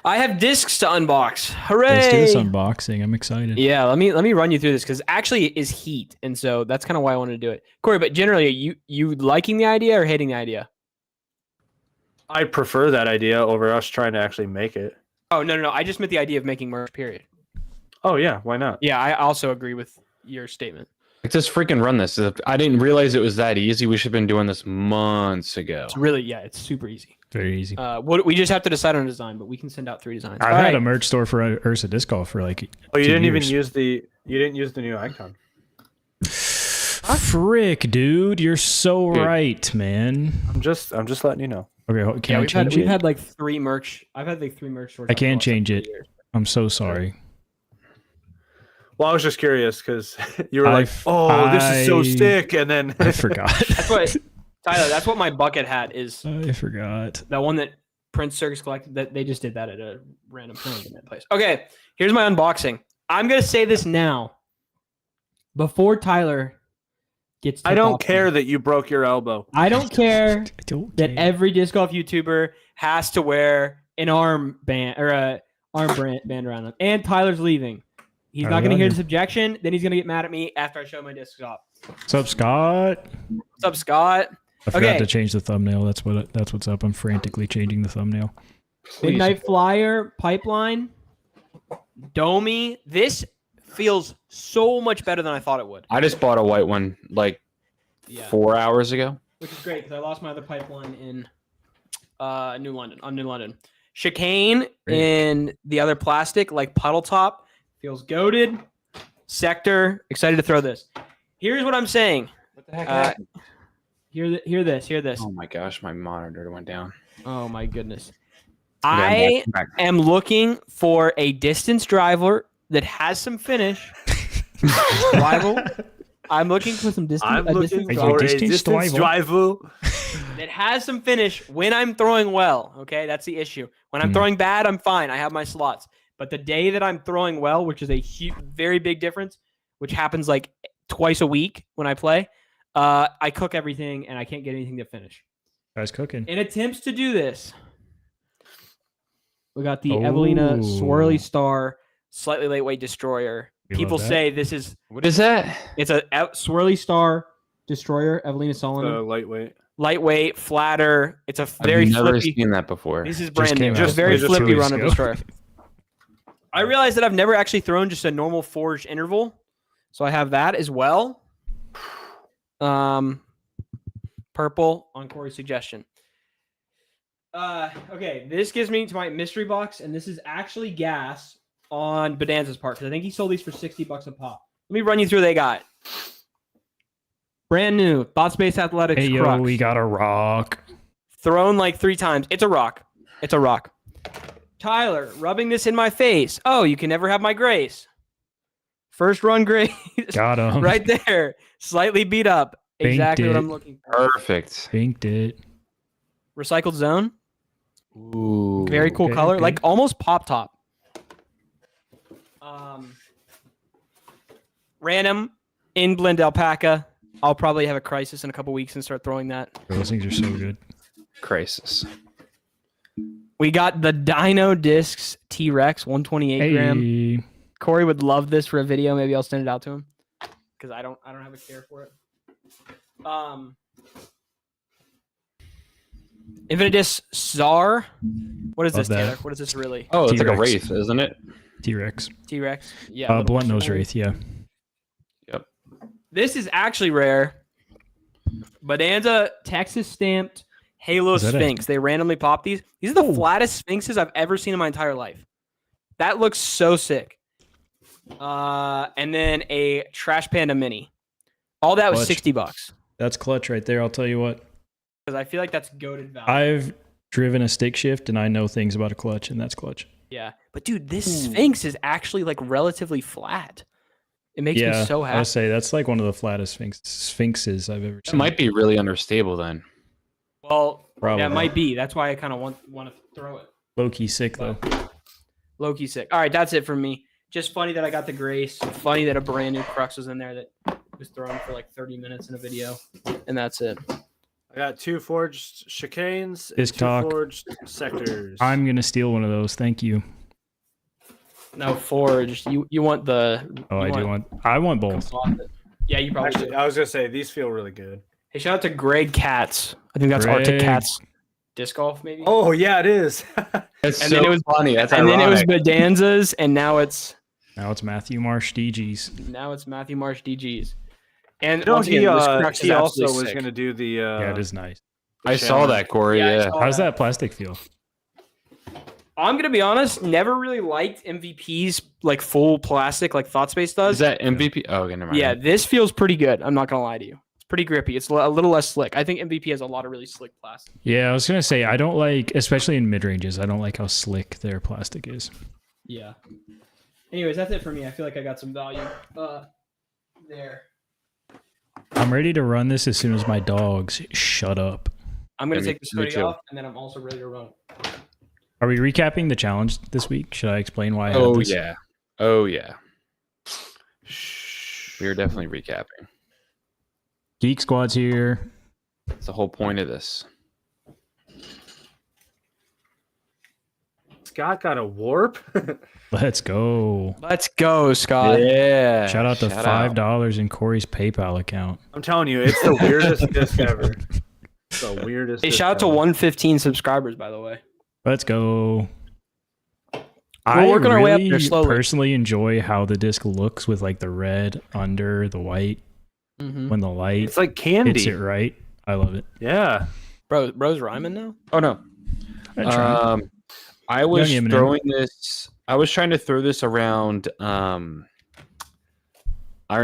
I have discs to unbox. Hooray! Let's do this unboxing. I'm excited. Yeah, let me run you through this because actually it is heat, and so that's kind of why I wanted to do it. Corey, but generally, you liking the idea or hating the idea? I prefer that idea over us trying to actually make it. Oh no! I just meant the idea of making merch. Period. Oh yeah, why not? Yeah, I also agree with your statement. Like, just freaking run this. I didn't realize it was that easy. We should have been doing this months ago. It's really it's super easy. Very easy. We just have to decide on a design, but we can send out 3 designs. I've had a merch store for Ursa Disc Golf for like. Oh, you 2 didn't even years. use the new icon. Frick, dude, you're so right, man. I'm just letting you know. Okay, can I change we've it? had like 3 merch. I've had like 3 merch stores. I can't change it. I'm so sorry. Well, I was just curious because you were like, "Oh, this is so sick," and then I forgot. That's what Tyler. That's what my bucket hat is. I forgot. That one that Prince Circus collected. That they just did that at a random point in that place. Okay, here's my unboxing. I'm gonna say this now. Before Tyler gets, I don't care that you broke your elbow. I don't care I don't that care. every disc golf YouTuber has to wear an arm band or a band around them. And Tyler's leaving. He's not going to hear this objection. Then he's going to get mad at me after I show my discs off. What's up, Scott? What's up, Scott? I forgot Okay. to change the thumbnail. That's what's up. I'm frantically changing the thumbnail. Midnight Flyer, Pipeline, Domi. This feels so much better than I thought it would. I just bought a white one like 4 hours ago. Which is great because I lost my other Pipeline in New London. Chicane in the other plastic, like Puddle Top. Feels goated. Sector. Excited to throw this. Here's what I'm saying. What the heck happened? Hear this. Oh my gosh, my monitor went down. Oh my goodness. Okay, I I'm back. am looking for a distance driver that has some finish. Rival. I'm looking for some distance. I'm a looking distance for a distance distance driver. driver. that has some finish when I'm throwing well. Okay, that's the issue. When I'm throwing bad, I'm fine. I have my slots. But the day that I'm throwing well, which is a very big difference, which happens like twice a week when I play, I cook everything and I can't get anything to finish. Guys cooking. In attempts to do this, we got the Evelina Swirly Star Slightly Lightweight Destroyer. We People love that. say this is What is that? it's a Swirly Star Destroyer, Evelina Solomon. Lightweight. Lightweight, flatter. It's a very I've never flippy. seen that before. This is brand new. came Just out very just flippy 2 weeks run of ago. Destroyer. I realized that I've never actually thrown just a normal forged interval, so I have that as well. Purple on Corey's suggestion. Okay, this gives me to my mystery box, and this is actually gas on Bedanza's part because I think he sold these for $60 a pop. Let me run you through what they got. Brand new Bot Space Athletics Hey yo, Crux. we got a rock. Thrown like 3 times. It's a rock. It's a rock. Tyler, rubbing this in my face. Oh, you can never have my grace. First run grace. Got him. right there. Slightly beat up. Banked Exactly what it. I'm looking for. Perfect. Pinked it. Recycled zone. Ooh. Very cool okay, color. okay. Like almost pop top. Random in blend alpaca. I'll probably have a crisis in a couple weeks and start throwing that. Those things are so good. Crisis. We got the Dino Discs T-Rex 128 gram. Hey, Corey would love this for a video. Maybe I'll send it out to him because I don't have a care for it. Infinitus Czar. What is Love this, that. Taylor? What is this really? Oh, it's like a T-Rex. wraith, isn't it? T-Rex. T-Rex. Yeah. Blunt nose wraith. Yeah. Yep. This is actually rare. Bonanza Texas stamped Halo Is that Sphinx. They randomly pop these. These are the flattest Sphinxes I've ever seen in my entire life. That looks so sick. And then a Trash Panda Mini. All that was Clutch. $60 That's clutch right there. I'll tell you what. because I feel like that's goated value. I've driven a stick shift and I know things about a clutch, and that's clutch. Yeah, but dude, this Sphinx is actually like relatively flat. It makes me so I happy. would say that's like one of the flattest sphinxes I've ever It seen. might be really understable then. Well, Probably. yeah, it might be. That's why I kind of want to throw it. Low key sick though. Low-key sick. All right, that's it from me. Just funny that I got the grace. Funny that a brand new Crux was in there that was thrown for like 30 minutes in a video, and that's it. I got 2 forged chicanes and Disc 2 talk. forged sectors. I'm gonna steal one of those. Thank you. No, forged. You want the? Oh, you I want both. composite. Yeah, you probably Actually, do. I was gonna say these feel really good. Hey, shout out to Greg Katz. I think that's Arctic Greg. Cats disc golf, maybe. Oh yeah, it is. It's And so then it was- funny. That's and then it was ironic. Bedanzas, and now it's Matthew Marsh DGs. Matthew Marsh DGs. And No, once again, this crux is he also absolutely was sick. gonna do the. Yeah, it is nice. I saw that, Corey. Yeah, I Yeah. saw How's that plastic feel? I'm gonna be honest. Never really liked MVP's like full plastic, like ThoughtSpace does. Is that MVP? Oh, okay, never mind. Yeah, this feels pretty good. I'm not gonna lie to you. It's pretty grippy. It's a little less slick. I think MVP has a lot of really slick plastic. Yeah, I was gonna say I don't like, especially in mid ranges. I don't like how slick their plastic is. Yeah. Anyways, that's it for me. I feel like I got some value. There. I'm ready to run this as soon as my dogs shut up. I'm gonna Yeah, take this me hoodie too. off, and then I'm also ready to run. Are we recapping the challenge this week? Should I explain why I had Oh this? yeah. Oh yeah. We are definitely recapping. Geek Squad's here. That's the whole point of this. Scott got a warp. Let's go. Let's go, Scott. Yeah. Shout out to $5 in Corey's PayPal account. I'm telling you, it's the weirdest disc ever. It's the weirdest. Hey, disc shout out to ever. 115 subscribers, by the way. Let's go. We're working our way up there really slowly. personally enjoy how the disc looks with like the red under the white Mm-hmm. when the light It's like hits candy. it right. I love it. Yeah. Bro's rhyming now. Oh no. I try. I was Young Eminem. throwing this. I was trying to throw this around Iron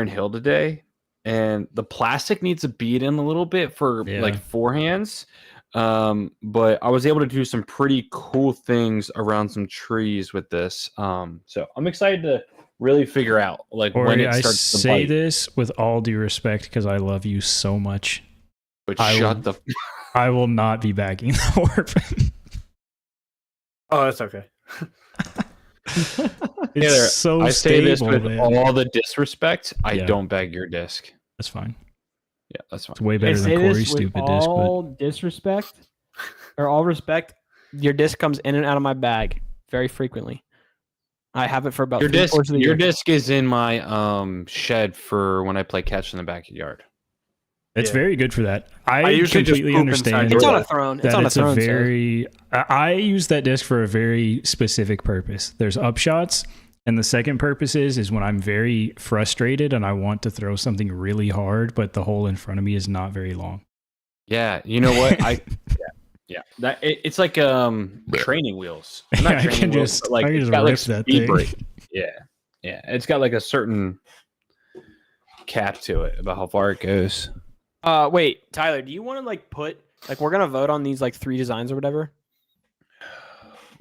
Hill today, and the plastic needs to beat in a little bit for Yeah. like forehands. But I was able to do some pretty cool things around some trees with this. So I'm excited to really figure out like when Corey, it I starts to say bite. this with all due respect because I love you so much. But I shut will- the. I will not be backing the warp. Oh, that's okay. It's Taylor, so I say this stable, with man. all the disrespect. I Yeah. don't bag your disc. That's fine. Yeah, that's fine. It's way better than Corey's stupid disc. But all disrespect or all respect. Your disc comes in and out of my bag very frequently. I have it for about Your 3 disc, quarters of the your year. disc is in my shed for when I play catch in the backyard. it's Yeah. very good for that. I usually just completely poop understand inside It's the on door. a throne. It's that on a it's a throne. sir. very. I use that disc for a very specific purpose. There's upshots, and the second purpose is when I'm very frustrated and I want to throw something really hard, but the hole in front of me is not very long. Yeah, you know what? Yeah. That it's like training wheels. Not I training can wheels, just- but, like I can it's just got like rip that speed thing. brake. Yeah, yeah. It's got like a certain cap to it about how far it goes. Wait, Tyler, do you want to like put like we're gonna vote on these like 3 designs or whatever?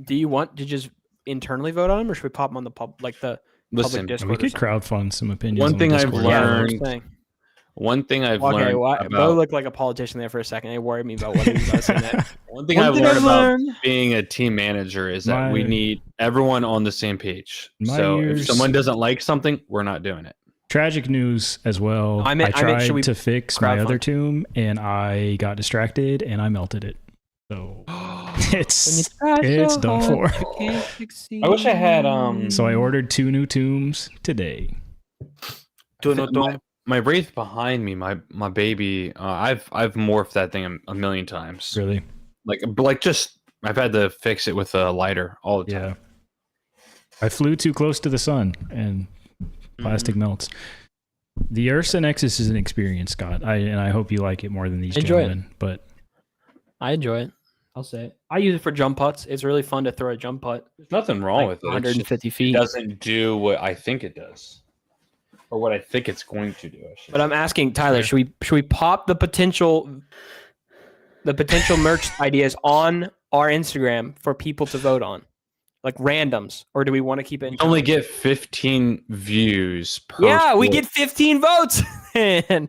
Do you want to just internally vote on them, or should we pop them on the Listen, public Discord? We or could something? crowdfund some opinions. One on thing I've Discord. Yeah, that's what I'm learned saying. one thing I've Okay, learned well, Bo about looked like a politician there for a second. It worried me about what he was about to say next. one thing I've learned about being a team manager is that we My- need everyone on the same page. My So if ears- someone doesn't like something, we're not doing it. Tragic news as well. I meant- tried should we to fix my crowdfund? other tomb and I got distracted and I melted it. So it's done for. I wish I had So I ordered 2 new tombs today. my wraith behind me, my baby. I've morphed that thing a million times. Really? Like just I've had to fix it with a lighter all the time. Yeah. I flew too close to the sun and plastic melts. The Ursa Nexus is an experience, Scott. I hope you like it more than these Enjoy it. gentlemen. But I enjoy it. I'll say it. I use it for jump putts. It's really fun to throw a jump putt. There's nothing wrong Like with it. It's just- 150 It feet. doesn't do what I think it does, or what I think it's going to do. I should But I'm asking Tyler, should we pop the potential merch ideas on our Instagram for people to vote on, like randoms, or do we want to keep it? You only get 15 views per. Yeah, we vote. get 15 votes. Man.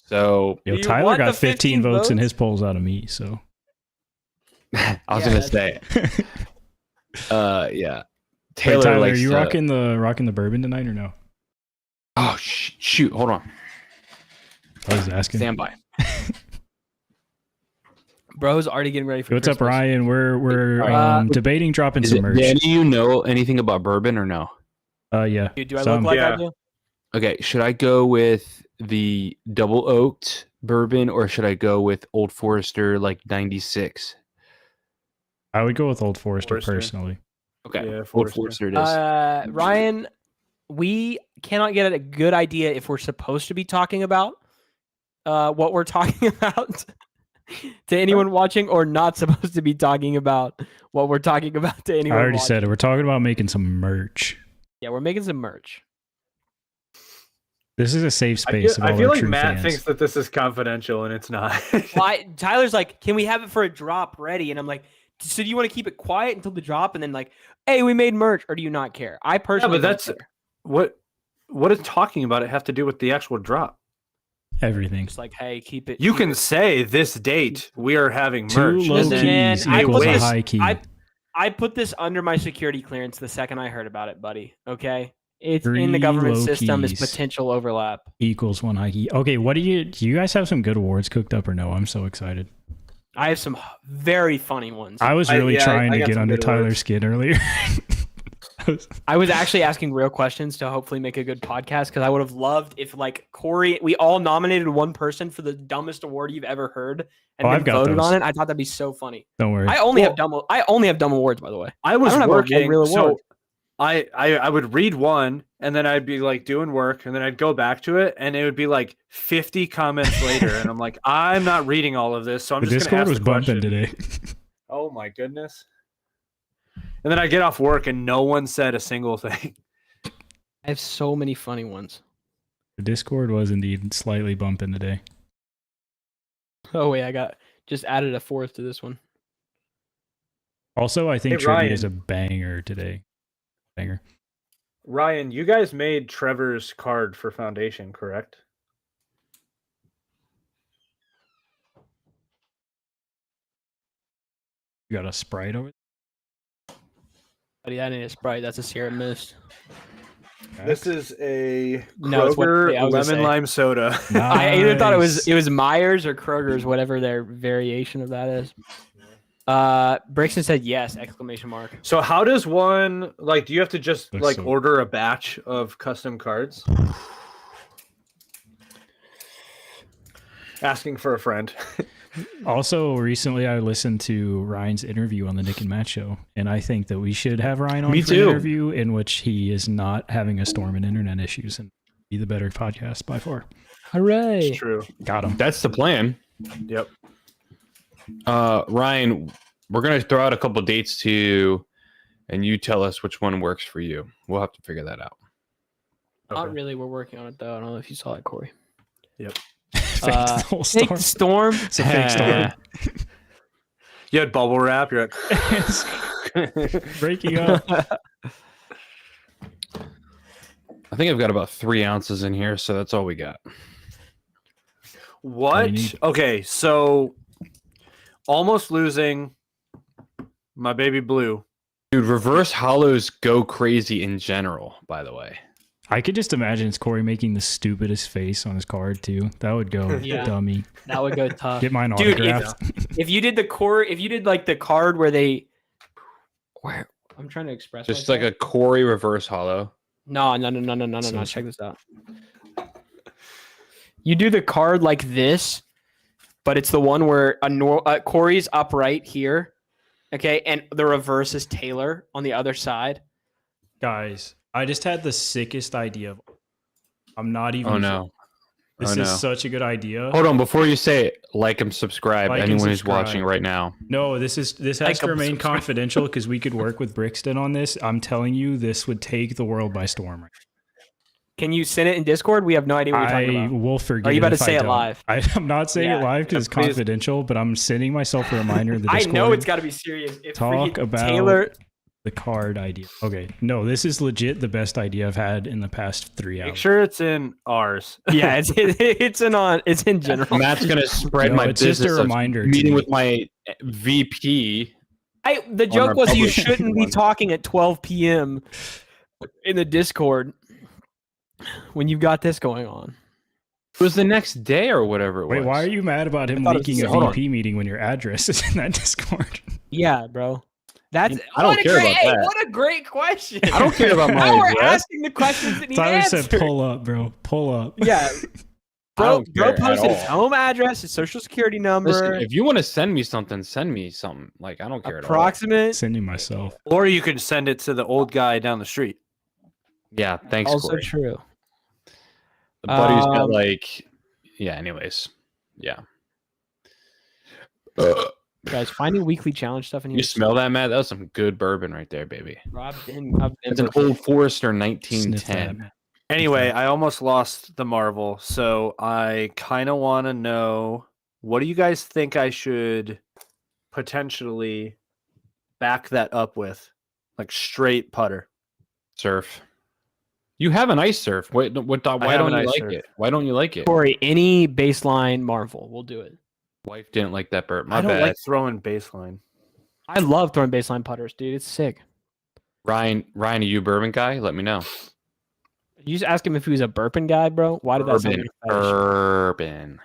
So yo, Do you Tyler want got the 15 votes in votes? his polls out of me. So I was Yeah, gonna that's- say, yeah. Taylor, Taylor, are likes you to- rocking the bourbon tonight or no? Oh shoot! Hold on. I was asking. Stand by. Bro's already getting ready for What's up, Christmas. Ryan? We're debating dropping Is some it, merch. do any of you know anything about bourbon or no? Yeah. Dude, do I Some. look like I Yeah. do? Okay, should I go with the double oaked bourbon or should I go with Old Forester like 96? I would go with Old Forester Forester. personally. Okay, Yeah, Old Forester. Forester it is. Ryan, we cannot get a good idea if we're supposed to be talking about what we're talking about to anyone watching, or not supposed to be talking about what we're talking about to I anyone already watching. said it. We're talking about making some merch. Yeah, we're making some merch. This is a safe I space. feel, of I all feel our like true Matt fans. thinks that this is confidential, and it's not. Well, Tyler's like, can we have it for a drop ready? And I'm like, so do you want to keep it quiet until the drop and then like, hey, we made merch, or do you not care? I personally don't that's- care. What does talking about it have to do with the actual drop? Everything. Just like, hey, keep it. You keep can it- say this date we are having Two merch. low and then- keys I equals put a this- high key. I put this under my security clearance the second I heard about it, buddy. Okay, it's in Three the government low system. Is keys. potential overlap. Equals one high key. Okay, what do you guys have some good awards cooked up or no? I'm so excited. I have some very funny ones. I was really trying I to got get some under good Tyler's awards. skin earlier. I was actually asking real questions to hopefully make a good podcast, because I would have loved if like Corey, we all nominated one person for the dumbest award you've ever heard, and Oh, then I've got voted those. on it. I thought that'd be so funny. Don't worry. I only have dumb awards, by the way. I was I don't have a working, real so award. I would read one, and then I'd be like doing work, and then I'd go back to it, and it would be like 50 comments later, and I'm like, I'm not reading all of this, so I'm the just gonna Discord ask was the bumping question. today. Oh my goodness! And then I get off work, and no one said a single thing. I have so many funny ones. The Discord was indeed slightly bumping today. Oh wait, I got just added a fourth to this one. Also, I think Hey, trivia Ryan. is a banger today. Banger. Ryan, you guys made Trevor's card for Foundation, correct? You got a Sprite over Buddy, that ain't a Sprite. That's a Sierra Mist. there? This is a No, it's what- Kroger yeah, I was gonna lemon say. lime soda. I either thought Nice. it was Myers or Kroger's, whatever their variation of that is. Brixton said yes! Exclamation mark. So how does one like? Do you have to just Looks like so- order a batch of custom cards? Asking for a friend. Also, recently I listened to Ryan's interview on the Nick and Matt show, and I think that we should have Ryan on Me for too. an interview in which he is not having a storm in internet issues and be the better podcast by far. Hooray! It's true. Got him. That's the plan. Yep. Ryan, we're gonna throw out a couple dates to you, and you tell us which one works for you. We'll have to figure that out. Not Okay. really. We're working on it though. I don't know if you saw that, Corey. Fake the whole Fake storm. storm. It's a fake storm. You had bubble wrap. You're like, It's breaking up. I think I've got about 3 ounces in here, so that's all we got. what? need- Okay, so almost losing my baby blue. Dude, reverse hollows go crazy in general, by the way. I could just imagine it's Corey making the stupidest face on his card too. That would go Yeah. dummy. That would go tough. Get mine Dude, autographed. If you did the core, if you did like the card where where I'm trying to express Just myself. like a Corey reverse hollow. No. So- Check this out. You do the card like this, but it's the one where Corey's upright here, okay, and the reverse is Taylor on the other side. Guys, I just had the sickest idea. I'm not even. Oh no. This Oh, is no. such a good idea. Hold on, before you say it, like and subscribe. Like and anyone who's subscribe. watching right now. No, this has Like to a remain subscribe. confidential because we could work with Brixton on this. I'm telling you, this would take the world by storm. Can you send it in Discord? We have no idea what you're talking I about. will forget. Are you about if to say I it don't. live? I'm not saying Yeah. it live because it's Please. confidential, but I'm sending myself a reminder in the I Discord. know it's got to be serious. If Talk freaking about- Taylor. the card idea. Okay, no, this is legit the best idea I've had in the past 3 Make hours. sure it's in ours. Yeah, it's in general. Matt's gonna spread No, my it's just a business of reminder to meeting me. with my VP. The joke our was you public shouldn't be one. talking at 12 p.m. in the Discord when you've got this going on. It was the next day or whatever it was. Wait, why are you mad about him thought it was leaking a hold on. VP meeting when your address is in that Discord? Yeah, bro. That's I don't what a care great, about hey, that. what a great question. I don't care about my Now we're address. asking the questions that need Tyler answered. said, "Pull up, bro. Pull up." Yeah. I Bro, don't care at posted his all. home address, his social security number, Listen, if you want to send me something, send me something. Like I don't care at all. approximate. Sending myself. Or you could send it to the old guy down the street. Yeah, thanks, Also Corey. true. The buddy's got Um, like, yeah. Anyways, yeah. Guys, finding weekly challenge stuff in here. You smell that, Matt? That was some good bourbon right there, baby. I've been It's an Old Forester Sniff that. 1910. Anyway, I almost lost the Marvel, so I kind of want to know, what do you guys think I should potentially back that up with? Like straight putter. Surf. You have an ice surf. Why have don't an you ice like surf. it? Why don't you like it? Corey, any baseline Marvel, we'll do it. Wife didn't like that burp. My I don't bad. like throwing baseline. I love throwing baseline putters, dude. It's sick. Ryan, are you a bourbon guy? Let me know. You just ask him if he was a burping guy, bro. Why did that sound Bourbon. like a fetish? Bourbon.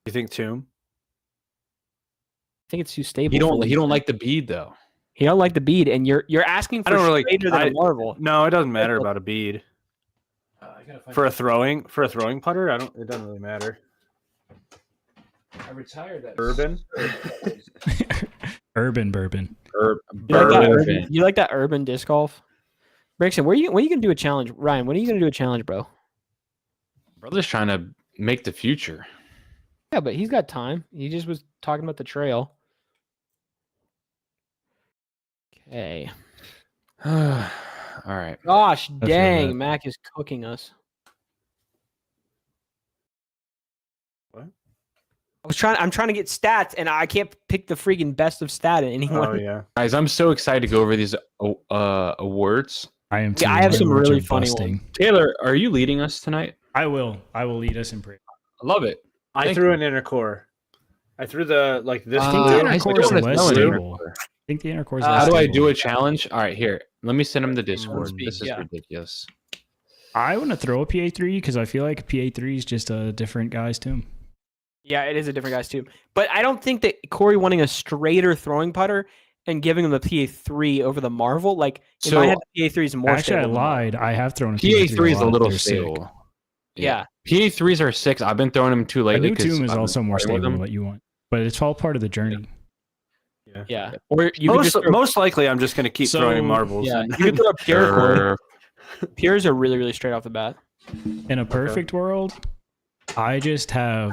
You think Tomb? I think it's too stable. He for don't. me. He don't like the bead though. He don't like the bead, and you're asking for I don't really- straighter than I- a Marvel. No, it doesn't matter about a bead. For a throwing putter, it doesn't really matter. I retired that. Bourbon? Urban bourbon. You like that urban disc golf? Brixton, when are you gonna do a challenge? Ryan, when are you gonna do a challenge, bro? Brother's trying to make the future. Yeah, but he's got time. He just was talking about the trail. Okay. All right. Gosh feel dang, that. Mac is cooking us. What? I'm trying to get stats, and I can't pick the freaking best of stat in anyone. Oh yeah. Guys, I'm so excited to go over these awards. I am. Yeah, I too. have My some words really are funny busting. Taylor, are you leading us tonight? I will lead us in prayer. I love it. I Thank threw an inner core. I threw the this I team. think the I inner still core is wanna less know an inner stable. core. I think the inner core is How less How do I stable. do a challenge? All right, here. Let me send him the Discord. Speak, This is yeah. ridiculous. I want to throw a PA3 because I feel like PA3 is just a different guy's tomb. Yeah, it is a different guy's too. But I don't think that Corey wanting a straighter throwing putter and giving him the PA3 over the Marvel, like in So, my head, the PA3 is more Actually, stable I than the Marvel. lied. I have thrown a PA3 is a lot. little They're sick. stable. Yeah. PA3s are 6. I've been throwing them too A lately. new 'cause tomb is I've been also more playing with stable than them. what you want, but it's all part of the journey. Yeah. Or you could Most, just throw, most likely, I'm just going to keep So, throwing marbles. yeah, and- you could throw a pure Corey. Sure. Pures are really, really straight off the bat. In a perfect world, I just have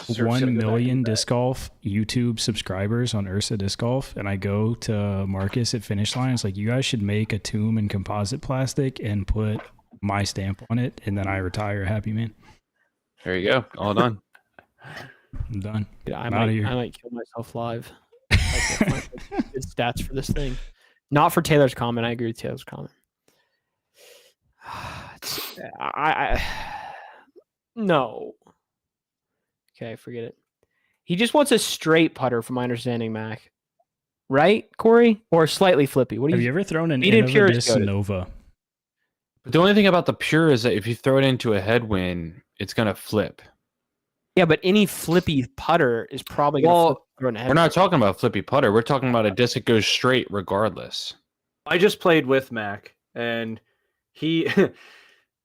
Surf's gonna 1 go back million in the disc golf YouTube subscribers on Ursa Disc Golf, and I go to Marcus at Finish Line. It's like, you guys should make a tomb in composite plastic and put my stamp on it, and then I retire happy man. There you go. All done. I'm done. Yeah, I I'm outta here. might kill myself live. I can't find good stats for this thing. Not for Taylor's comment. I agree with Taylor's comment. No. Okay, forget it. He just wants a straight putter, from my understanding, Mac. Right, Corey? Or slightly flippy? What do Have you? you ever thrown an Beat and pure is Innovatus good. Nova? But the only thing about the pure is that if you throw it into a headwind, it's gonna flip. Yeah, but any flippy putter is probably going to Well, flip through an head. We're not talking about flippy putter. We're talking about a disc that goes straight regardless. I just played with Mac, and he.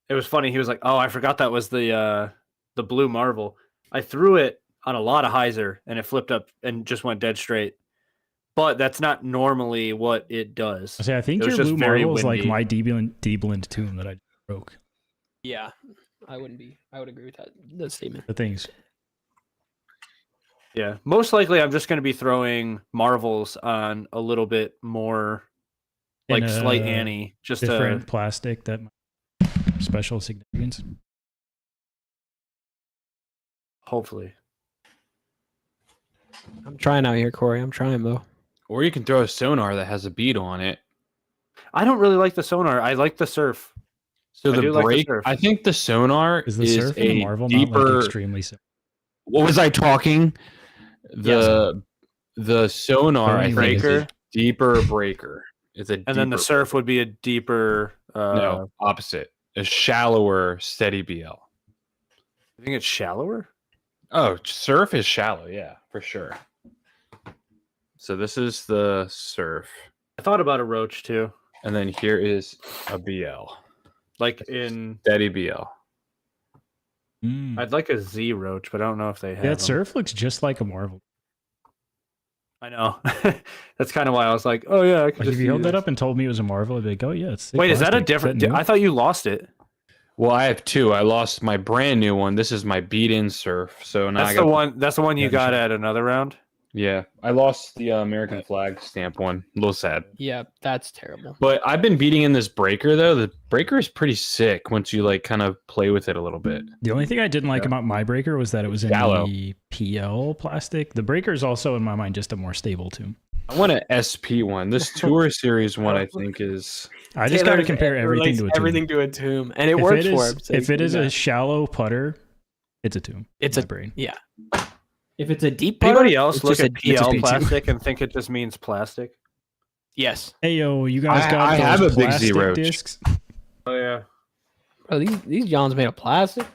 It was funny. He was like, "Oh, I forgot that was the blue Marvel." I threw it on a lot of hyzer, and it flipped up and just went dead straight. But that's not normally what it does. I say, I think It was your just blue very marble is like windy. my D-blend tomb that I broke. Yeah, I wouldn't be. I would agree with that statement. The things. Yeah, most likely I'm just going to be throwing Marvels on a little bit more, like In a slight Annie, just different to. plastic that special significance. Hopefully. I'm trying out here, Corey. I'm trying, though. Or you can throw a sonar that has a bead on it. I don't really like the sonar. I like the surf. So I the do like the break, surf. I think the sonar Is the surf and a the Marvel deeper. not like extremely similar? What was I talking? The sonar, I think, is a Breaker. deeper breaker. It's a And then the deeper surf would be a deeper. breaker. No, opposite. a shallower steady BL. I think it's shallower. Oh, surf is shallow, yeah, for sure. So this is the surf, I thought about a roach too, and then here is a BL, like in. steady BL. I'd like a Z roach, but I don't know if they have. Yeah, them. surf looks just like a Marvel. I know. That's kind of why I was like, oh yeah, I could Like just if you held use that this. up and told me it was a Marvel, I'd be like, oh yeah, it's sick Wait, is that a plastic. different? that new? I thought you lost it. Well, I have two. I lost my brand new one. This is my beat-in surf. So now I That's got the one. That's the one you Yeah, got sure. at another round. Yeah, I lost the American flag stamp one. A little sad. Yeah, that's terrible. But I've been beating in this breaker though. The breaker is pretty sick once you like kind of play with it a little bit. The only thing I didn't like Yeah. about my breaker was that it was in Shallow. the PL plastic. The breaker is also in my mind just a more stable tune. I want an SP one. This Tour Series one, I think, is. I just got to Taylor compare everything relates to a tune. everything to a tomb, and it If works it for is, him. so if you it can is do a that. shallow putter, it's a tune. It's in a- my brain. yeah. If it's a deep putter, Anybody else it's look just at it's PL a- plastic and think it just means plastic? Yes. Hey yo, you guys I got have those a Big plastic Z Roach. discs? Oh yeah. Bro, these Johns made of plastic.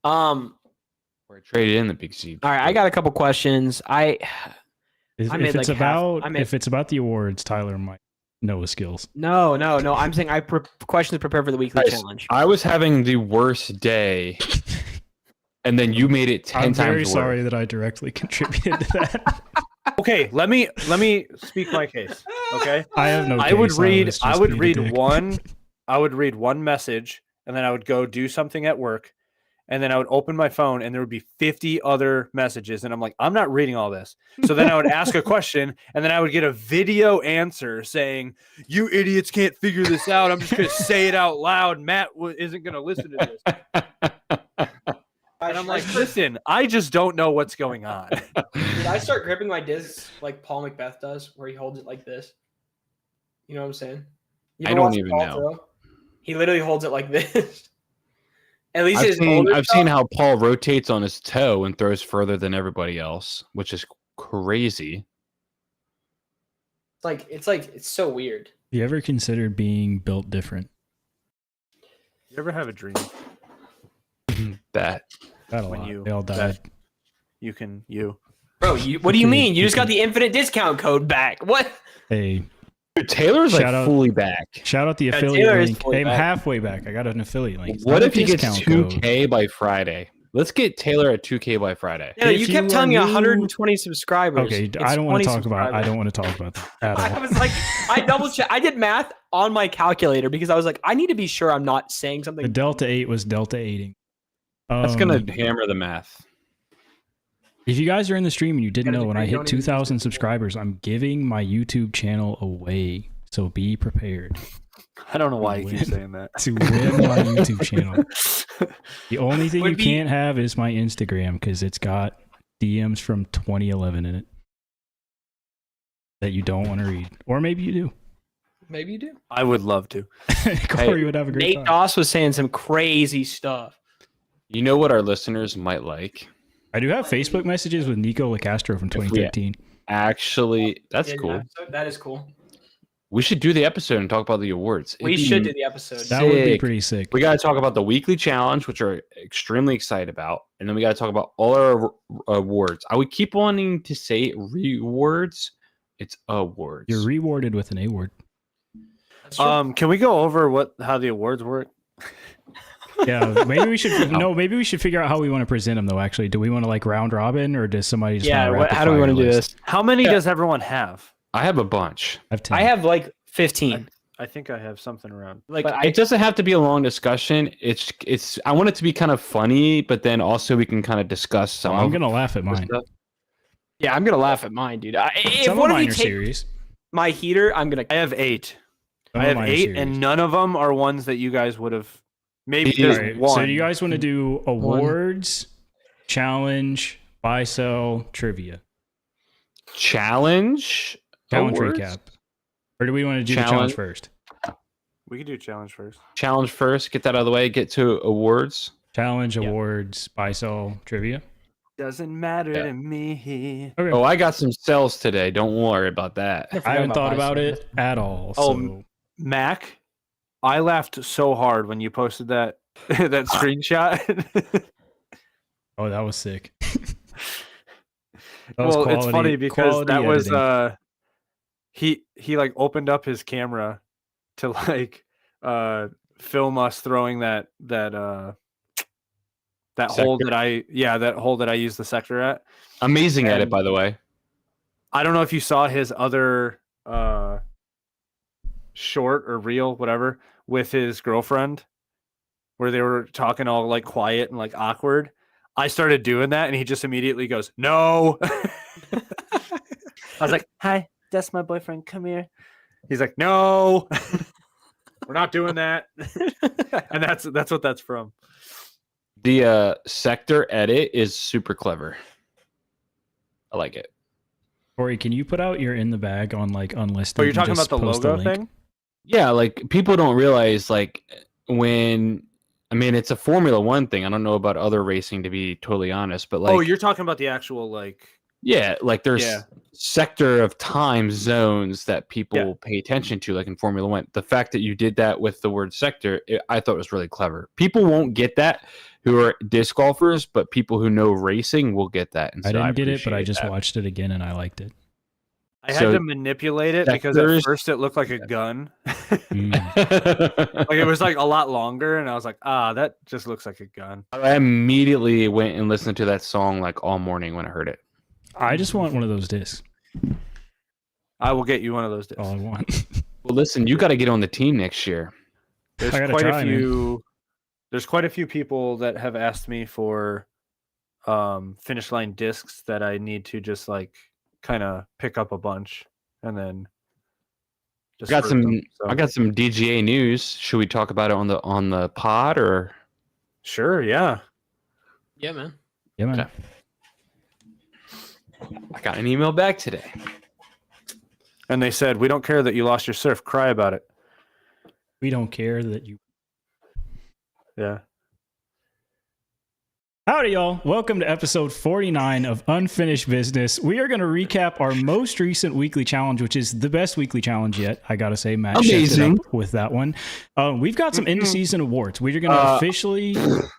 Or I traded in the Big Z. All right, I got a couple questions. If, I made if it's like half- about I made- if it's about the awards, Tyler might know his skills. No. I'm saying questions prepared for the weekly Guys, challenge. I was having the worst day, and then you made it 10 I'm times very worse. sorry that I directly contributed to that. Okay, let me speak my case. Okay, I have no. I would case, read. was I just would being a read dick. one. I would read one message, and then I would go do something at work, and then I would open my phone, and there would be 50 other messages, and I'm like, I'm not reading all this. So then I would ask a question, and then I would get a video answer saying, "You idiots can't figure this out. I'm just going to say it out loud. Matt isn't going to listen to this." And I'm like, listen, I just don't know what's going on. Did I start gripping my discs like Paul Macbeth does, where he holds it like this? You know what I'm saying? You I ever don't watch even Paul know. throw? He literally holds it like this. At least his I've older seen stuff- how Paul rotates on his toe and throws further than everybody else, which is crazy. It's so weird. You ever considered being built different? You ever have a dream That Got a when lot. you They all died. that you can Bro, what do you Okay, mean? You just okay. got the infinite discount code back. What? Hey, Taylor's like Shout out- fully back. shout out the Yeah, affiliate Taylor is link. fully Hey, I'm back. halfway back. I got an affiliate link. It's What not a if he gets discount code. 2K by Friday? Let's get Taylor at 2K by Friday. Yeah, If you you kept are telling me new- 120 subscribers. Okay, It's I don't want 20 to talk about. I subscribers. don't want to talk about that at I all. was like, I double check. I did math on my calculator because I was like, I need to be sure I'm not saying The something. Delta 8 was Delta 8ing. That's gonna hammer the math. If you guys are in the stream and you didn't Gotta know, when agree, I hit don't even use 2,000 this. subscribers, I'm giving my YouTube channel away. So be prepared I don't know why you keep Win. saying that. to win my YouTube channel. The only thing Would you be- can't have is my Instagram because it's got DMs from 2011 in it that you don't want to read. Or maybe you do. Maybe you do. I would love to. Corey would have a great Nate time. Doss was saying some crazy stuff. You know what our listeners might like? I do have Facebook messages with Nico Lacastro from If we- 2013. Actually, that's Yeah, cool. That is cool. We should do the episode and talk about the awards. We It'd be- should do the episode. That would be Sick. pretty sick. We got to talk about the weekly challenge, which are extremely excited about, and then we got to talk about all our awards. I would keep wanting to say rewards. It's awards. You're rewarded with an award. That's true. Can we go over how the awards work? Yeah, maybe we should. No, maybe we should figure out how we want to present them. Though, actually, do we want to like round robin, or does somebody just Yeah. want to How do we want to do this? How many Yeah. does everyone have? I have a bunch. I have 10. I have like 15. I think I have something around. Like But it doesn't have to be a long discussion. It's. I want it to be kind of funny, but then also we can kind of discuss some. I'm of gonna laugh at the mine. stuff. yeah, I'm gonna laugh at mine, dude. If Some of one of mine you are take serious. my heater, I'm gonna. I have 8. Some I of have mine are 8, serious. and none of them are ones that you guys would have. Maybe Yeah. there's Alright, one. so do you guys want to do awards, challenge, buy, sell, trivia, Challenge. challenge awards? recap, or do we want to do the Challenge. challenge first? We could do challenge first. Challenge first. Get that out of the way. Get to awards. Challenge, Yeah. awards, buy, sell, trivia. Doesn't matter Yeah. to me. Okay. Oh, I got some sales today. Don't worry about that. I haven't thought about it at all. Oh, So Mac, I laughed so hard when you posted that that screenshot. Oh, that was sick. That was Well, it's quality- funny because quality that was editing. he like opened up his camera to like film us throwing that hole Sector? that hole that I used the sector at. Amazing at it, And- by the way. I don't know if you saw his other short or reel, whatever, with his girlfriend, where they were talking all like quiet and like awkward. I started doing that, and he just immediately goes, "No." I was like, "Hi, that's my boyfriend. Come here." He's like, "No, we're not doing that." And that's what that's from. The sector edit is super clever. I like it. Corey, can you put out your in the bag on like unlisted? Oh, you're and talking just about the post a logo link? thing? Yeah, like people don't realize like when I mean it's a Formula One thing. I don't know about other racing to be totally honest, but like Oh, you're talking about the actual like. yeah, like there's Yeah. sector of time zones that people pay attention to, like in Formula One. The fact that you did that with the word sector, I thought was really clever. People won't get that who are disc golfers, but people who know racing will get that. And I so didn't get it, but I appreciate just that. watched it again and I liked it. I had So to manipulate it because at sectors- first it looked like a gun. Mm. Like it was like a lot longer, and I was like, that just looks like a gun. I immediately went and listened to that song like all morning when I heard it. I just want one of those discs. I will get you one of those discs. All I want. Well, listen, you got to get on the team next year. There's I gotta quite try, a man. few. There's quite a few people that have asked me for finish line discs that I need to just like kind of pick up a bunch and then I just got root some. them, so. I got some DGA news. Should we talk about it on the pod or? Sure, yeah. Yeah, man. Yeah, man. Okay. I got an email back today. And they said, "We don't care that you lost your surf. Cry about it." We don't care that you. Yeah. Howdy, y'all. Welcome to episode 49 of Unfinished Business. We are going to recap our most recent weekly challenge, which is the best weekly challenge yet. I got to say, Matt shaped it Amazing. up with that one. We've got some in-season awards. We are going to officially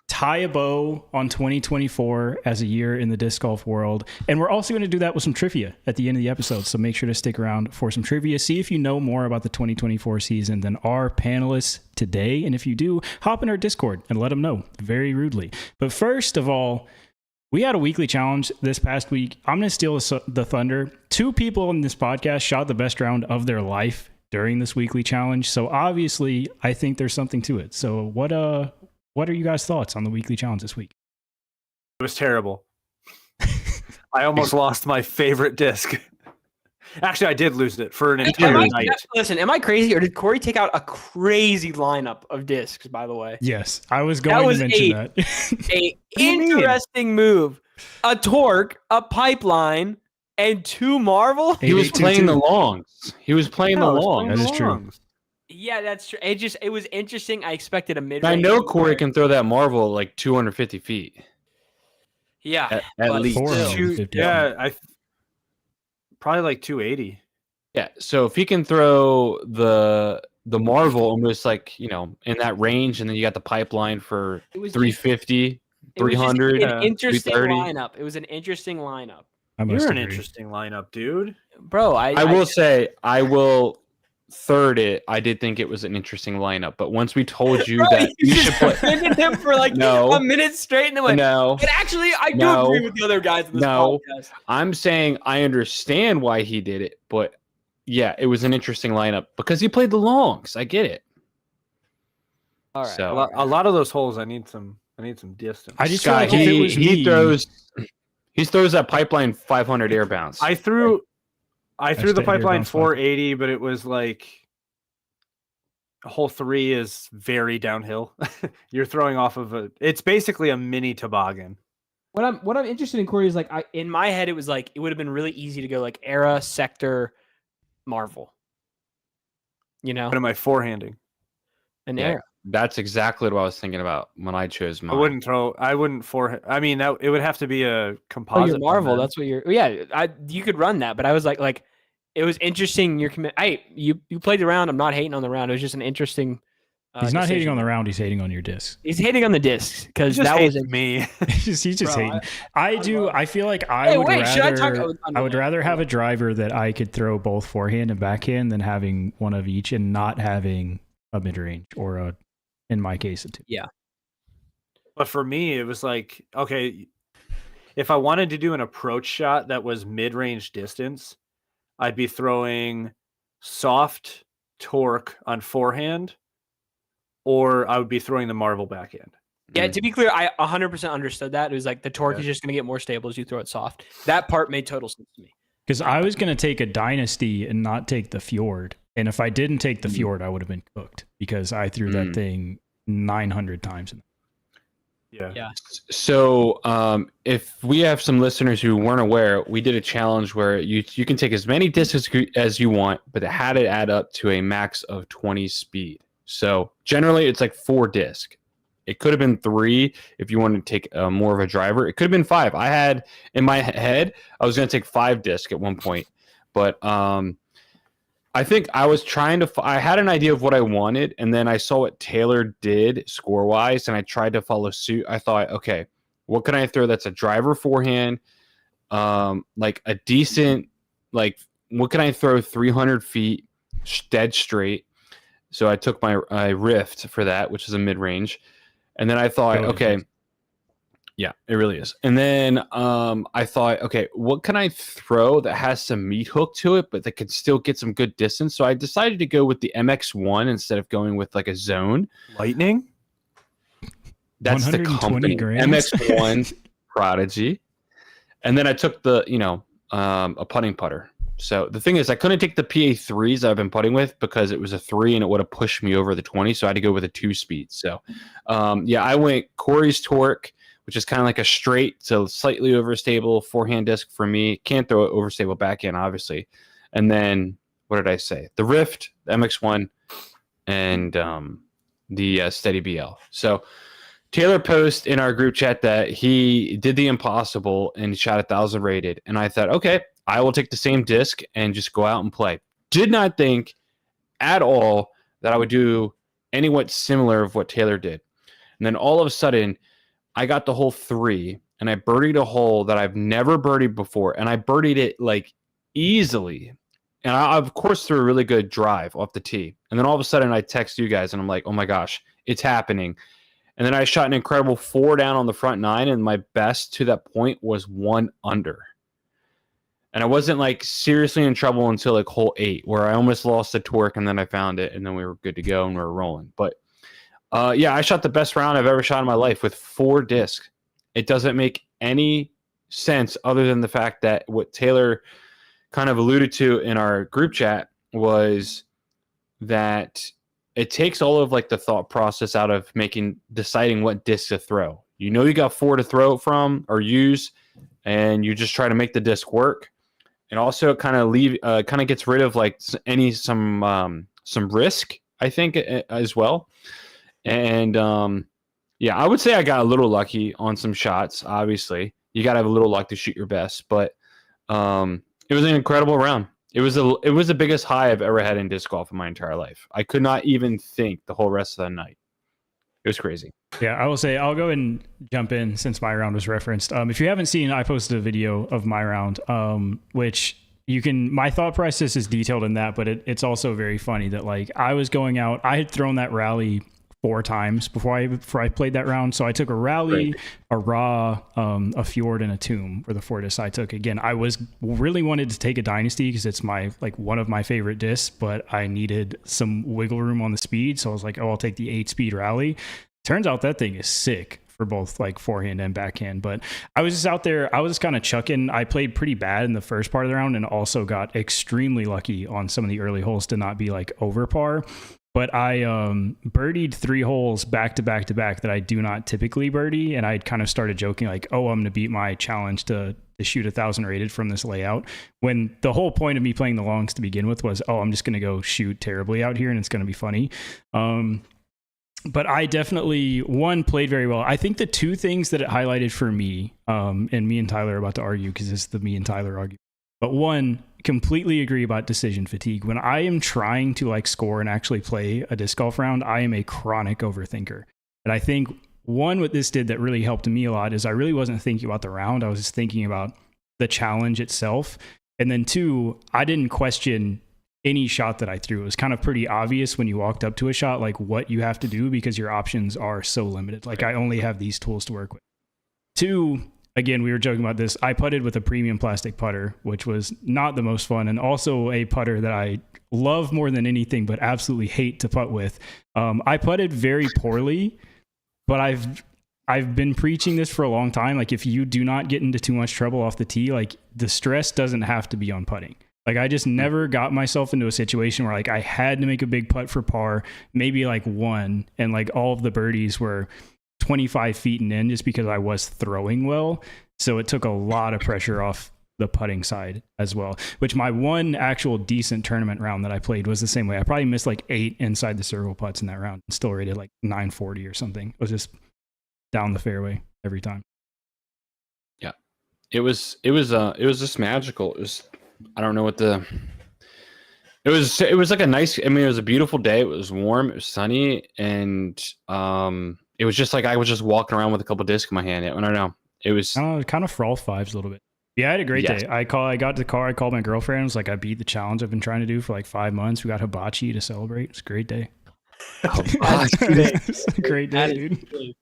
tie a bow on 2024 as a year in the disc golf world. And we're also going to do that with some trivia at the end of the episode. So make sure to stick around for some trivia. See if you know more about the 2024 season than our panelists today. And if you do, hop in our Discord and let them know very rudely. But first of all, we had a weekly challenge this past week. I'm going to steal the thunder. 2 people in this podcast shot the best round of their life during this weekly challenge. So obviously, I think there's something to it. So what are you guys' thoughts on the weekly challenge this week? It was terrible. I almost lost my favorite disc. Actually, I did lose it for an entire night. Listen, am I crazy or did Corey take out a crazy lineup of discs? By the way, Yes, I was going was to mention a- that. a do you mean? interesting move: a torque, a pipeline, and 2 Marvel. He was 8822. playing the longs. He was playing the No, it's longs. That is true. longs. Yeah, that's true. It was interesting. I expected a mid. I know Corey can throw that Marvel like 250 feet Yeah, at but least. still. 450. Yeah, probably like 280. Yeah, so if he can throw the Marvel almost like in that range, and then you got the pipeline for It was just- 350, it was just 300, an interesting 330. lineup. It was an interesting lineup, I must You're an agree. interesting lineup, dude. bro. I will say I will third it. I did think it was an interesting lineup, but once we told you Bro, that you you just should play, defended him for like No. a minute straight, and then went. no, But actually, I do No. agree with the other guys in this No. podcast. I'm saying I understand why he did it, but yeah, it was an interesting lineup because he played the longs. I get it. All right. So- A lot of those holes, I need some distance. I just feel Scott, like if it was he me, throws that pipeline 500 air bounce. I threw the stayed here pipeline about 480, but it was like hole 3 is very downhill. You're throwing off of it's basically a mini toboggan. What I'm interested in, Corey, is like in my head it was like it would have been really easy to go like Era, Sector, Marvel. You know, What am I forehanding? an Yeah. Era. That's exactly what I was thinking about when I chose mine. I wouldn't forehand. I mean, it would have to be a Oh, composite. you're Marvel. one then. That's what you're. Yeah, you could run that, but I was like it was interesting. Your commit. You played the round. I'm not hating on the round. It was just an interesting He's not hating decision. on the round. He's hating on your disc. He's hating on the discs because Just that was hates me. he's just Bro, hating. I feel like Hey, would wait, should I rather. talk- I would rather have a driver that I could throw both forehand and backhand than having one of each and not having a mid range or a, in my case, a two. But for me, it was like, okay, if I wanted to do an approach shot that was mid-range distance, I'd be throwing soft torque on forehand, or I would be throwing the marble backhand. Yeah, to be clear, I 100% understood that. It was like the torque is just going to get more stable as you throw it soft. That part made total sense to me. Because I was going to take a Dynasty and not take the Fjord. And if I didn't take the Fjord, I would have been cooked because I threw that thing 900 times. Yeah. So, if we have some listeners who weren't aware, we did a challenge where you can take as many discs as you want, but it had to add up to a max of 20 speed. So generally, it's like 4 disc. It could have been 3 if you wanted to take more of a driver. It could have been 5. I had in my head I was going to take 5 disc at one point, but I think I was trying to. I had an idea of what I wanted, and then I saw what Taylor did score wise, and I tried to follow suit. I thought, okay, what can I throw that's a driver forehand, like a decent, like what can I throw 300 feet dead straight? So I took my Rift for that, which is a mid range, and then I thought, okay. Yeah, it really is. And then I thought, okay, what can I throw that has some meat hook to it, but that can still get some good distance? So I decided to go with the MX1 instead of going with like a zone. Lightning? That's the 120 company. grams? MX1 Prodigy. And then I took the, a putting putter. So the thing is, I couldn't take the PA3s that I've been putting with because it was a 3 and it would have pushed me over the 20. So I had to go with a 2-speed. So I went Corey's Torque, which is kind of like a straight, so slightly overstable forehand disc for me. Can't throw it overstable backhand, obviously. And then, what did I say? The Rift, the MX1, and the Steady BL. So Taylor posted in our group chat that he did the impossible and shot 1,000 rated. And I thought, okay, I will take the same disc and just go out and play. Did not think at all that I would do anywhat similar of what Taylor did. And then all of a sudden, I got the hole 3 and I birdied a hole that I've never birdied before. And I birdied it like easily. And I, of course, threw a really good drive off the tee. And then all of a sudden I text you guys and I'm like, oh my gosh, it's happening. And then I shot an incredible 4 down on the front 9. And my best to that point was 1 under. And I wasn't like seriously in trouble until like hole 8, where I almost lost the torque and then I found it and then we were good to go and we were rolling. But I shot the best round I've ever shot in my life with 4 discs. It doesn't make any sense other than the fact that what Taylor kind of alluded to in our group chat was that it takes all of like the thought process out of deciding what disc to throw. You know, you got 4 to throw from or use, and you just try to make the disc work. And also it kind of gets rid of like some risk, I think, as well. And I would say I got a little lucky on some shots. Obviously, you got to have a little luck to shoot your best, but it was an incredible round. It was the biggest high I've ever had in disc golf in my entire life. I could not even think the whole rest of the night. It was crazy. Yeah, I will say I'll go and jump in since my round was referenced. If you haven't seen, I posted a video of my round, which you can. My thought process is detailed in that, but it's also very funny that like I was going out. I had thrown that rally 4 times before I played that round. So I took a rally, a raw, a fjord, and a tomb were the 4 discs I took. Again, I really wanted to take a dynasty because it's one of my favorite discs, but I needed some wiggle room on the speed. So I was like, I'll take the 8-speed rally. Turns out that thing is sick for both like forehand and backhand. But I was just out there, I was just kind of chucking. I played pretty bad in the first part of the round and also got extremely lucky on some of the early holes to not be like over par. But I birdied 3 holes back to back to back that I do not typically birdie. And I kind of started joking like, oh, I'm going to beat my challenge to shoot 1,000 rated from this layout. When the whole point of me playing the longs to begin with was, oh, I'm just going to go shoot terribly out here and it's going to be funny. But I definitely, played very well. I think the 2 things that it highlighted for me, and me and Tyler are about to argue because this is the me and Tyler argue. But 1, completely agree about decision fatigue. When I am trying to like score and actually play a disc golf round, I am a chronic overthinker. And I think one, what this did that really helped me a lot is I really wasn't thinking about the round. I was just thinking about the challenge itself. And then two, I didn't question any shot that I threw. It was kind of pretty obvious when you walked up to a shot, like what you have to do because your options are so limited. Like I only have these tools to work with. Two, again, we were joking about this. I putted with a premium plastic putter, which was not the most fun, and also a putter that I love more than anything, but absolutely hate to putt with. I putted very poorly, but I've been preaching this for a long time. Like if you do not get into too much trouble off the tee, like the stress doesn't have to be on putting. Like I just never got myself into a situation where like I had to make a big putt for par, maybe like one, and like all of the birdies were 25 feet and in just because I was throwing well. So it took a lot of pressure off the putting side as well, which my one actual decent tournament round that I played was the same way. I probably missed like 8 inside the circle putts in that round and still rated like 940 or something. It was just down the fairway every time. Yeah. It was just magical. It was, I don't know what it was like a nice, I mean, it was a beautiful day. It was warm, it was sunny, and it was just like I was just walking around with a couple discs in my hand. I don't know. It was kind of Froth vibes a little bit. Yeah, I had a great day. I got to the car. I called my girlfriend. I was like, I beat the challenge I've been trying to do for like 5 months. We got hibachi to celebrate. It's a great day. It's a great day, dude.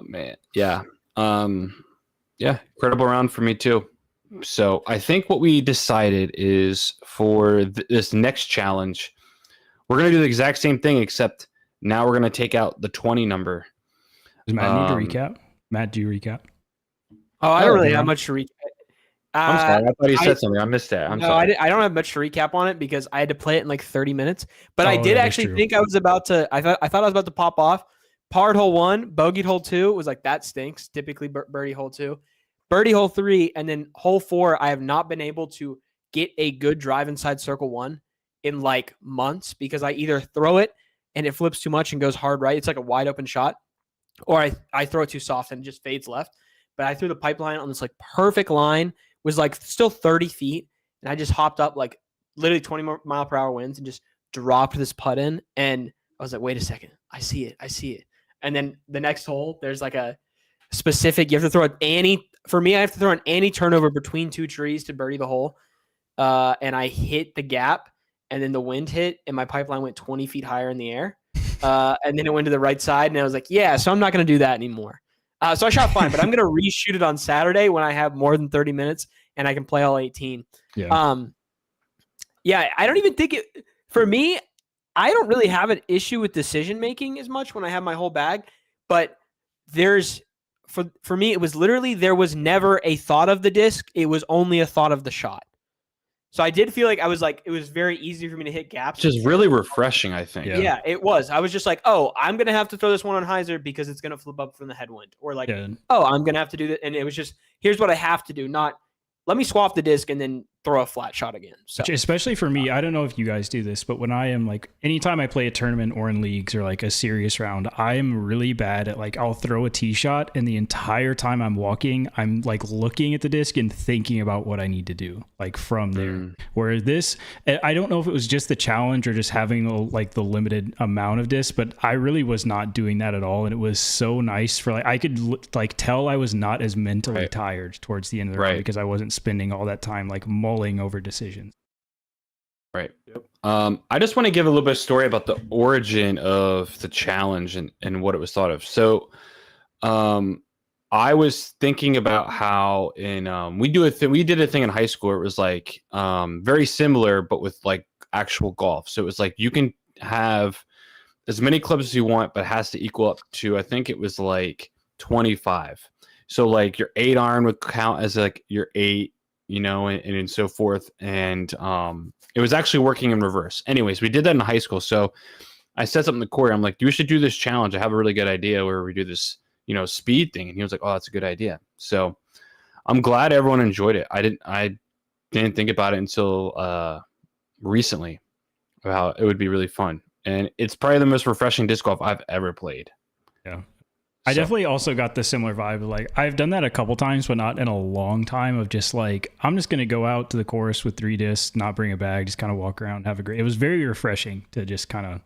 Man. Yeah. Yeah. Incredible round for me too. So I think what we decided is for this next challenge, we're going to do the exact same thing, except now we're going to take out the 20 number. Does Matt need to recap? Matt, do you recap? Oh, I don't really have much to recap. I'm sorry. I thought you said something. I missed that. I'm sorry. I don't have much to recap on it because I had to play it in like 30 minutes. But I did actually think I was about to. I thought I was about to pop off. Parred hole 1, bogeyed hole 2. It was like that stinks. Typically birdie hole 2, birdie hole 3, and then hole 4. I have not been able to get a good drive inside circle 1 in like months because I either throw it and it flips too much and goes hard right. It's like a wide open shot, or I throw it too soft and it just fades left. But I threw the pipeline on this like perfect line, was like still 30 feet, and I just hopped up like literally 20 mile per hour winds and just dropped this putt in. And I was like, wait a second, I see it. And then the next hole, there's like a specific, you have to throw for me, I have to throw an Annie turnover between 2 trees to birdie the hole. And I hit the gap, and then the wind hit, and my pipeline went 20 feet higher in the air. And then it went to the right side, and I was like, yeah, so I'm not going to do that anymore. So I shot fine, but I'm going to reshoot it on Saturday when I have more than 30 minutes and I can play all 18. Yeah. Yeah, I don't even think it, for me, I don't really have an issue with decision making as much when I have my whole bag, but for me, it was literally, there was never a thought of the disc. It was only a thought of the shot. So I did feel like it was very easy for me to hit gaps. Which is really refreshing, I think. Yeah, it was. I was just like, oh, I'm going to have to throw this one on hyzer because it's going to flip up from the headwind. Or like, oh, I'm going to have to do that. And it was just, here's what I have to do. Not, let me swap the disc and then throw a flat shot again. So especially for me, I don't know if you guys do this, but when I am like, anytime I play a tournament or in leagues or like a serious round, I am really bad at like, I'll throw a tee shot and the entire time I'm walking, I'm like looking at the disc and thinking about what I need to do like from there. Whereas this, I don't know if it was just the challenge or just having like the limited amount of disc, but I really was not doing that at all. And it was so nice for like, I could like tell I was not as mentally tired towards the end of the round because I wasn't spending all that time like mulling over decisions. Right. Yep. I just want to give a little bit of story about the origin of the challenge and what it was thought of. So I was thinking about how we did a thing in high school where it was like very similar but with like actual golf. So it was like you can have as many clubs as you want, but it has to equal up to, I think it was like 25. So like your 8 iron would count as like your 8, you know, and so forth. And it was actually working in reverse. Anyways, we did that in high school. So I said something to Corey. I'm like, you should do this challenge. I have a really good idea where we do this, you know, speed thing. And he was like, oh, that's a good idea. So I'm glad everyone enjoyed it. I didn't think about it until recently about it would be really fun. And it's probably the most refreshing disc golf I've ever played. Yeah. I So, definitely also got the similar vibe. Like I've done that a couple times, but not in a long time. Of just like I'm just gonna go out to the course with 3 discs, not bring a bag, just kind of walk around, have a great. It was very refreshing to just kind of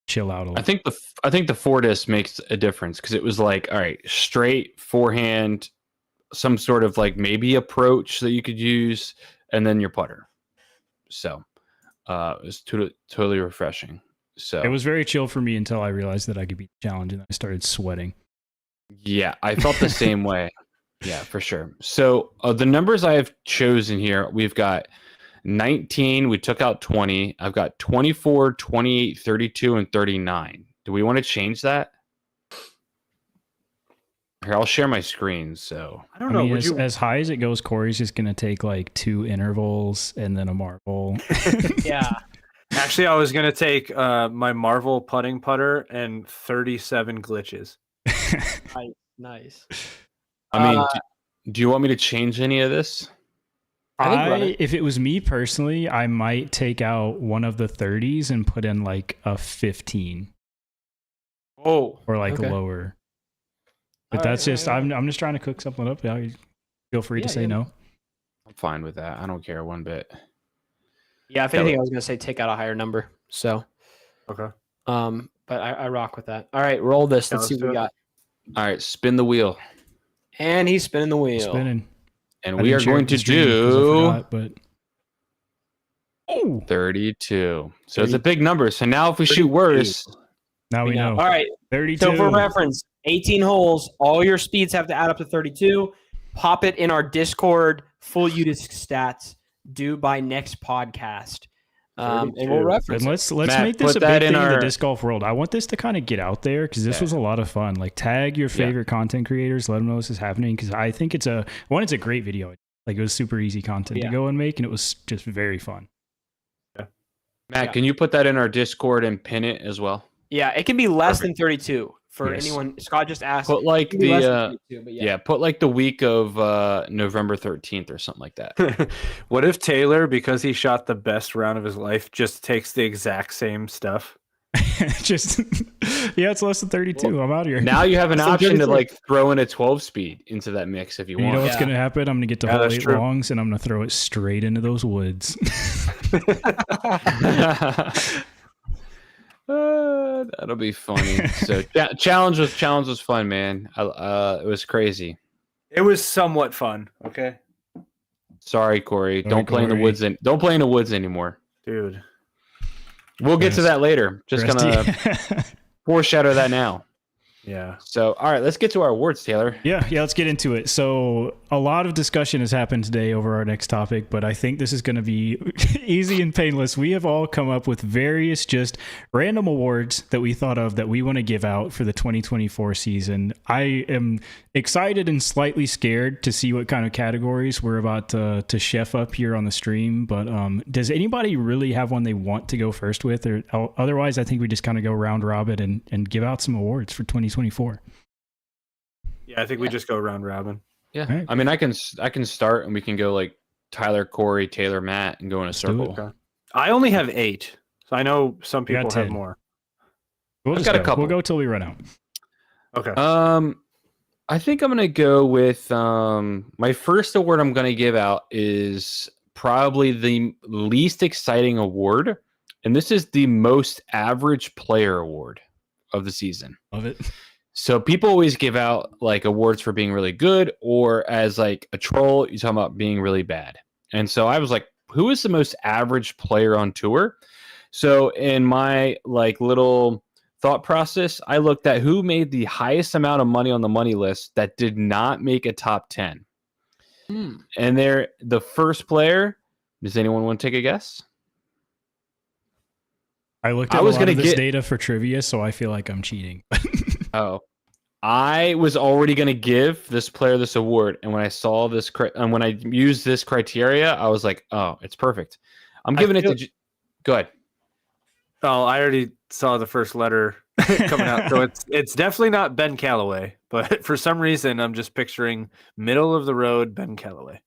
chill out a little. I think the 4 disc makes a difference because it was like, all right, straight forehand, some sort of like maybe approach that you could use, and then your putter. So it was totally refreshing. So It was very chill for me until I realized that I could beat the challenge, and I started sweating. yeah, I felt the same way. Yeah, for sure. So the numbers I have chosen here, we've got 19, we took out 20. I've got 24, 28, 32, and 39. Do we want to change that? Here, I'll share my screen. So I don't know. mean, Would you? as high as it goes, Corey's just gonna take like 2 intervals and then a marble. Yeah. Actually, I was gonna take my Marvel putting putter and 37 glitches. Nice. I mean, Uh, do you want me to change any of this? I think run it. If it was me personally, I might take out one of the 30s and put in like a 15 Oh. or like Okay. lower. But All right, that's just all right. I'm just trying to cook something up. Yeah, feel free to Yeah, say yeah. no. I'm fine with that. I don't care one bit. Yeah, if That anything, I was gonna say take out a higher number. So, Okay. but I rock with that. All right, roll this. Yeah, Let's see let's what we do it. got. All right, spin the wheel. And he's spinning the wheel. Spinning. And I we are didn't share going the to stream 'cause I do forgot, but oh, 32. So it's a big number. So now if we shoot worse, now we know. All right. 32. So for reference, 18 holes. All your speeds have to add up to 32. Pop it in our Discord. Full UDisc stats due by next podcast. And we'll 32. reference And it. let's Matt, make this put a that big in thing in the our- disc golf world. I want this to kind of get out there because this Yeah. was a lot of fun. Like tag your favorite content creators, let them know this is happening because I think it's a great video. Like it was super easy content Yeah. to go and make, and it was just very fun. Matt, Yeah. can you put that in our Discord and pin it as well? Yeah, it can be less Perfect. than 32 for Yes. anyone. Scott just asked. Put like It can be less than the 32, but yeah, put like the week of November 13th or something like that. What if Taylor, because he shot the best round of his life, just takes the exact same stuff? Just it's less than 32. I'm out of here. Now you have an Less than option to 32. like throw in a 12 speed into that mix if you You want. know what's Yeah. gonna happen? I'm gonna get to Yeah, hole that's 8 true. longs, and I'm gonna throw it straight into those woods. That'll be funny. So challenge was fun, man. It was crazy. It was somewhat fun. Okay, Sorry, Corey. Don't play in the Corey. woods. Don't play in the woods anymore. dude. We'll get to Rest- that later. Just gonna foreshadow that now. Yeah. So, all right, let's get to our awards, Taylor. Yeah, let's get into it. So, a lot of discussion has happened today over our next topic, but I think this is going to be easy and painless. We have all come up with various just random awards that we thought of that we want to give out for the 2024 season. I am excited and slightly scared to see what kind of categories we're about to chef up here on the stream. But does anybody really have one they want to go first with? Or otherwise, I think we just kind of go round robin and give out some awards for 2024. Yeah, I think we just go round robin. Yeah, Right. I mean, I can start, and we can go like Tyler, Corey, Taylor, Matt, and go in a do circle. it. Okay. I only have 8, so I know some You got people have 10. more. We'll I've just got a go. couple. We'll go till we run out. Okay. I think I'm gonna go with my first award. I'm gonna give out is probably the least exciting award, and this is the most average player award of the season. Love it. So people always give out like awards for being really good, or as like a troll, you talk about being really bad. And so I was like, who is the most average player on tour? So in my like little thought process, I looked at who made the highest amount of money on the money list that did not make a top 10. And they're the first player. Does anyone want to take a guess? I looked I at was a lot gonna of this get- data for trivia, so I feel like I'm cheating. Oh, I was already going to give this player this award, and when I saw this, and when I used this criteria, I was like, "Oh, it's perfect." I'm I giving it feel- to. Go ahead. Oh, I already saw the first letter coming out, so it's definitely not Ben Calloway. But for some reason, I'm just picturing middle of the road Ben Calloway.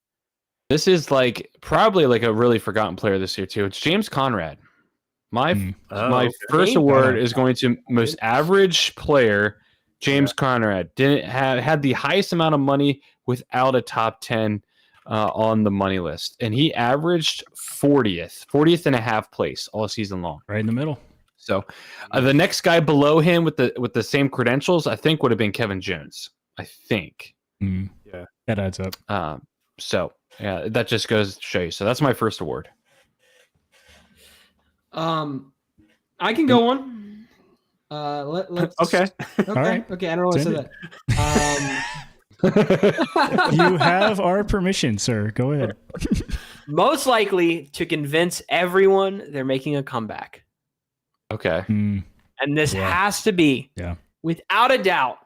This is like probably like a really forgotten player this year too. It's James Conrad. My Hmm. Oh, my okay. first James award Conrad. is going to most average player James Conrad had the highest amount of money without a top 10 on the money list, and he averaged 40th and a half place all season long. Right in the middle. So the next guy below him with the same credentials, I think, would have been Kevin Jones. I think. Yeah, that adds up. So yeah, that just goes to show you. So that's my first award. I can go on. Let's Okay. All right. Okay. I don't know what I Send said that. You have our permission, sir. Go ahead. Most likely to convince everyone they're making a comeback. Okay. Mm, And this Yeah. has to be, without a doubt,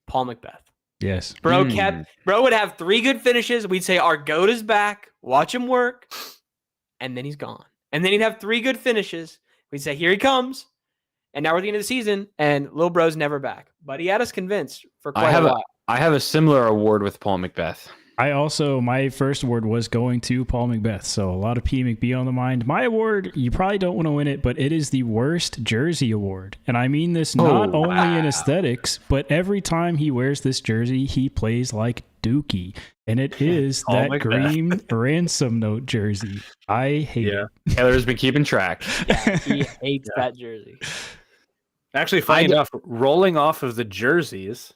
Paul Macbeth. yes. Bro Mm. bro would have 3 good finishes. We'd say our goat is back. Watch him work. And then he's gone. And then he'd have 3 good finishes. We'd say, here he comes. And now we're at the end of the season, and Lil Bro's never back. But he had us convinced for quite a while. I have a similar award with Paul Macbeth. My first award was going to Paul Macbeth. So a lot of P. McB on the mind. My award, you probably don't want to win it, but it is the worst jersey award. And I mean this not only in aesthetics, but every time he wears this jersey, he plays like Dookie. And it is Paul that Macbeth. green ransom note jersey. I hate it. Taylor's been keeping track. Yeah, he hates that jersey. Actually, funny enough, rolling off of the jerseys,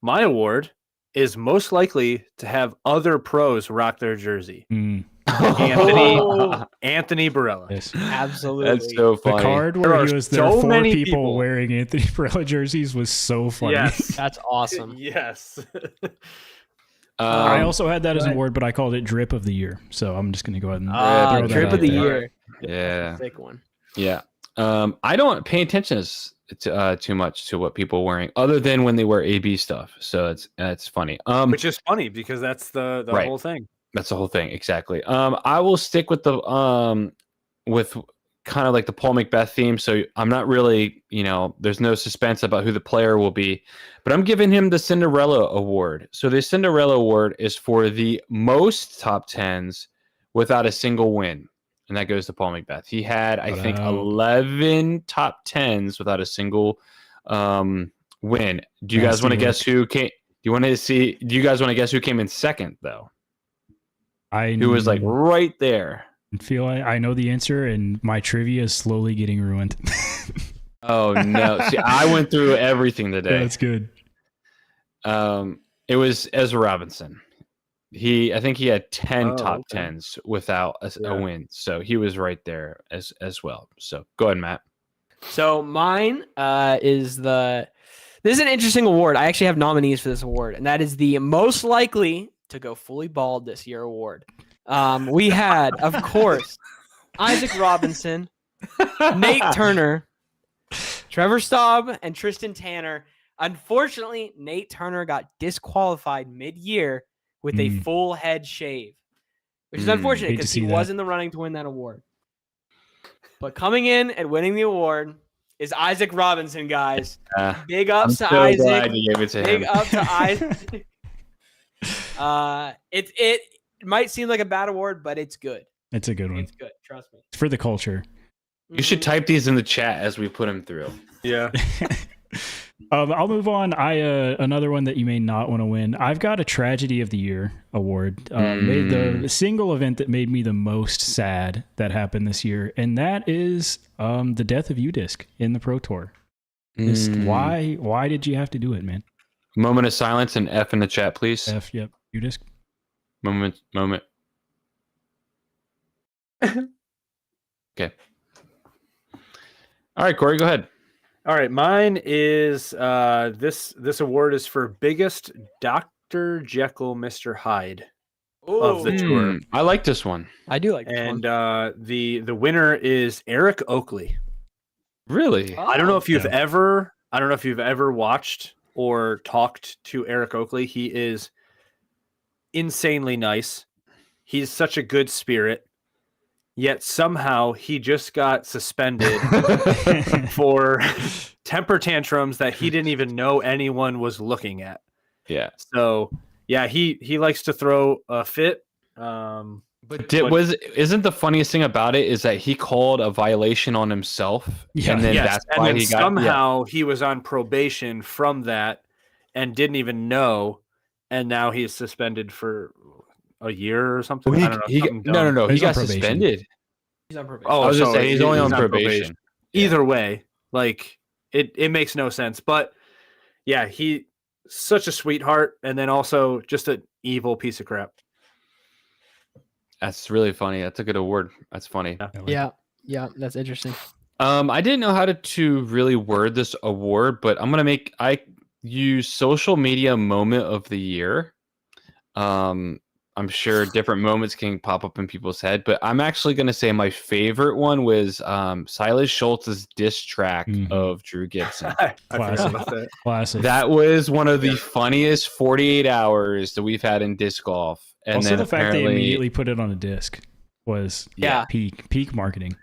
my award is most likely to have other pros rock their jersey. Mm, Anthony Barella. yes. Absolutely. That's so The funny. card There where are he was there so were 4 many people people. wearing Anthony Barella jerseys was so funny. Yes. That's awesome. Yes. I also had that as an Right. award, but I called it Drip of the Year. So I'm just going to go ahead and throw that Trip out of the there. year. Yeah. Sick one. Yeah. I don't pay attention too much to what people are wearing, other than when they wear AB stuff. So it's funny. Which is funny because that's the Right. whole thing. That's the whole thing, exactly. I will stick with the with kind of like the Paul Macbeth theme. So I'm not really, there's no suspense about who the player will be, but I'm giving him the Cinderella Award. So the Cinderella Award is for the most top 10s without a single win, and that goes to Paul Macbeth. He had, I think, 11 top 10s without a single win. Do you guys want to guess who came? Do you guys want to guess who came in second though? Who was like right there? I know the answer, and my trivia is slowly getting ruined. Oh no! See, I went through everything today. That's good. It was Ezra Robinson. I think he had 10 top okay. 10s without a win, so he was right there as well. So go ahead, Matt. So mine is this is an interesting award. I actually have nominees for this award, and that is the most likely to go fully bald this year award. We had, of course, Isaac Robinson, Nate Turner, Trevor Staub, and Tristan Tanner. Unfortunately, Nate Turner got disqualified mid-year with a full head shave, which is unfortunate hate to because see he that. was in the running to win that award. But coming in and winning the award is Isaac Robinson, guys. Big ups to Isaac. Glad you gave it to Big him. up to Isaac. It might seem like a bad award, but it's good. It's a good one. It's good. Trust me. It's for the culture. You should type these in the chat as we put them through. Yeah. I'll move on. Another one that you may not want to win. I've got a Tragedy of the Year award. Made the single event that made me the most sad that happened this year, and that is the death of UDisc in the Pro Tour. Just why did you have to do it, man? Moment of silence and F in the chat, please. F, yep, UDisc. Moment. Okay. All right, Corey, go ahead. All right, mine is this award is for biggest Dr. Jekyll, Mr. Hyde of the tour. I like this one. I do like this And one. the winner is Eric Oakley. Really? I don't know if you've yeah. ever watched or talked to Eric Oakley. He is insanely nice. He's such a good spirit. Yet somehow he just got suspended for temper tantrums that he didn't even know anyone was looking at. Yeah. So yeah, he likes to throw a fit. But isn't the funniest thing about it is that he called a violation on himself, Yeah. and then Yes, that's and why then he got somehow he was on probation from that and didn't even know, and now he is suspended for a year or something. Well, I don't know. something dumb. no. He He's on got probation. suspended. He's on probation. Oh, I was just so saying he's only on probation. probation. Either way, like it makes no sense. But yeah, he such a sweetheart, and then also just an evil piece of crap. That's really funny. That's a good award. That's funny. Yeah, that's interesting. I didn't know how to really word this award, but I use social media moment of the year. I'm sure different moments can pop up in people's head, but I'm actually going to say my favorite one was Silas Schultz's diss track of Drew Gibson. I forgot Classic. about that. Classic. That was one of the funniest 48 hours that we've had in disc golf. And also, then the fact they apparently- immediately put it on a disc was Yeah. peak marketing.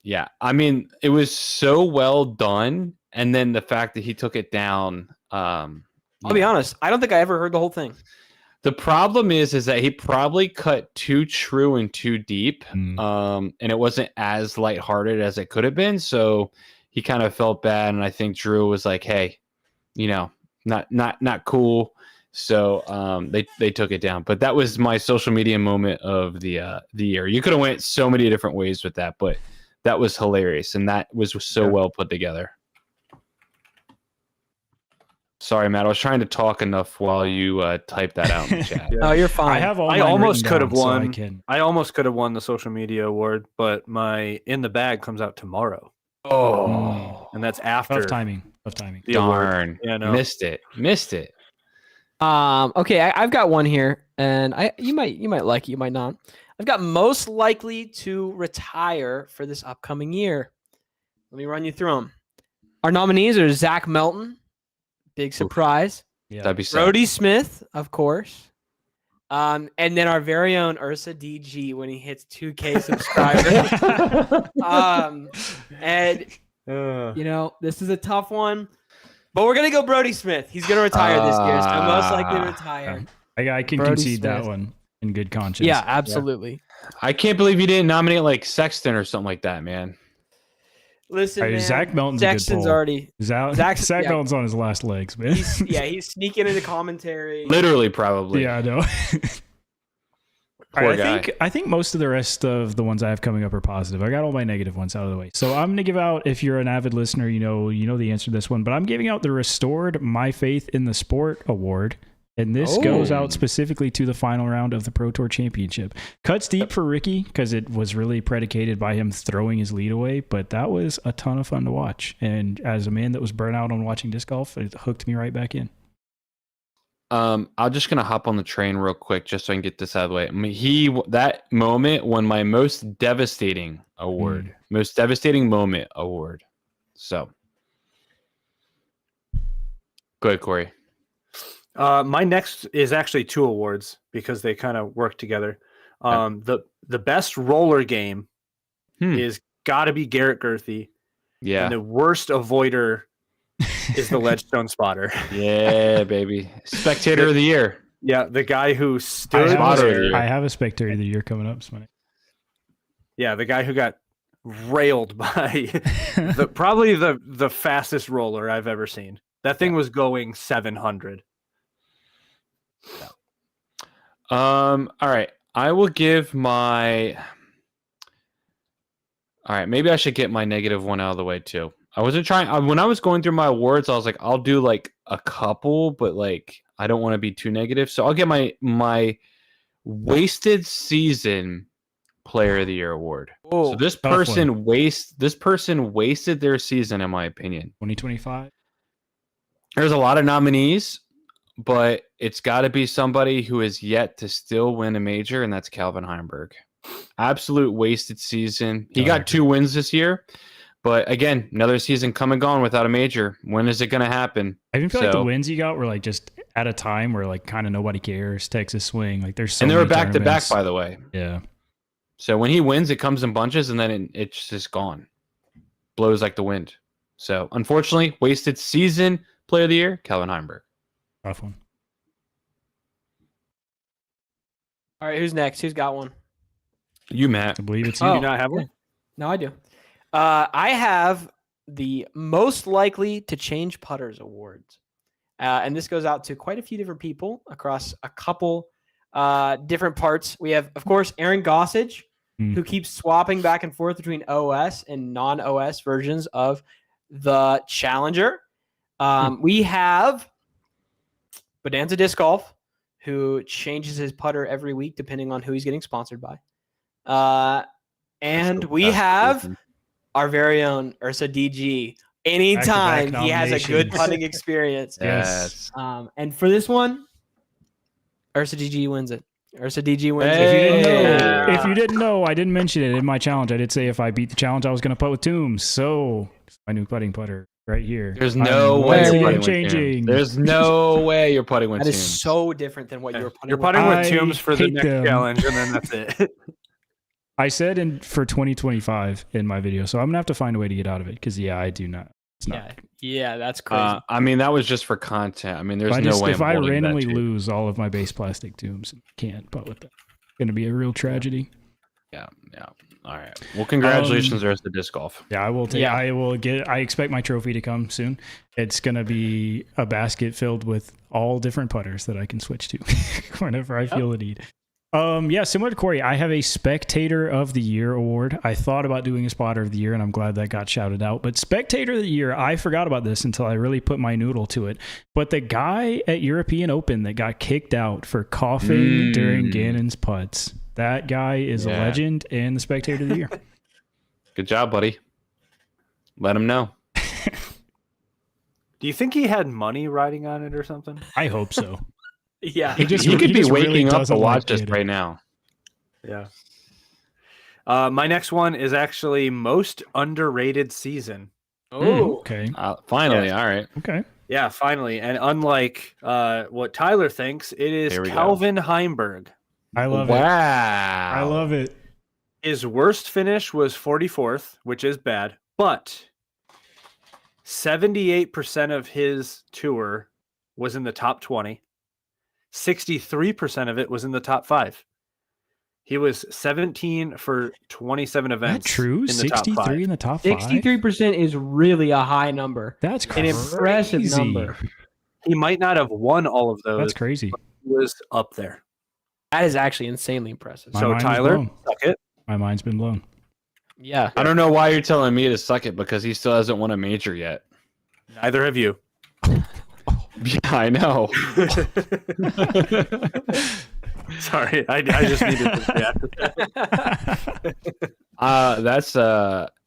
Yeah, I mean, it was so well done, and then the fact that he took it down. I'll be honest. I don't think I ever heard the whole thing. The problem is that he probably cut too true and too deep, and it wasn't as lighthearted as it could have been. So he kind of felt bad, and I think Drew was like, "Hey, not cool." So they took it down. But that was my social media moment of the year. You could have went so many different ways with that, but that was hilarious, and that was so well put together. Sorry, Matt. I was trying to talk enough while you type that out in the chat. Oh, you're fine. I have all. I mine almost written could have down, so I won. can- I almost could have won the social media award, but my In the Bag comes out tomorrow, and that's after Tough timing. the award. Darn. Yeah, no. Missed it. Okay, I've got one here, and you might like it, you might not. I've got most likely to retire for this upcoming year. Let me run you through them. Our nominees are Zach Melton, big surprise. Yeah. That'd be sad. Brody Smith, of course. And then our very own Ursa DG when he hits 2K subscribers. And this is a tough one, but we're gonna go Brody Smith. He's gonna retire this year, so most likely to retire. I can Brody concede that Smith. one in good conscience. Yeah, absolutely. I can't believe you didn't nominate like Sexton or something like that, man. Listen, All right, man, Zach Melton's a good Sexton's pull. already. Zach yeah. Melton's on his last legs, man. He's sneaking into commentary. Literally, probably. Yeah, I know. Poor All right, guy. I think most of the rest of the ones I have coming up are positive. I got all my negative ones out of the way. So I'm going to give out, if you're an avid listener, you know the answer to this one, but I'm giving out the Restored My Faith in the Sport Award. And this goes out specifically to the final round of the Pro Tour Championship. Cuts deep for Ricky because it was really predicated by him throwing his lead away, but that was a ton of fun to watch. And as a man that was burnt out on watching disc golf, it hooked me right back in. I'm just gonna hop on the train real quick just so I can get this out of the way. I mean, that moment won my most devastating award, most devastating moment award. So, go ahead, Corey. My next is actually 2 awards because they kind of work together. The best roller game is got to be Garrett Gurthey. Yeah. And the worst avoider is the Ledgestone Spotter. Yeah, baby. Spectator of the year. Yeah, the guy who I stood have, there. I have a Spectator of the Year coming up. So Yeah, the guy who got railed by probably the fastest roller I've ever seen. That thing was going 700. All right. I will give my. All right, maybe I should get my negative one out of the way too. I wasn't trying. When I was going through my awards, I was like, I'll do like a couple, but like I don't want to be too negative. So I'll get my wasted season player of the year award. Oh, So this person wasted their season, in my opinion. 2025. There's a lot of nominees, but it's got to be somebody who is yet to still win a major, and that's Calvin Heimberg. Absolute wasted season. He got 2 wins this year, but again, another season come and gone without a major. When is it going to happen? I even feel like the wins you got were like just at a time where like kind of nobody cares. Texas swing, like there's so and they were many back to back, tournaments. by the way. Yeah. So when he wins, it comes in bunches, and then it's just gone. Blows like the wind. So unfortunately, wasted season player of the year, Calvin Heimberg. Rough one. all right. Who's next? Who's got one? You, Matt. I believe it's You you. do not have one? No, I do. I have the most likely to change putters awards. And this goes out to quite a few different people across a couple different parts. We have, of course, Aaron Gossage, who keeps swapping back and forth between OS and non-OS versions of the Challenger. We have Bonanza Disc Golf, who changes his putter every week depending on who he's getting sponsored by. And we have our very own Ursa DG. Anytime Back-to-back he has a good nominations. putting experience. Yes. And for this one, Ursa DG wins it. Ursa DG wins If it. you didn't know, I didn't mention it in my challenge. I did say if I beat the challenge, I was going to putt with Toombs. So my new putting putter right here. There's no I'm way once you're again putting with changing. Toombs. There's no way you're putting with That is Toombs. so different than what you were putting. You're putting with I Toombs for the hate next them. challenge, and then that's it. I said for 2025 in my video, so I'm gonna have to find a way to get out of it because I do not. It's not. Yeah, that's crazy. I mean, that was just for content. I mean, there's no way. If I I'm holding randomly that to you. lose all of my base plastic Toombs, can't putt with that. It's gonna be a real tragedy. Yeah. All right. Well, congratulations, there's the disc golf. Yeah, I will take. Yeah. I expect my trophy to come soon. It's gonna be a basket filled with all different putters that I can switch to whenever I feel the need. Similar to Corey, I have a Spectator of the Year award. I thought about doing a Spotter of the Year, and I'm glad that got shouted out. But Spectator of the Year, I forgot about this until I really put my noodle to it. But the guy at European Open that got kicked out for coughing during Gannon's putts, that guy is a legend and the Spectator of the Year. Good job, buddy. Let him know. Do you think he had money riding on it or something? I hope so. yeah. He just You could be just really waking up to doesn't watch like this it. right now. Yeah. My next one is actually most underrated season. Oh, Okay. Finally, Yeah. all right. Okay. Yeah, finally. And unlike what Tyler thinks, it is Here we go. Calvin Heimberg. I love Wow. it. I love it. His worst finish was 44th, which is bad, but 78% of his tour was in the top 20. 63% of it was in the top 5. He was 17 for 27 Is that events. true? In the top 63 5. in the top 5? 63% is really a high number. That's An crazy. impressive number. He might not have won all of those. That's crazy. He was up there. That is actually insanely impressive. My So mind was Tyler, blown. suck it. My mind's been blown. Yeah. I don't know why you're telling me to suck it because he still hasn't won a major yet. Neither have you. Yeah, I know. Sorry, I just needed to react. That's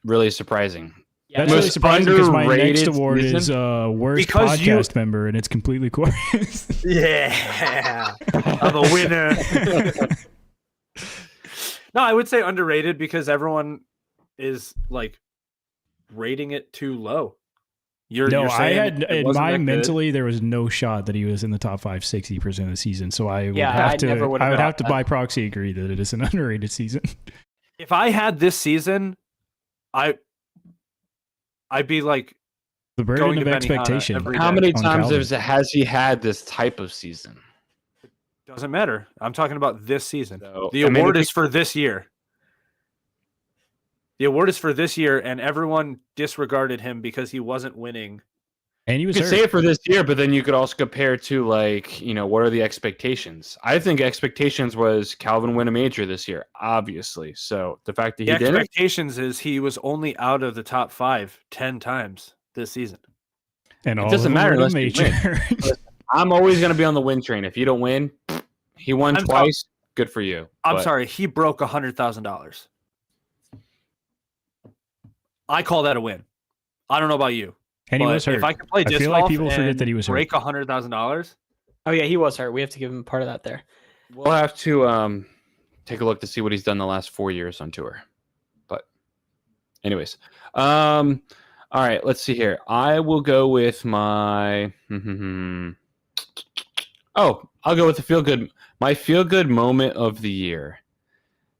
really surprising. Yeah, That's really Most surprising because my next underrated award is season? worst Because you- podcast member, and it's completely Corey's. Yeah, I'm a winner. No, I would say underrated because everyone is like rating it too low. You're I saying had it in wasn't my that good? mentally there was no shot that he was in the top 5 60% of the season. So I would Yeah, have I to never would've I would thought have to that. by proxy agree that it is an underrated season. If I had this season, I'd be like The Going burden to of Benihana expectation. every How day. many on times Calvin. has he had this type of season? doesn't matter. I'm talking about this season. So, The I mean, award if is for this year. The award is for this year, and everyone disregarded him because he wasn't winning. And he You was could hurt. say it for this year, but then you could also compare to like, what are the expectations? I think expectations was Calvin win a major this year, obviously. So the fact that The he didn't, expectations is he was only out of the top 5 10 times this season. and all doesn't of them matter were unless you major. I'm always going to be on the win train. If you don't win, he won I'm twice. Good for you. I'm But sorry, he broke $100,000. I call that a win. I don't know about you. And he but was hurt. If I could play I disc feel like golf people forget and that he was hurt. break $100,000, Oh, yeah, he was hurt. We have to give him part of that there. We'll have to take a look to see what he's done the last 4 years on tour. But anyways, all right, let's see here. I will go with my I'll go with the feel good. My feel good moment of the year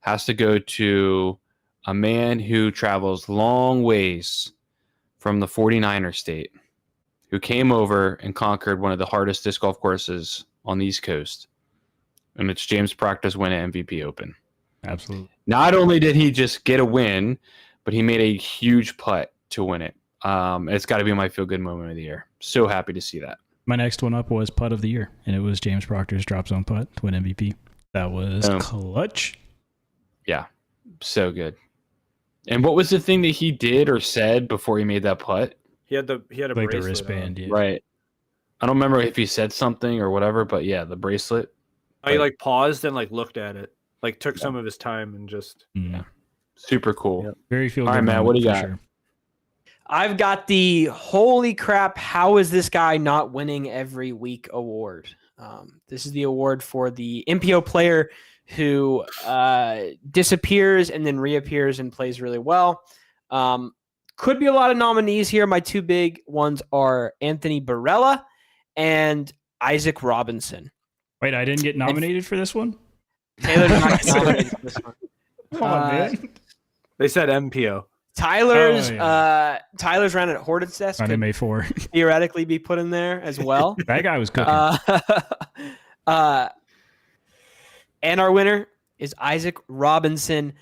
has to go to a man who travels long ways from the 49er state, who came over and conquered one of the hardest disc golf courses on the East Coast. And it's James Proctor's win at MVP Open. Absolutely. Not only did he just get a win, but he made a huge putt to win it. It's got to be my feel-good moment of the year. So happy to see that. My next one up was putt of the year, and it was James Proctor's drop zone putt to win MVP. That was clutch. Yeah, so good. And what was the thing that he did or said before he made that putt? He had a Like the bracelet wristband. on. Yeah. Right. I don't remember if he said something or whatever, but yeah, the bracelet. Oh, he like paused and like looked at it, like took some of his time and just. Mm. Super cool. Yep. Very feel All good. right, Matt, what do you moment for got? sure. I've got the holy crap, how is this guy not winning every week award? This is the award for the MPO player who disappears and then reappears and plays really well. Could be a lot of nominees here. My two big ones are Anthony Barella and Isaac Robinson. Wait, I didn't get nominated for this one? Taylor's not nominated for this one. Come on, man. They said MPO. Tyler's Oh, yeah. Tyler's ran at Horden's desk On could MA4. theoretically be put in there as well. That guy was cooking. And our winner is Isaac Robinson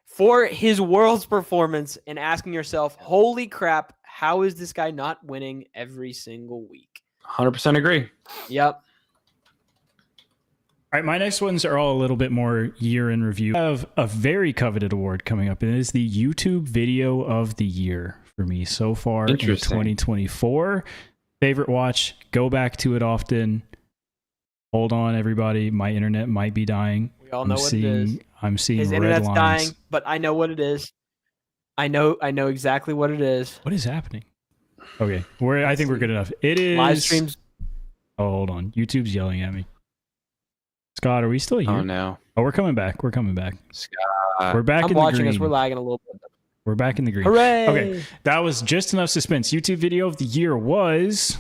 for his Worlds performance and asking yourself, holy crap, how is this guy not winning every single week? 100% agree. Yep. All right, my next ones are all a little bit more year in review. I have a very coveted award coming up, and it is the YouTube Video of the Year for me so far in Interesting. 2024. Favorite watch, go back to it often. Hold on, everybody. My internet might be dying. We all know what it is. I'm seeing His red internet's lines. dying, but I know what it is. I know exactly what it is. What is happening? Okay, I think we're good enough. It is Live streams. Oh, hold on. YouTube's yelling at me. Scott, are we still here? Oh, no. Oh, we're coming back. We're coming back. Scott. We're back I'm in the watching green. us. We're lagging a little bit. We're back in the green. Hooray! Okay, that was just enough suspense. YouTube Video of the Year was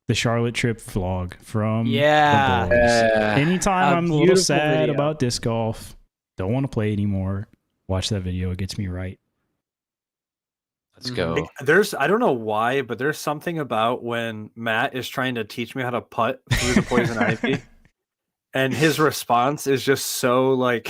the Charlotte trip vlog from Yeah. the boys. Anytime A I'm a little beautiful sad video. about disc golf, don't want to play anymore, watch that video. It gets me right. Let's go. I don't know why, but there's something about when Matt is trying to teach me how to putt through the poison ivy, and his response is just so like.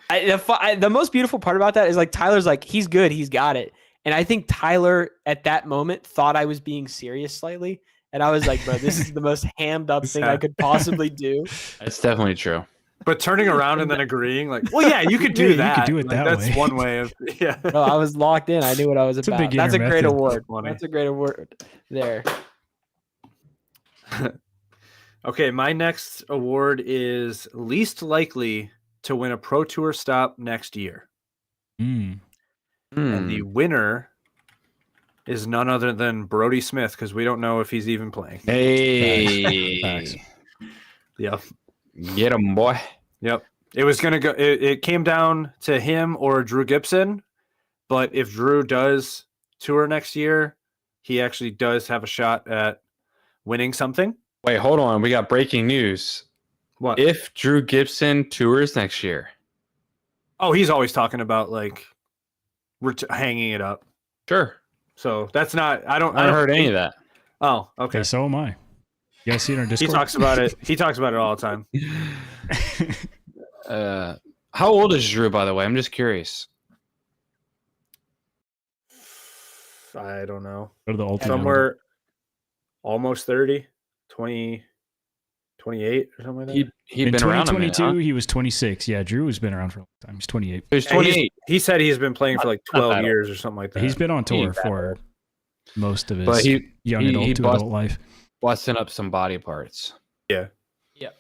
The most beautiful part about that is like Tyler's like, he's good, he's got it. And I think Tyler at that moment thought I was being serious slightly. And I was like, bro, this is the most hammed up thing I could possibly do. That's definitely true. But turning around and then agreeing, like, well, yeah, you could Yeah, do you that. could do it Like, that that's way. one way of, yeah. Bro, I was locked in. I knew what I was It's a about. beginner That's a great method. award. Funny. That's a great award there. Okay, my next award is least likely to win a Pro Tour stop next year. And the winner is none other than Brody Smith, because we don't know if he's even playing. Hey. Facts. Yep. Get him, boy. Yep. It was going to go, it came down to him or Drew Gibson. But if Drew does tour next year, he actually does have a shot at winning something. Wait, hold on. We got breaking news. What? If Drew Gibson tours next year. Oh, he's always talking about like hanging it up. Sure. So that's not, I don't I haven't heard any of that. Oh, okay. Okay, so am I. You guys see it on He Discord? talks about it. He talks about it all the time. How old is Drew, by the way? I'm just curious. I don't know. Go to the ultimate. Somewhere almost 30, 20, 28 or something like that. He'd In been around a minute, 2022, huh? he was 26. Yeah, Drew has been around for a long time. He's 28. He's Yeah, he's- 28. He said he's been playing for like Not 12 that years or something like that. He's been on He ain't tour that for most of his But he young he- adult he to bust- adult life. busting up some body parts. Yeah. Yep.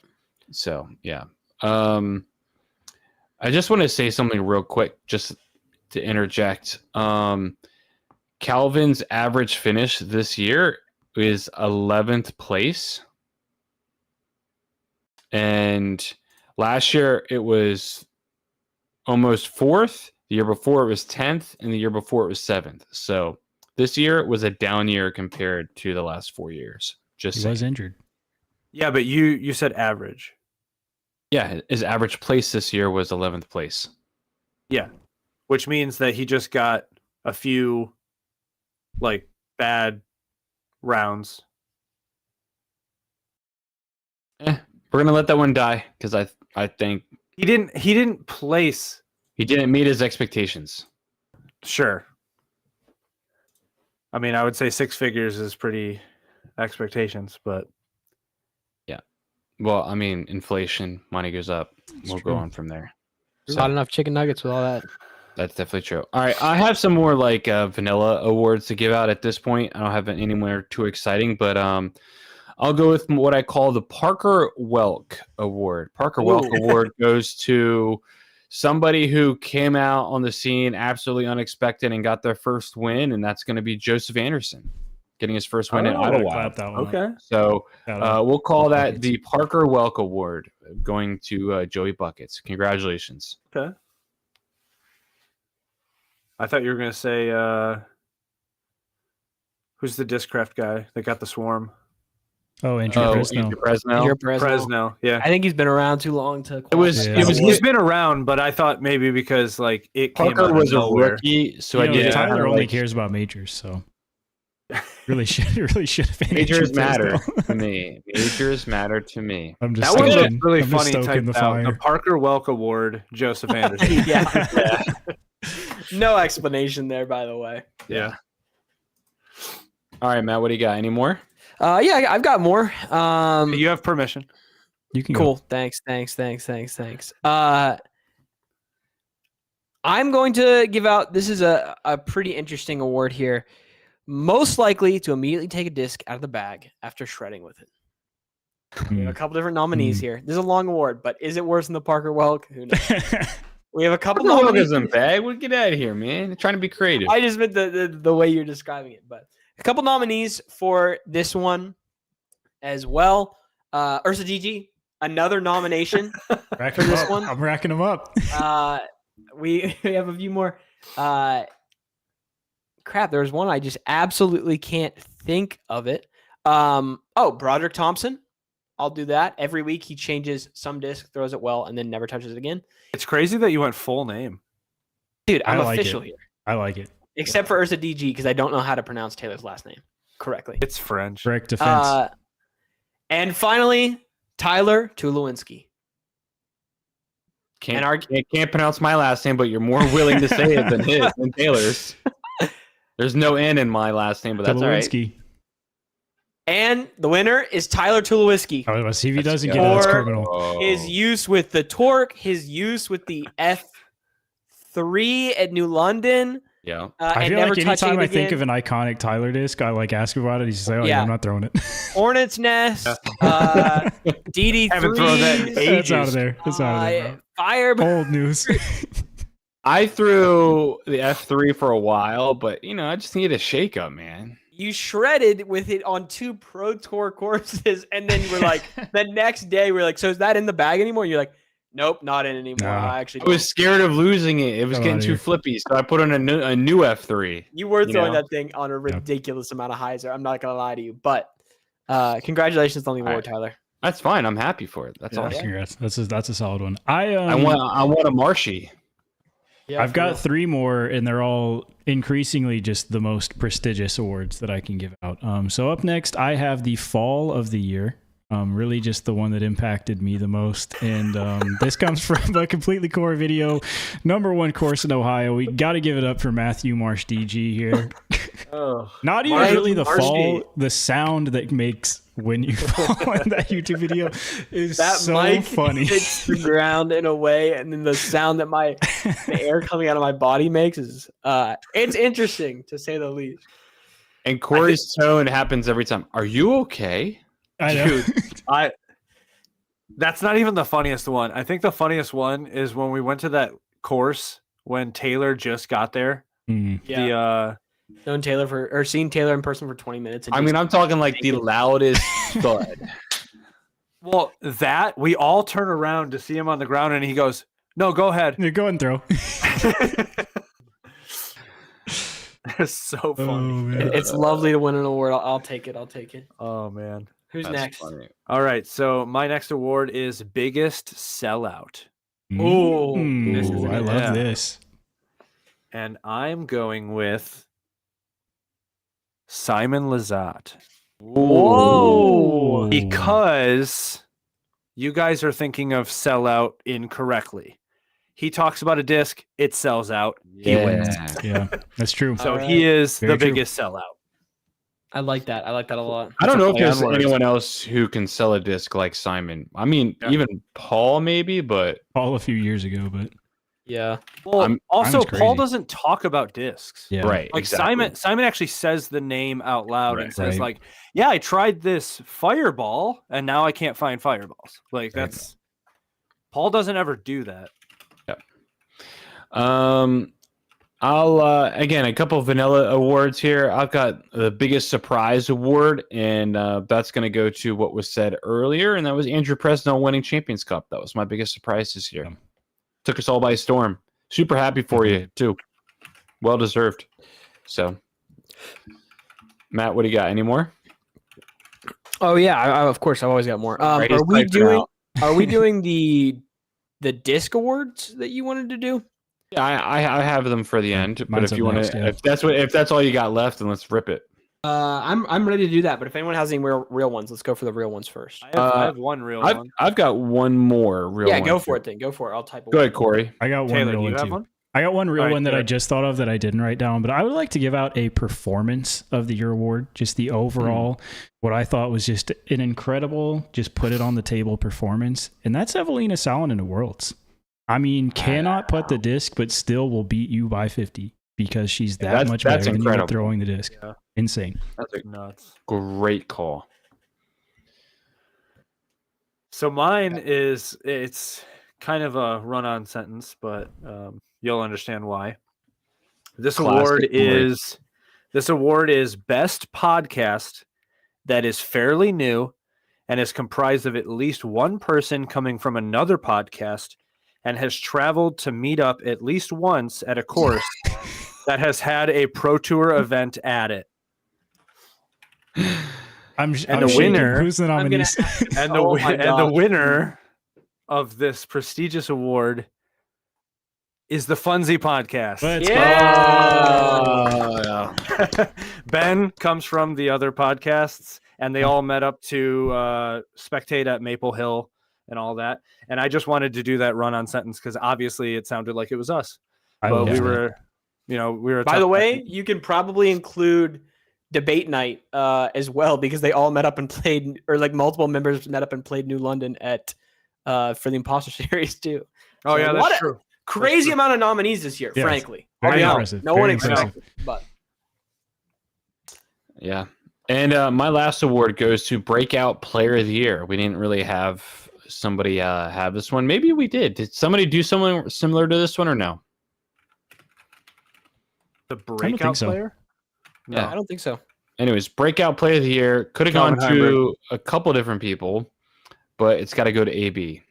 So, yeah. I just want to say something real quick, just to interject. Calvin's average finish this year is 11th place. And last year it was almost 4th. The year before it was 10th. And the year before it was 7th. So this year was a down year compared to the last 4 years. Just He saying. was injured. Yeah, but you said average. Yeah, his average place this year was 11th place. Yeah. Which means that he just got a few like bad rounds. We're gonna let that one die because I think He didn't place. He didn't meet his expectations. Sure. I mean, I would say 6 figures is pretty expectations, but Well, I mean, inflation, money goes up. We'll go true. on from there. Not enough chicken nuggets with all that. That's definitely true. All right, I have some more like vanilla awards to give out at this point. I don't have anywhere too exciting, but I'll go with what I call the Parker Welk Award. Parker Welk Award goes to somebody who came out on the scene absolutely unexpected and got their first win, and that's going to be Joseph Anderson, getting his first win at Oh, Idlewild. Clap that one up. okay. So Shout out. we'll call that Buckets. the Parker Welk Award, going to Joey Buckets. Congratulations. Okay. I thought you were gonna say who's the Discraft guy that got the swarm? Oh, Andrew Fresno. Andrew Fresno. Your Fresno. Fresno. Yeah. I think he's been around too long to. It was- Yeah. He's been around, but I thought maybe because like it came Parker out was of a nowhere. rookie, so You I know, did Tyler only like, cares about majors, so really should have been majors Andrew matter Fresno. to me. Majors matter to me. I'm just That one stoking, looks really I'm just funny. stoking Typed the out the fire. Parker Welk Award, Joseph Anderson. Yeah. No explanation there, by the way. Yeah. All right, Matt, what do you got? Any more? Yeah, I've got more. You have permission. You can Cool. go. Thanks. I'm going to give out. This is a pretty interesting award here. Most likely to immediately take a disc out of the bag after shredding with it. We have a couple different nominees here. This is a long award, but is it worse than the Parker Welk? Who knows? We have a couple Parker Welk nominees. isn't bad. We'll get out of here, man. They're trying to be creative. I just meant the way you're describing it, but a couple nominees for this one as well. Ursa DG, another nomination. Racking for them this up. one? I'm racking them up. We have a few more. Crap, there was one I just absolutely can't think of it. Broderick Thompson. I'll do that. Every week he changes some disc, throws it well, and then never touches it again. It's crazy that you went full name. Dude, I'm I like official it. here. I like it. Except for Ursa DG, because I don't know how to pronounce Taylor's last name correctly. It's French. Correct defense. And finally, Tyler Tulowitzki. Can't pronounce my last name, but you're more willing to say it than Taylor's. There's no N in my last name, but that's all right. Tulowitzki. And the winner is Tyler Tulowitzki. Oh, let's see if he Let's doesn't go. get it. That's Or- criminal. Oh. His use with the torque, his use with the F3 at New London, I and feel never like touching anytime it I think again. of an iconic Tyler disc, I like ask about it. He's just like, oh, yeah, Yeah. I'm not throwing it. Hornet's Nest, DD3, Haven't thrown that in It's out of ages. there. It's out of there. Fire. Old news. I threw the F3 for a while, but I just need a shake up, man. You shredded with it on 2 Pro Tour courses, and then we're like, the next day we're like, so is that in the bag anymore? You're like, nope, not in anymore. Nah. I actually I was scared of losing it. It was Come getting on too here. flippy, so I put on a new F3. You were throwing know? that thing on a ridiculous amount of hyzer. I'm not gonna lie to you, but congratulations on the award, Tyler. That's fine. I'm happy for it. That's Yeah, awesome. congrats. That's a solid one. I want a Marshy. Yeah, I've for got real. 3 more, and they're all increasingly just the most prestigious awards that I can give out. So up next, I have the Fall of the Year. Really just the one that impacted me the most. And this comes from a completely core video. #1 course in Ohio. We got to give it up for Matthew Marsh DG here. Oh. Not even Marsh- really the Marshy. fall, the sound that makes when you fall in that YouTube video is That so mic funny. hits the ground in a way, and then the sound that the air coming out of my body makes is it's interesting to say the least. And Corey's tone happens every time. Are you okay? I know. Dude, that's not even the funniest one. I think the funniest one is when we went to that course when Taylor just got there. Mm. The Known Taylor seen Taylor in person for 20 minutes. And I mean, I'm talking like the loudest thud. well, that we all turn around to see him on the ground and he goes, "No, go ahead." Yeah, go ahead and throw. It's so Oh, funny. man. it's lovely to win an award. I'll take it. Oh man. Who's That's next? funny. All right, so my next award is biggest sellout. Ooh, this is I good. love Yeah. this. And I'm going with Simon Lizotte Whoa. because you guys are thinking of sellout incorrectly. He talks about a disc, it sells out. He wins. Yeah, that's true. So Alright. he is Very the true. biggest sellout. I like that. I like that a lot. I don't know if play on there's words. anyone else who can sell a disc like Simon. I mean, Yeah. even Paul maybe, but Paul a few years ago, but Yeah. Well, I'm- also Simon's Paul crazy. doesn't talk about discs. yeah, right, Like exactly. Simon actually says the name out loud Right. and says Right. like, "Yeah, I tried this Fireball and now I can't find Fireballs." Like Right. that's Paul doesn't ever do that. I'll again a couple of vanilla awards here. I've got the biggest surprise award, and that's going to go to what was said earlier, and that was Andrew Presnell winning Champions Cup. That was my biggest surprise this year. Yeah. Took us all by storm. Super happy for you too. Well deserved. So, Matt, what do you got? Any more? Oh yeah. Of course, I've always got more. Right, he's Are we typing doing? out. Are we doing the disc awards that you wanted to do? Yeah, I have them for the end. But Mine's if you up want next, to, yeah. if that's all you got left, then let's rip it. I'm ready to do that. But if anyone has any real ones, let's go for the real ones first. I have one real I've one. I've got one more real. Yeah, one go for here. it then. Go for it. I'll type. Go ahead, Corey. I got one Taylor, real do you one have too. one? I got one real All right, one that I good. just thought of that I didn't write down, but I would like to give out a performance of the year award, just the overall, what I thought was just an incredible, just put it on the table performance. And that's Evelina Salin in the Worlds. I mean, cannot put the disc, but still will beat you by 50 because she's that That's- much that's better than you at incredible. throwing the disc. Yeah. Insane. That's a Nuts. great call. So mine is it's kind of a run-on sentence, but you'll understand why. This Classic award is best podcast that is fairly new and is comprised of at least one person coming from another podcast and has traveled to meet up at least once at a course that has had a Pro Tour event at it. I'm the shaking. winner- Who's the I'm gonna. nominees? And the Oh my and the gosh. winner of this prestigious award is the Funzy podcast. Let's Yeah. Ben comes from the other podcasts, and they all met up to spectate at Maple Hill and all that. And I just wanted to do that run-on sentence because obviously it sounded like it was us, I but love we that. were, we were. a By tough the way, bet. you can probably include debate night as well because they all met up and played, or like multiple members met up and played New London at for the Imposter Series too. Oh yeah, What that's a- true. Crazy amount of nominees this year, Yes. frankly. Very I'll be impressive. honest. No Very one impressive. expected, but Yeah. And my last award goes to Breakout Player of the Year. We didn't really have somebody have this one. Maybe we did. Did somebody do something similar to this one or no? The think breakout so. player. No. I don't think so. Anyways, Breakout Player of the Year could have gone Calvin to a couple different people, but it's got to go to AB.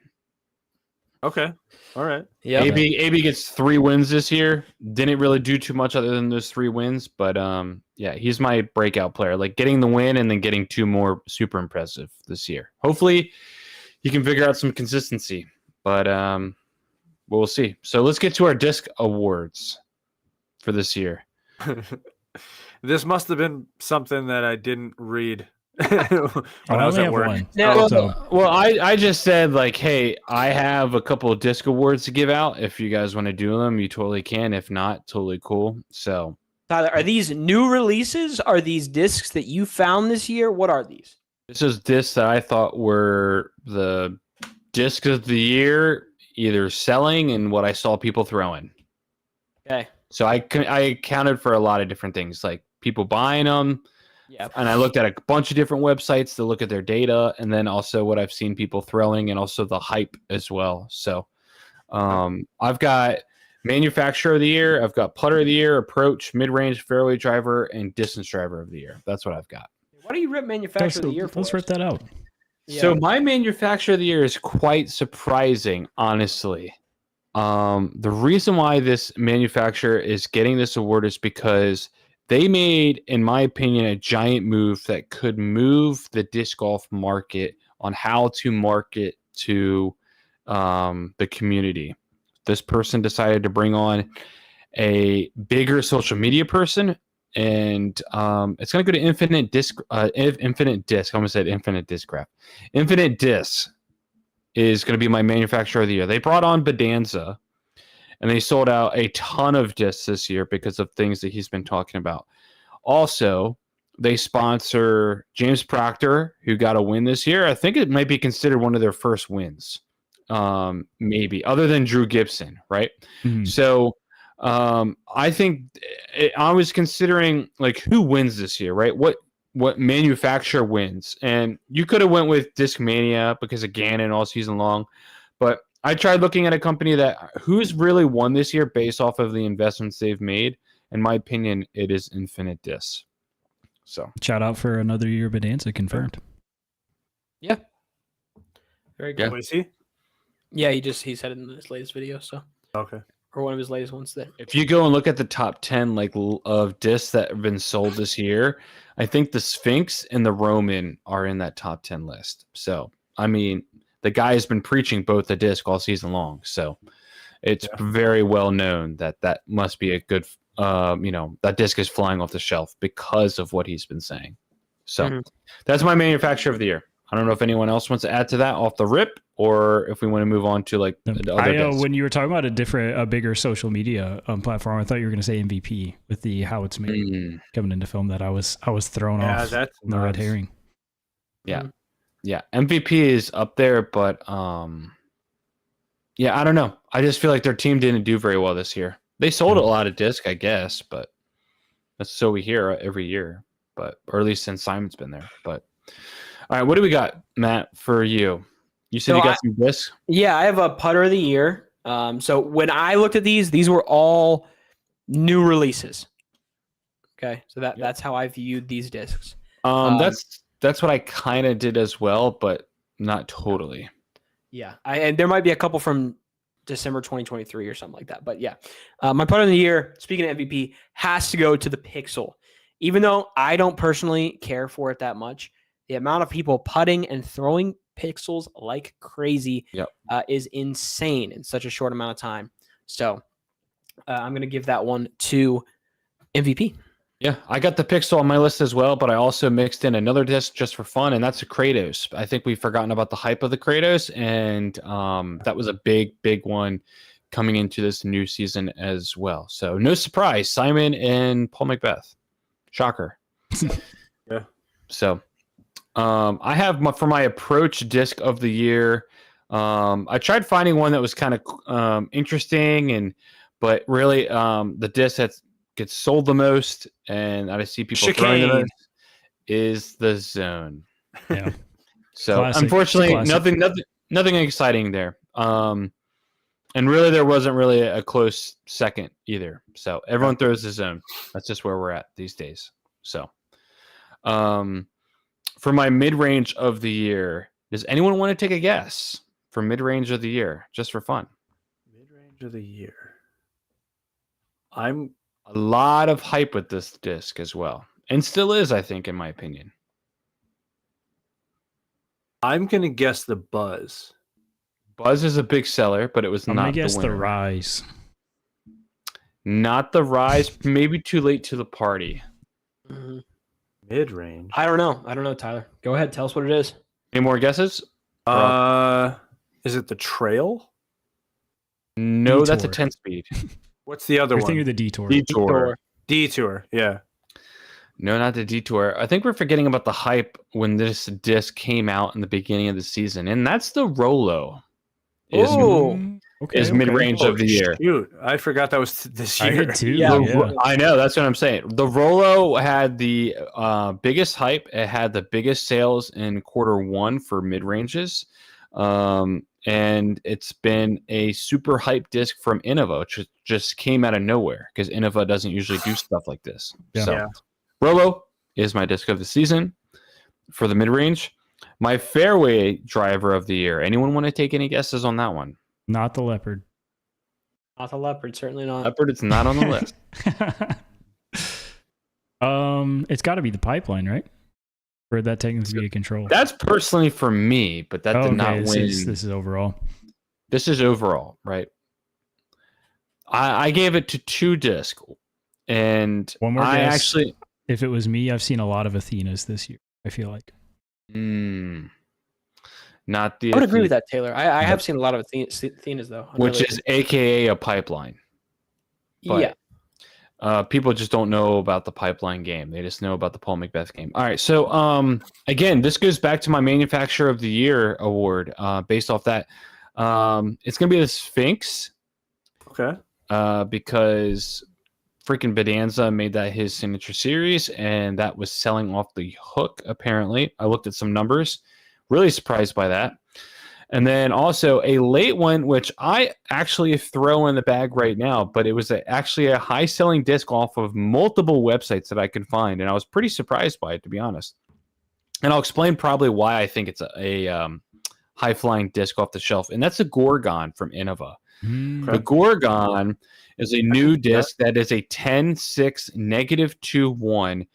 Okay. All right. Yeah. AB gets 3 wins this year. Didn't really do too much other than those 3 wins, but yeah, he's my breakout player. Like getting the win and then getting 2 more super impressive this year. Hopefully, he can figure out some consistency, but we'll see. So let's get to our disc awards for this year. This must have been something that I didn't read when I was only at have work. one. Now, So- Well, I just said like, hey, I have a couple of disc awards to give out. If you guys want to do them, you totally can. If not, totally cool. So Tyler, are these new releases? Are these discs that you found this year? What are these? this is discs that I thought were the disc of the year, either selling and what I saw people throwing. Okay. So I accounted for a lot of different things, like people buying them, Yeah. and I looked at a bunch of different websites to look at their data, and then also what I've seen people throwing, and also the hype as well. So I've got manufacturer of the year, I've got putter of the year, approach, mid-range, fairway driver, and distance driver of the year. That's what I've got. Why do you rip manufacturer of the year for? Let's rip that out. So Yeah. my manufacturer of the year is quite surprising, honestly. The reason why this manufacturer is getting this award is because they made, in my opinion, a giant move that could move the disc golf market on how to market to the community. This person decided to bring on a bigger social media person, and it's going to go to Infinite Disc. I almost said Infinite Disc Craft. Infinite Disc. is going to be my manufacturer of the year. They brought on Bedanza, and they sold out a ton of discs this year because of things that he's been talking about. Also, they sponsor James Proctor, who got a win this year. I think it might be considered one of their first wins, maybe, other than Drew Gibson, right? Mhm. So I think I was considering like who wins this year, right? What manufacturer wins? And you could have went with Discmania because of Ganon all season long, but I tried looking at a company that who's really won this year based off of the investments they've made. In my opinion, it is Infinite Discs. So Shout out for another year Bedanza confirmed. Yeah. Very good. What is he? Yeah, he said it in his latest video, so Okay. or one of his latest ones there. if you go and look at the top 10 of discs that have been sold this year, I think the Sphinx and the Roman are in that top 10 list. So, I mean, the guy has been preaching both the disc all season long. So it's very well known that must be a good, that disc is flying off the shelf because of what he's been saying. So that's my manufacturer of the year. I don't know if anyone else wants to add to that off the rip, or if we want to move on to like the other discs. When you were talking about a bigger social media platform, I thought you were going to say MVP with the how it's made coming into film. That I was thrown off that's the red herring. Yeah, yeah. MVP is up there, but yeah, I don't know. I just feel like their team didn't do very well this year. They sold a lot of discs, I guess, but that's so we hear every year. But or at least since Simon's been there. But all right, what do we got, Matt, for you? You said you got some discs? Yeah, I have a putter of the year. So when I looked at these were all new releases. Okay, so that's how I viewed these discs. That's what I kind of did as well, but not totally. Yeah, and there might be a couple from December 2023 or something like that. But yeah, my putter of the year, speaking of MVP, has to go to the Pixel. Even though I don't personally care for it that much, the amount of people putting and throwing pixels like crazy is insane in such a short amount of time. So I'm going to give that one to MVP. Yeah, I got the Pixel on my list as well, but I also mixed in another disc just for fun, and that's a Kratos. I think we've forgotten about the hype of the Kratos, and that was a big, big one coming into this new season as well. So no surprise, Simon and Paul Macbeth. Shocker. Yeah. So I have for my approach disc of the year. I tried finding one that was kind of interesting, but really the disc that gets sold the most and I see people throwing the most is the Zone. Yeah. So unfortunately, nothing exciting there. And really, there wasn't really a close second either. So everyone throws the Zone. That's just where we're at these days. So, for my mid-range of the year, does anyone want to take a guess for mid-range of the year, just for fun? Mid-range of the year. I'm a lot of hype with this disc as well, and still is, I think, in my opinion. I'm gonna guess the Buzz. Buzz is a big seller, but it was I'm not gonna guess the the winner. Rise. Not the Rise. Maybe too late to the party. Mm-hmm. Mid-range. I don't know, Tyler. Go ahead. Tell us what it is. Any more guesses? Is it the Trail? No, Detour. that's a 10-speed. What's the other You're one? thinking of the Detour. Detour. Yeah. No, not the Detour. I think we're forgetting about the hype when this disc came out in the beginning of the season, and that's the Rolo. Is mid-range of the year. Shoot, I forgot that was this year. I did too. Yeah. I know, that's what I'm saying. The Rolo had the biggest hype. It had the biggest sales in Q1 for mid-ranges. And it's been a super hype disc from Innova, which just came out of nowhere because Innova doesn't usually do stuff like this. Yeah. So Rolo is my disc of the season for the mid-range. My fairway driver of the year. Anyone want to take any guesses on that one? Not the Leopard. Not the Leopard, certainly not. Leopard, it's not on the list. It's got to be the Pipeline, right? Or that technically be a control. That's personally for me, but that did not win. This is overall. This is overall, right? I gave it to 2 disc, and One more I guess. actually. If it was me, I've seen a lot of Athenas this year, I feel like. not the I would agree with Athena, that, Taylor. I have seen a lot of Athenas though. which is AKA a pipeline. yeah. People just don't know about the pipeline game. They just know about the Paul Macbeth game. All right. So again, this goes back to my Manufacturer of the Year award. Based off that, it's gonna be the Sphinx. Okay. Because freaking Bonanza made that his signature series, and that was selling off the hook. Apparently, I looked at some numbers. Really surprised by that. And then also a late one, which I actually throw in the bag right now, but it was actually a high-selling disc off of multiple websites that I could find, and I was pretty surprised by it, to be honest. And I'll explain probably why I think it's a high-flying disc off the shelf, and that's a Gorgon from Innova. The Gorgon is a new disc that is a 10-6 -2-1.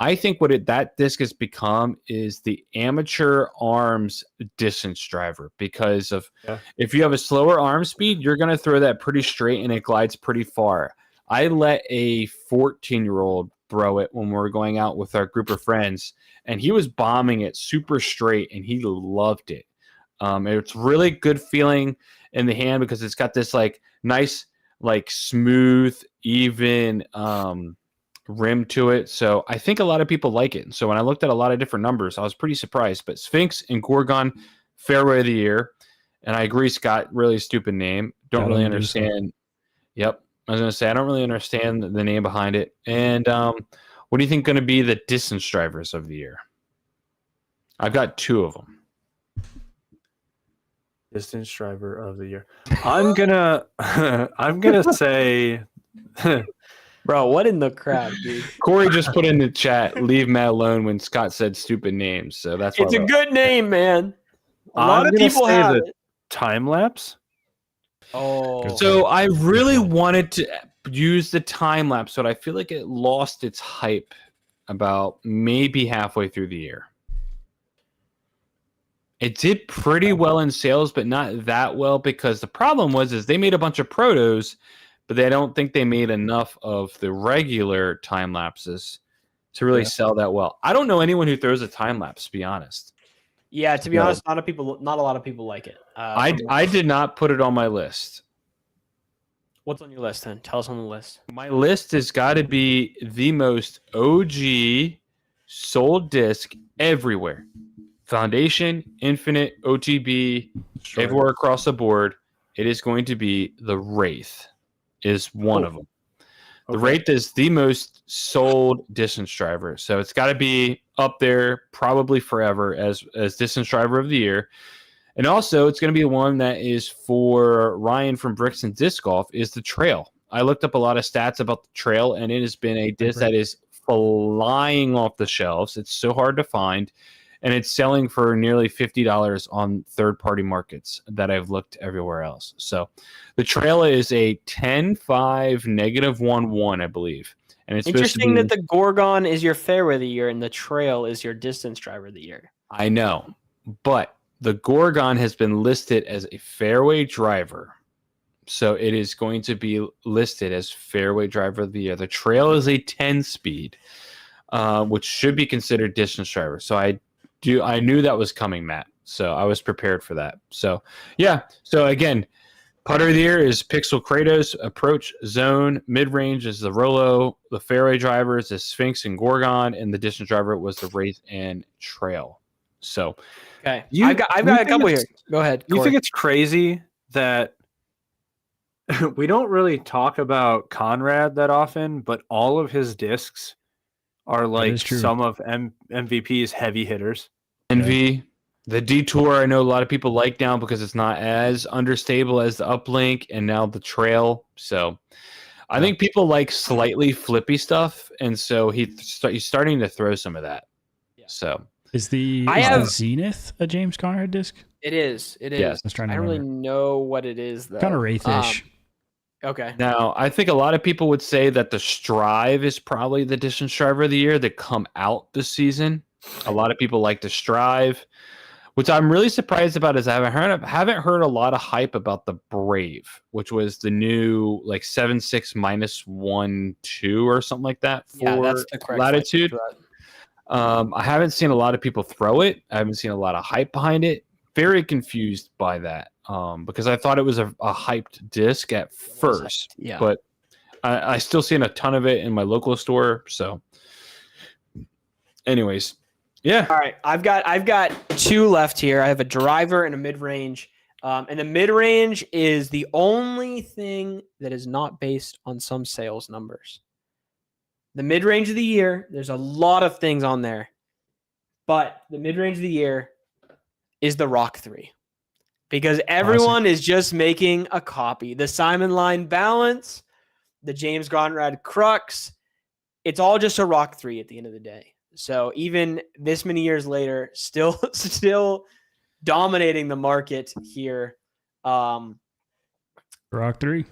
I think what that disc has become is the amateur arms distance driver, because of if you have a slower arm speed, you're going to throw that pretty straight and it glides pretty far. I let a 14-year-old throw it when we were going out with our group of friends, and he was bombing it super straight and he loved it. It's really good feeling in the hand because it's got this like nice, like smooth, even rim to it. So I think a lot of people like it. And so when I looked at a lot of different numbers, I was pretty surprised. But Sphinx and Gorgon, Fairway of the Year. And I agree, Scott, really stupid name. Don't really understand. Yep. I was going to say, I don't really understand the name behind it. And what do you think going to be the distance drivers of the year? I've got two of them. Distance driver of the year. I'm gonna say Bro, what in the crap, dude? Corey just put in the chat, leave Matt alone when Scott said stupid names. So that's It's a good name, man. A lot of people have it. Time lapse. Oh. So I really wanted to use the time lapse, but I feel like it lost its hype about maybe halfway through the year. It did pretty well in sales, but not that well, because the problem was they made a bunch of protos, but they don't think they made enough of the regular time lapses to really sell that well. I don't know anyone who throws a time lapse, to be honest. Yeah, to be honest, not a lot of people like it. I did not put it on my list. What's on your list, then? Tell us on the list. My list has got to be the most OG sold disc everywhere. Foundation, Infinite, OTB, everywhere across the board. It is going to be the Wraith. Is one of them. The Wraith is the most sold distance driver, so it's got to be up there probably forever as distance driver of the year. And also, it's going to be one that is for Ryan from Bricks and Disc Golf, is the Trail. I looked up a lot of stats about the Trail, and it has been a disc that is flying off the shelves. It's so hard to find, and it's selling for nearly $50 on third-party markets that I've looked everywhere else. So the Trail is a 10-5 -1-1, I believe. And it's interesting that the Gorgon is your Fairway of the Year and the Trail is your distance driver of the year. I know, but the Gorgon has been listed as a fairway driver. So it is going to be listed as fairway driver of the year. The Trail is a 10-speed, which should be considered distance driver. So I knew that was coming, Matt. So I was prepared for that. So yeah. So again, putter of the year is Pixel Kratos, approach, zone, mid-range is the Rolo, the fairway drivers is Sphinx and Gorgon, and the distance driver was the Wraith and Trail. So okay, I've got a couple here. Go ahead. You think it's crazy that we don't really talk about Conrad that often, but all of his discs are like some of MVP's heavy hitters. Envy, the Detour, I know a lot of people like now because it's not as understable as the Uplink, and now the Trail. So I think people like slightly flippy stuff, and so he's starting to throw some of that. Yeah. So is the Zenith a James Conrad disc? It is. It is. Yes. I don't really know what it is, though. Kind of Wraithish. Okay. Now, I think a lot of people would say that the Strive is probably the distance driver of the year that come out this season. A lot of people like the Strive, which I'm really surprised about. Is I haven't heard a lot of hype about the Brave, which was the new like 7.6 -1.2 or something like that for that's the correct Latitude. I haven't seen a lot of people throw it. I haven't seen a lot of hype behind it, very confused by that because I thought it was a hyped disc at first, Yeah. but I still seen a ton of it in my local store. So, anyways, yeah. All right, I've got 2 left here. I have a driver and a mid range. And the mid range is the only thing that is not based on some sales numbers. The mid range of the year, there's a lot of things on there, but the mid range of the year is the Rock 3 because everyone is just making a copy. The Simon Line Balance, the James Conrad Crux, it's all just a Rock 3 at the end of the day. So even this many years later, still dominating the market here. Rock 3.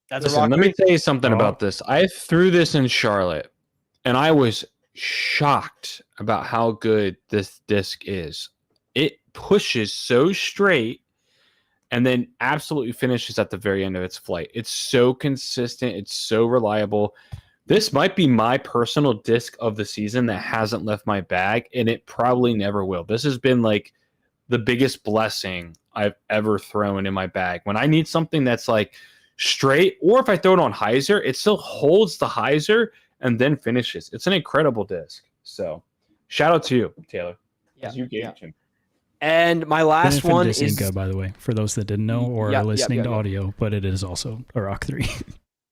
That's Listen, a Rock let 3. me tell you something Oh. about this. I threw this in Charlotte, and I was shocked about how good this disc is. It pushes so straight and then absolutely finishes at the very end of its flight. It's so consistent. It's so reliable. This might be my personal disc of the season that hasn't left my bag, and it probably never will. This has been like the biggest blessing I've ever thrown in my bag. When I need something that's like straight, or if I throw it on hyzer, it still holds the hyzer and then finishes. It's an incredible disc. So shout out to you, Taylor. Yeah, 'cause you gave yeah. it to me. And my last Benefit one Disinca, is by the way, for those that didn't know or Yeah, are listening yeah, to yeah. audio, but it is also a Rock 3.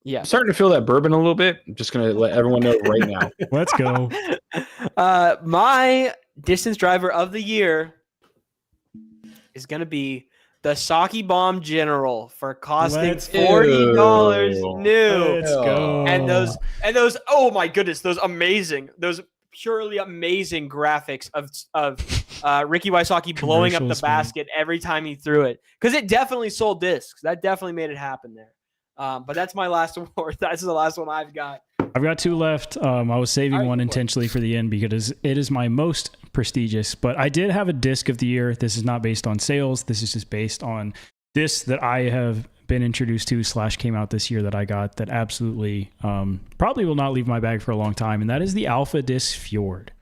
yeah. I'm starting to feel that bourbon a little bit. I'm just going to let everyone know right now. Let's go. My distance driver of the year is going to be the Saki Bomb General for costing Let's $40 Ew. new. Let's go. And those oh my goodness, those purely amazing graphics of Ricky Wysocki blowing up the Commercials, man. basket every time he threw it, because it definitely sold discs. That definitely made it happen there. But that's my last award. That's the last one I've got. I've got 2 left. I was saving All right, one go for it. intentionally for the end because it is my most prestigious. But I did have a disc of the year. This is not based on sales. This is just based on discs that I have been introduced to / came out this year that I got that absolutely probably will not leave my bag for a long time. And that is the Alpha Disc Fjord.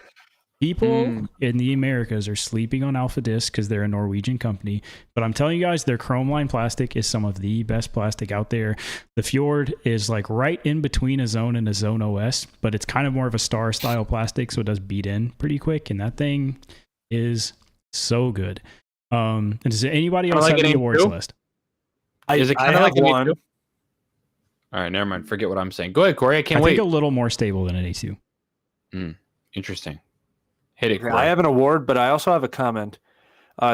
People in the Americas are sleeping on Alpha Disc because they're a Norwegian company. But I'm telling you guys, their chrome line plastic is some of the best plastic out there. The Fjord is like right in between a Zone and a Zone OS, but it's kind of more of a star style plastic, so it does beat in pretty quick. And that thing is so good. And does anybody else like have it the in awards two? list? Is it I kind of have like an one. A2? All right, never mind. Forget what I'm saying. Go ahead, Corey. I I can't think wait. a little more stable than an A2. Interesting. Hit it, Corey. I have an award, but I also have a comment.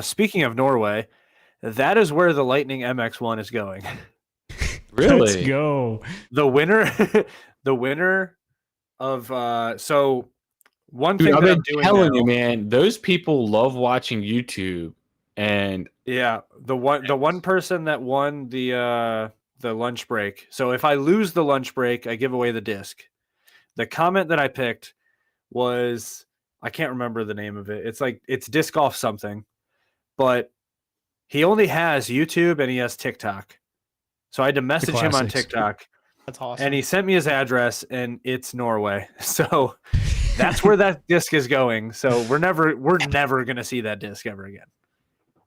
Speaking of Norway, that is where the Lightning MX1 is going. Really? Let's go. The winner, the winner of so one Dude, thing I've that been I'm doing telling now, you, man. Those people love watching YouTube, and yeah, the one person that won the lunch break. So if I lose the lunch break, I give away the disc. The comment that I picked was, I can't remember the name of it. It's disc golf something, but he only has YouTube and he has TikTok. So I had to message him on classics. TikTok, That's awesome. and he sent me his address, and it's Norway. So that's where that disc is going. So we're never gonna see that disc ever again.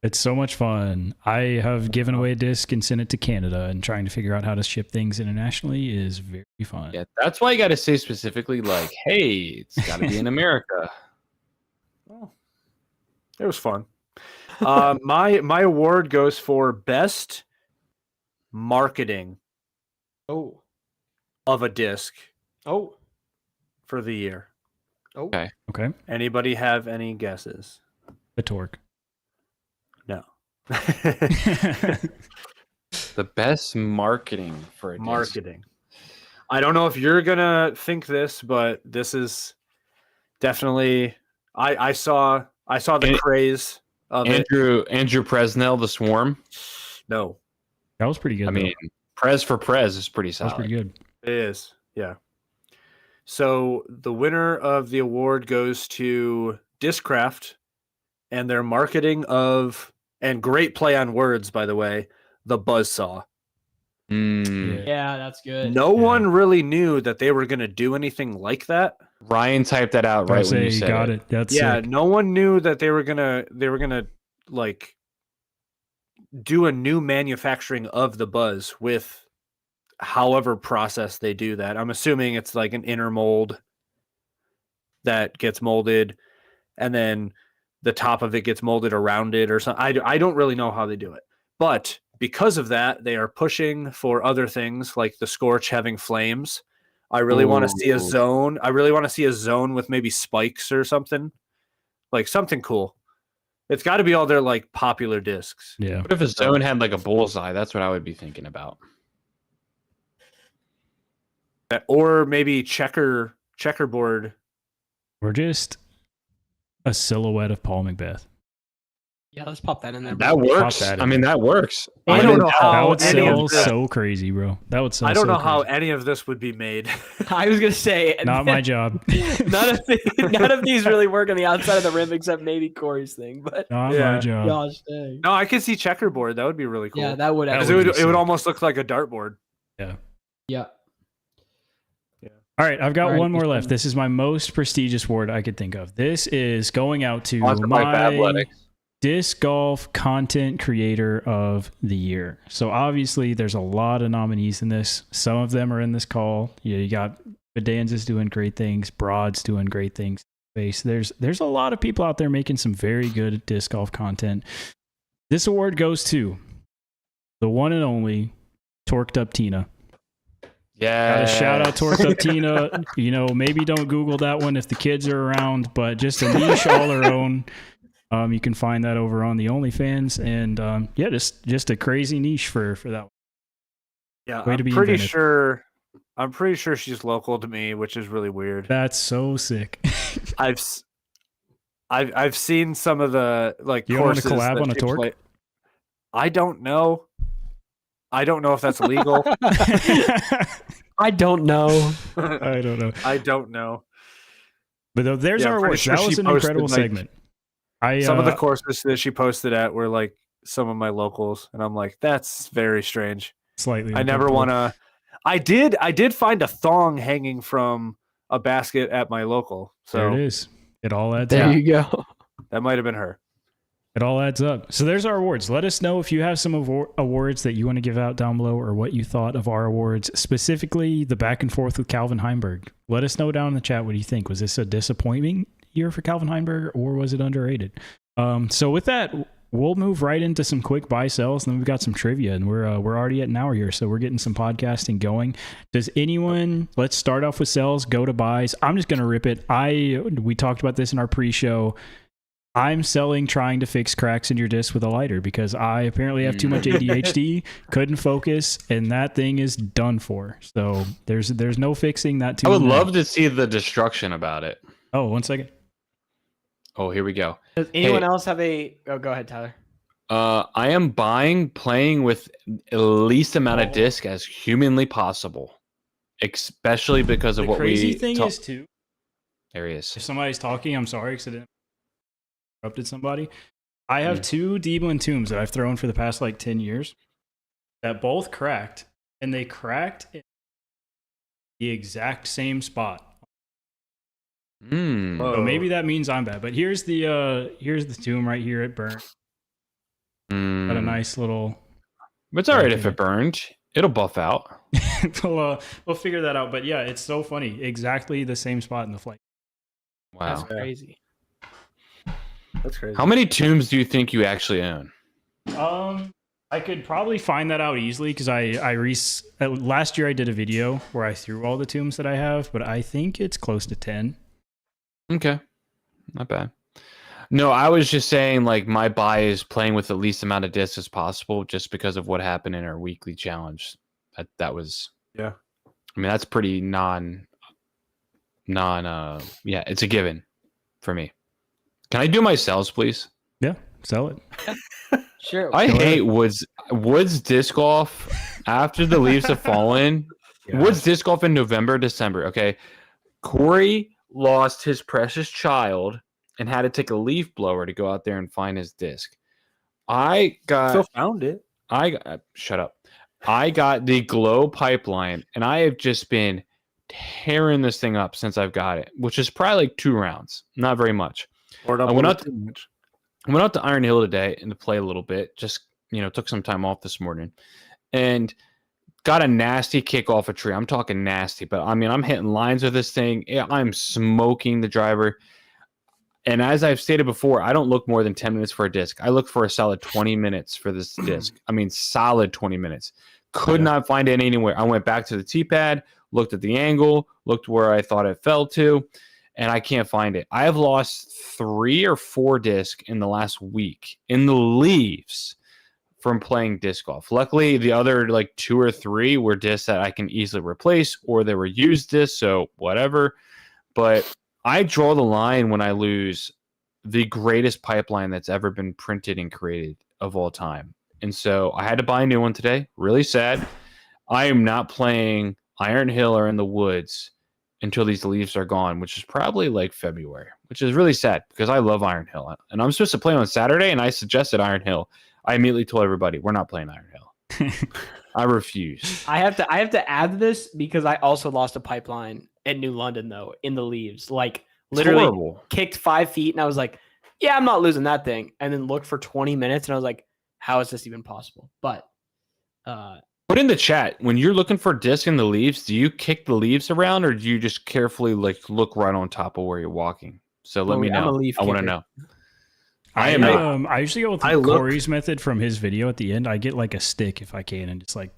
It's so much fun. I have given away a disc and sent it to Canada, and trying to figure out how to ship things internationally is very fun. yeah, that's why you got to say specifically, like, "Hey, it's got to be in America." Oh, it was fun. My award goes for best marketing Oh. of a disc Oh. for the year. Oh. Okay. Okay. Anybody have any guesses? The torque. No. The best marketing for a disc. Marketing. I don't know if you're gonna think this, but this is definitely. I saw the And- craze of it. Andrew Presnell, the Swarm. No, That was pretty good. I though. mean, Prez for Prez is pretty that was solid. pretty good. it is. Yeah. So the winner of the award goes to Discraft and their marketing of, and great play on words, by the way, the Buzzsaw. Mm. Yeah, that's good. No Yeah. one really knew that they were going to do anything like that. Ryan typed that out I right say when you you said got it. it. That's Yeah, sick. no one knew that they were gonna like do a new manufacturing of the buzz with however process they do that. I'm assuming it's like an inner mold that gets molded, and then the top of it gets molded around it or something. I don't really know how they do it, but because of that, they are pushing for other things like the Scorch having flames. I really want to see a zone. I really want to see a zone with maybe spikes or something, like something cool. It's got to be all their like popular discs. Yeah. What if a zone had like a bullseye? That's what I would be thinking about. Or maybe checkerboard. Or just a silhouette of Paul Macbeth. Yeah, let's pop that in there. That works. that in I mean, that works. I don't know That how would any sell of this, so crazy, bro. That would sell I don't so know how crazy. any of this would be made. I was gonna say Not my job. none of these really work on the outside of the rim except maybe Corey's thing. But Not Yeah. my job. gosh dang. No, I could see checkerboard. That would be really cool. Yeah, that would That 'Cause actually. would be it would sick. almost look like a dartboard. Yeah. All right, I've got All right, one more this left. one- This is my most prestigious award I could think of. This is going out to Sponsored by my Fabletics. Disc Golf Content Creator of the Year. So obviously, there's a lot of nominees in this. Some of them are in this call. You got Bedanza's doing great things. Broad's doing great things. There's a lot of people out there making some very good disc golf content. This award goes to the one and only Torqued Up Tina. Yeah. Got a shout out Torqued Up Tina. You know, maybe don't Google that one if the kids are around, but just a niche all her own. You can find that over on the OnlyFans, and yeah, just a crazy niche for that one. Yeah, Way to be I'm inventive. pretty sure she's local to me, which is really weird. That's so sick. I've seen some of the like You want to courses collab that on a she torque? play- I don't know. I don't know if that's legal. I don't know. I don't know, I don't know. but there's Yeah, our I'm pretty awards. sure That she was an posted, incredible like, segment. Some of the courses that she posted at were like some of my locals, and I'm like, that's very strange. slightly. I never want to. I did find a thong hanging from a basket at my local, There it so is. It all adds There up. you go. that might have been her. It all adds up. So there's our awards. Let us know if you have some awards that you want to give out down below, or what you thought of our awards, specifically the back and forth with Calvin Heimberg. Let us know down in the chat. What do you think? Was this a disappointing year for Calvin Heimberg, or was it underrated? So with that, we'll move right into some quick buy sells, and then we've got some trivia, and we're already at an hour here, so we're getting some podcasting going. Does anyone? Let's start off with sells. Go to buys. I'm just gonna rip it. We talked about this in our pre-show. I'm selling trying to fix cracks in your disc with a lighter because I apparently have too much ADHD, couldn't focus, and that thing is done for. So there's no fixing that. I would love to see the destruction about it. Oh, 1 second. Oh, here we go. Does anyone Hey. else have a? Oh, go ahead, Tyler. I am playing with the least amount of disc as humanly possible, especially because of The what crazy we. thing ta- is too. there he is. If somebody's talking, I'm sorry because I didn't interrupted somebody. I have two Deeblen Tombs that I've thrown for the past like 10 years that both cracked, and they cracked in the exact same spot. Mm. Whoa. So maybe that means I'm bad. But here's the tomb right here at Burn. Got a nice little. It's all right if it burned. It'll buff out. we'll figure that out. But yeah, it's so funny. Exactly the same spot in the flight. That's Wow. crazy. That's crazy. How many tombs do you think you actually own? I could probably find that out easily because last year I did a video where I threw all the tombs that I have, but I think it's close to 10. Okay. Not bad. No, I was just saying like my buy is playing with the least amount of discs as possible just because of what happened in our weekly challenge. That was Yeah. I mean that's pretty yeah, it's a given for me. Can I do my sales, please? Yeah, sell it. Sure. I Go hate ahead. Woods disc golf after the leaves have fallen. Yeah. Woods disc golf in November, December. Okay. Corey lost his precious child and had to take a leaf blower to go out there and find his disc. I Still got found it. shut up. I got the Glow Pipeline and I have just been tearing this thing up since I've got it, which is probably like 2 rounds. Not very much. Or I went out too much. I went out to Iron Hill today and to play a little bit, just took some time off this morning and got a nasty kick off a tree. I'm talking nasty, but I mean, I'm hitting lines with this thing. I'm smoking the driver. And as I've stated before, I don't look more than 10 minutes for a disc. I look for a solid 20 minutes for this disc. I mean, solid 20 minutes. Could not find it anywhere. I went back to the T-pad, looked at the angle, looked where I thought it fell to, and I can't find it. I have lost 3 or 4 discs in the last week in the leaves from playing disc golf. Luckily, the other like 2 or 3 were discs that I can easily replace, or they were used discs, so whatever. But I draw the line when I lose the greatest pipeline that's ever been printed and created of all time. And so I had to buy a new one today. Really sad. I am not playing Iron Hill or in the woods until these leaves are gone, which is probably like February, which is really sad because I love Iron Hill. And I'm supposed to play on Saturday, and I suggested Iron Hill. I immediately told everybody, we're not playing Iron Hill. I refuse. I have to add this because I also lost a pipeline at New London though in the leaves. Like literally Horrible. kicked 5 feet, and I was like, yeah, I'm not losing that thing. And then looked for 20 minutes, and I was like, how is this even possible? But Put in the chat, when you're looking for disc in the leaves, do you kick the leaves around or do you just carefully like look right on top of where you're walking? So let me I'm a know. leaf I want to kicker. know. I usually go with I look- Corey's method from his video at the end. I get like a stick if I can and just like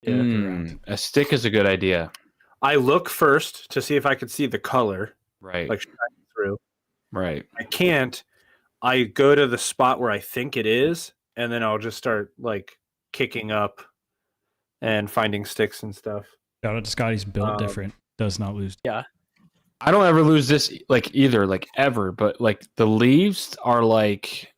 around. A stick is a good idea. I look first to see if I could see the color, Right. like shining through. Right. I can't. I go to the spot where I think it is, and then I'll just start like kicking up and finding sticks and stuff. Shout out to Scotty's built Um, different. Does not lose. I don't ever lose this like either, like ever, but like the leaves are like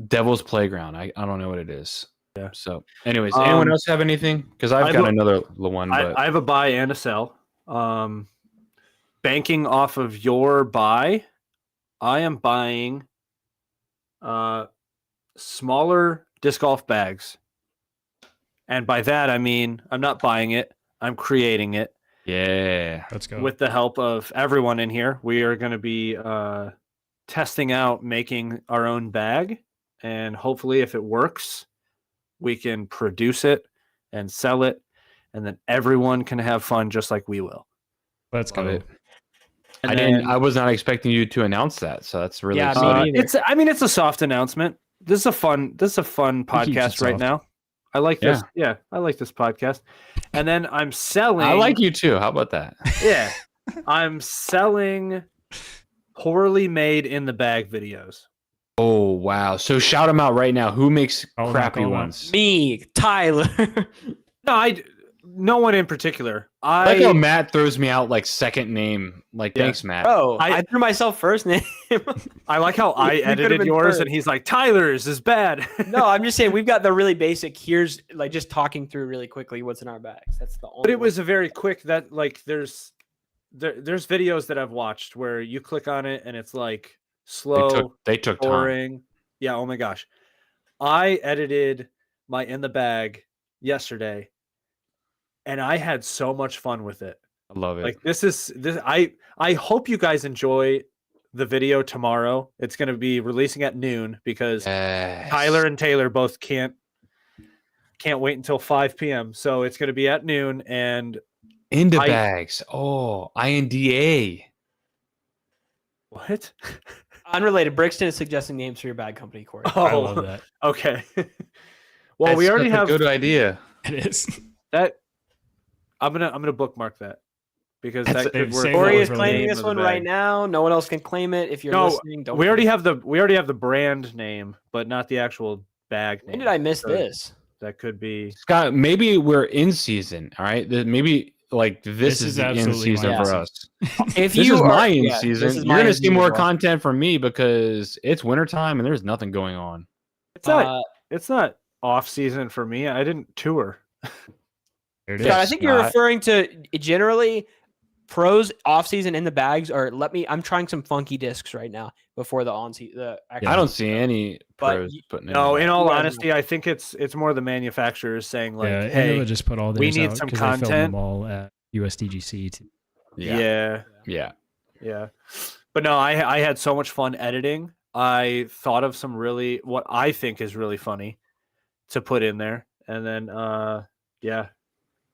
devil's playground. I don't know what it is. Yeah. So anyways, anyone Um, else have anything? Because I've got another one, but I have a buy and a sell. Banking off of your buy, I am buying smaller disc golf bags. And by that, I mean, I'm not buying it. I'm creating it yeah. Let's go. with the help of everyone in here. We are going to be testing out making our own bag. And hopefully, if it works, we can produce it and sell it. And then everyone can have fun just like we will. Let's Love go. it. And I was not expecting you to announce that, so that's really Yeah, me exciting. neither. it's a soft announcement. This is a fun keeps it podcast right soft. now. I like this. Yeah, I like this podcast. And then I'm selling. I like you too. How about that? Yeah, I'm selling poorly made in the bag videos. Oh wow! So shout them out right now. Who makes Call 'em out, crappy call 'em out. ones? me, Tyler. No one in particular. I like how Matt throws me out like second name. Like Yeah. thanks, Matt. Bro, I- I threw myself first name. I like how I You could've edited been yours, first. and he's like, Tyler's is bad. No, I'm just saying we've got the really basic. Here's like just talking through really quickly what's in our bags. That's the only. But it was a very quick that like there's videos that I've watched where you click on it and it's like slow, They took time. boring. Yeah, oh my gosh. I edited my in the bag yesterday and I had so much fun with it. I love it. Like this I hope you guys enjoy the video tomorrow. It's going to be releasing at noon because Yes. Tyler and Taylor both can't wait until 5 p.m. So it's going to be at noon and into I- bags. Oh, INDA. what? unrelated. Brixton is suggesting names for your bag company, Corey. I love that. Okay. Well, we That's already such a have good idea. It is. that. I'm gonna bookmark that because That's- that could they've work. saved Corey it is for claiming later. this one right now. No one else can claim it. If you're No, listening, don't. We already claim have the brand name, but not the actual bag it. name. When did I miss So this? That could be. Scott, maybe we're in season. All right. Maybe like this This is is the in absolutely my season in for season. us. If This you is are- my in yeah, this season. is You're my gonna in see season more as well. content from me because it's wintertime and there's nothing going on. It's not. Uh, It's not off season for me. I didn't tour. There it Scott, I is. think you're Scott. referring to generally pros off season in the bags. Or I'm trying some funky discs right now before the on season. Yeah. I don't see any But pros putting No, in. in all You guys honesty, I think it's more the manufacturers saying like, yeah, "Hey, Innova just put all we theirs need out some 'cause they filmed content." them all at USDGC. Too. yeah, Yeah. But no, I had so much fun editing. I thought of some really what I think is really funny, to put in there, and then yeah,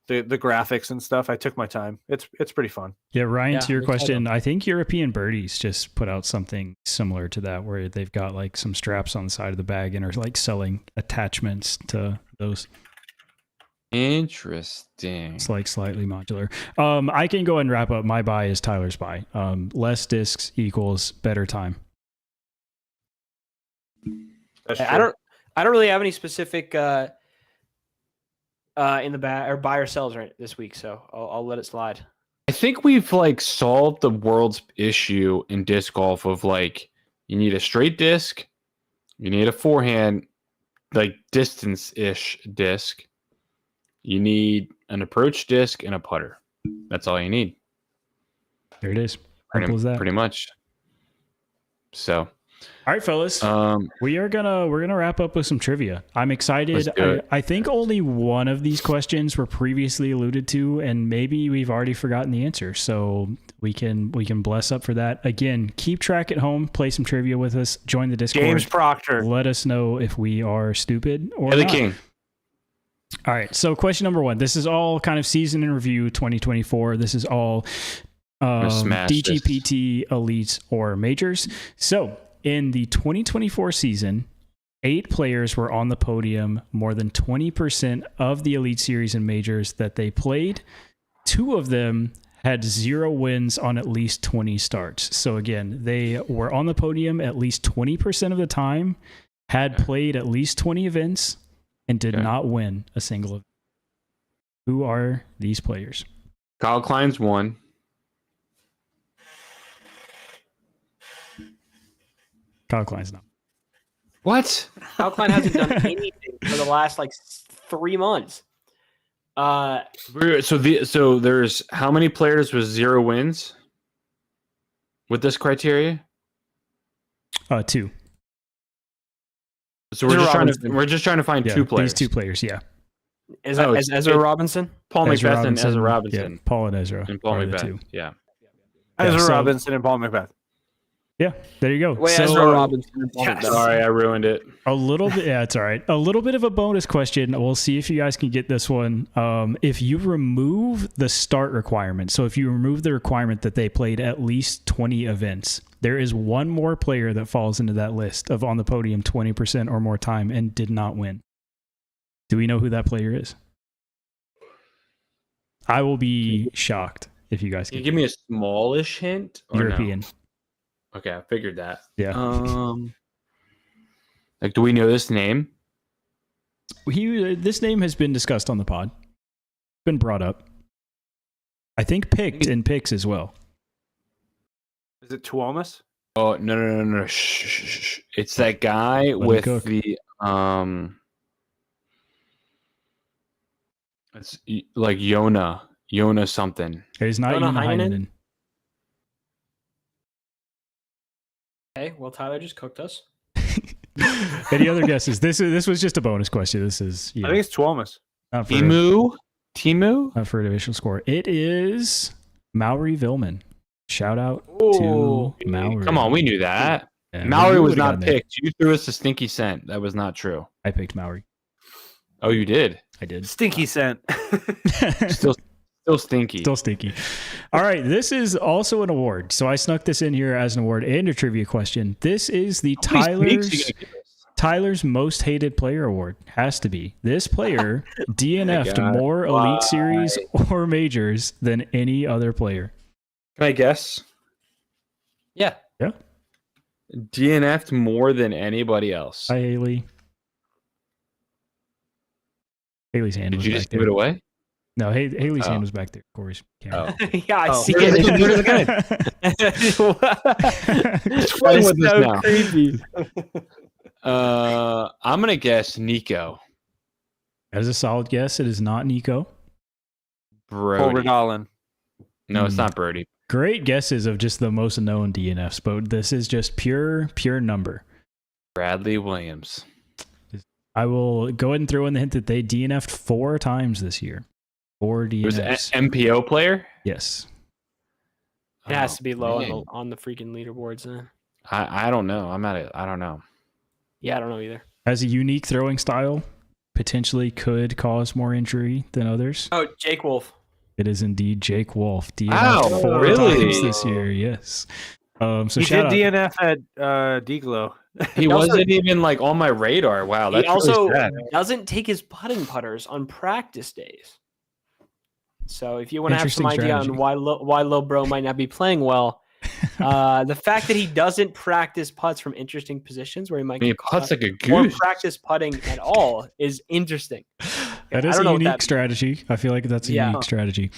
the graphics and stuff. I took my time. It's pretty fun. Yeah, Ryan, Yeah, to your I'm excited. question, I think European Birdies just put out something similar to that, where they've got like some straps on the side of the bag and are like selling attachments to those. Interesting. It's like slightly modular. I can go ahead and wrap up. My buy is Tyler's buy. Less discs equals better time. That's I don't really have any specific in the bag or buy or sells right this week, so I'll let it slide. I think we've like solved the world's issue in disc golf of like you need a straight disc, you need a forehand, like distance-ish disc, you need an approach disc and a putter. That's all you need. There it is. Simple as that. Pretty much. So, All right, fellas. we're gonna wrap up with some trivia. I'm excited. Let's do it. I think only one of these questions were previously alluded to, and maybe we've already forgotten the answer. So we can bless up for that. Again, keep track at home. Play some trivia with us. Join the Discord. James Proctor. Let us know if we are stupid or Billy not. King. All right. So question number 1. This is all kind of season in review 2024. This is all smash this. DGPT elites or majors. So in the 2024 season, 8 players were on the podium more than 20% of the Elite Series and majors that they played. 2 of them had 0 wins on at least 20 starts. So again, they were on the podium at least 20% of the time, had played at least 20 events, and did not win a single event. Who are these players? Kyle Klein's one. Kyle Klein's not. What? Kyle Klein hasn't done anything for the last like 3 months. So there's how many players with 0 wins with this criteria? 2. So we're just trying to find Yeah, 2 players. These 2 players, yeah. Is Oh, that Ezra Robinson? Paul Ezra McBeth and Ezra Robinson Yeah, Paul and Ezra. and Paul are the McBeth. 2. Yeah. Ezra so- Robinson and Paul McBeth. Yeah, there you go. Wait, So, Ezra Robinson. and Paul Yes. McBeth. Sorry, I ruined it. a little bit, yeah, it's all right. A little bit of a bonus question. We'll see if you guys can get this one. If you remove the start requirement, so if you remove the requirement that they played at least 20 events, there is one more player that falls into that list of on the podium 20% or more time and did not win. Do we know who that player is? I will be shocked if you guys Can you can. give me a smallish hint? Or no? European. Okay, I figured that. Yeah. Like, do we know this name? This name has been discussed on the pod. Been brought up. I think picked in picks as well. Is it Tuomas? Oh no! Shh. It's that guy him with cook. the It's like Yona something. He's not Jonah even Heinonen? Heinonen. Okay, well, Tyler just cooked us. Any other guesses? This was just a bonus question. This is I think it's Tuomas. not for, Timu? not for an official score. It is Mauri Villman. Shout out Ooh. to Mauri. Come on, we knew that. Yeah, Maui we was would've not gotten there. picked. You threw us a stinky scent. That was not true. I picked Mauri. Oh, you did. I did. Stinky scent. Still stinky. Still stinky. All right, this is also an award. So I snuck this in here as an award and a trivia question. This is the How many sneaks you gonna give us? Tyler's most hated player award. Has to be. This player DNF'd God. more Elite Series or majors than any other player. Can I guess? Yeah. DNF'd more than anybody else. Hi, Haley. Haley's hand Did was you back just there. give it away? No, Haley's Oh. hand was back there. Corey's camera. Yeah, I Oh. see Where is it. it? It's Playing with this so now. creepy. I'm gonna guess Nico. That is a solid guess. It is not Nico. Paul Brody. Regalin. No, it's not Brody. Great guesses of just the most known DNFs, but this is just pure number. Bradley Williams. I will go ahead and throw in the hint that they DNF'd 4 times this year. 4 It was an DNFs. MPO player. Yes. It has to be low man. on the freaking leaderboards. I don't know. I don't know. Yeah, I don't know either. Has a unique throwing style. potentially could cause more injury than others. Oh, Jake Wolf. It is indeed Jake Wolf. DNF Wow, 4 really? times this year. Yes. So he shout did out. DNF at D-Glow. He also- wasn't even like on my radar. Wow, He that's also really sad. doesn't take his putting putters on practice days. So if you want to have some Interesting idea on strategy. why Lil Bro might not be playing well, the fact that he doesn't practice putts from interesting positions where he might I mean, get putts caught, like a or goose. practice putting at all is interesting. That I is don't a know what unique that- strategy. I feel like that's a Yeah. unique strategy.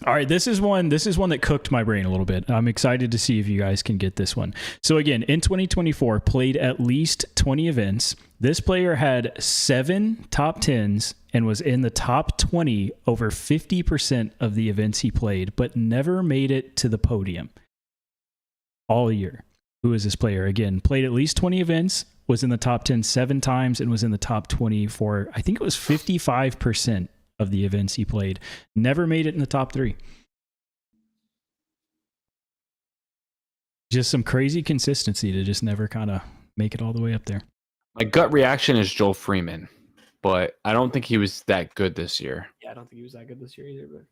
All right, this is one that cooked my brain a little bit. I'm excited to see if you guys can get this one. So again, in 2024, played at least 20 events. This player had 7 top 10s and was in the top 20 over 50% of the events he played, but never made it to the podium all year. Who is this player? Again, played at least 20 events, was in the top 10 7 times, and was in the top 20 for, I think it was 55% of the events he played. Never made it in the top 3. Just some crazy consistency to just never kind of make it all the way up there. My gut reaction is Joel Freeman, but I don't think he was that good this year. Yeah, I don't think he was that good this year either.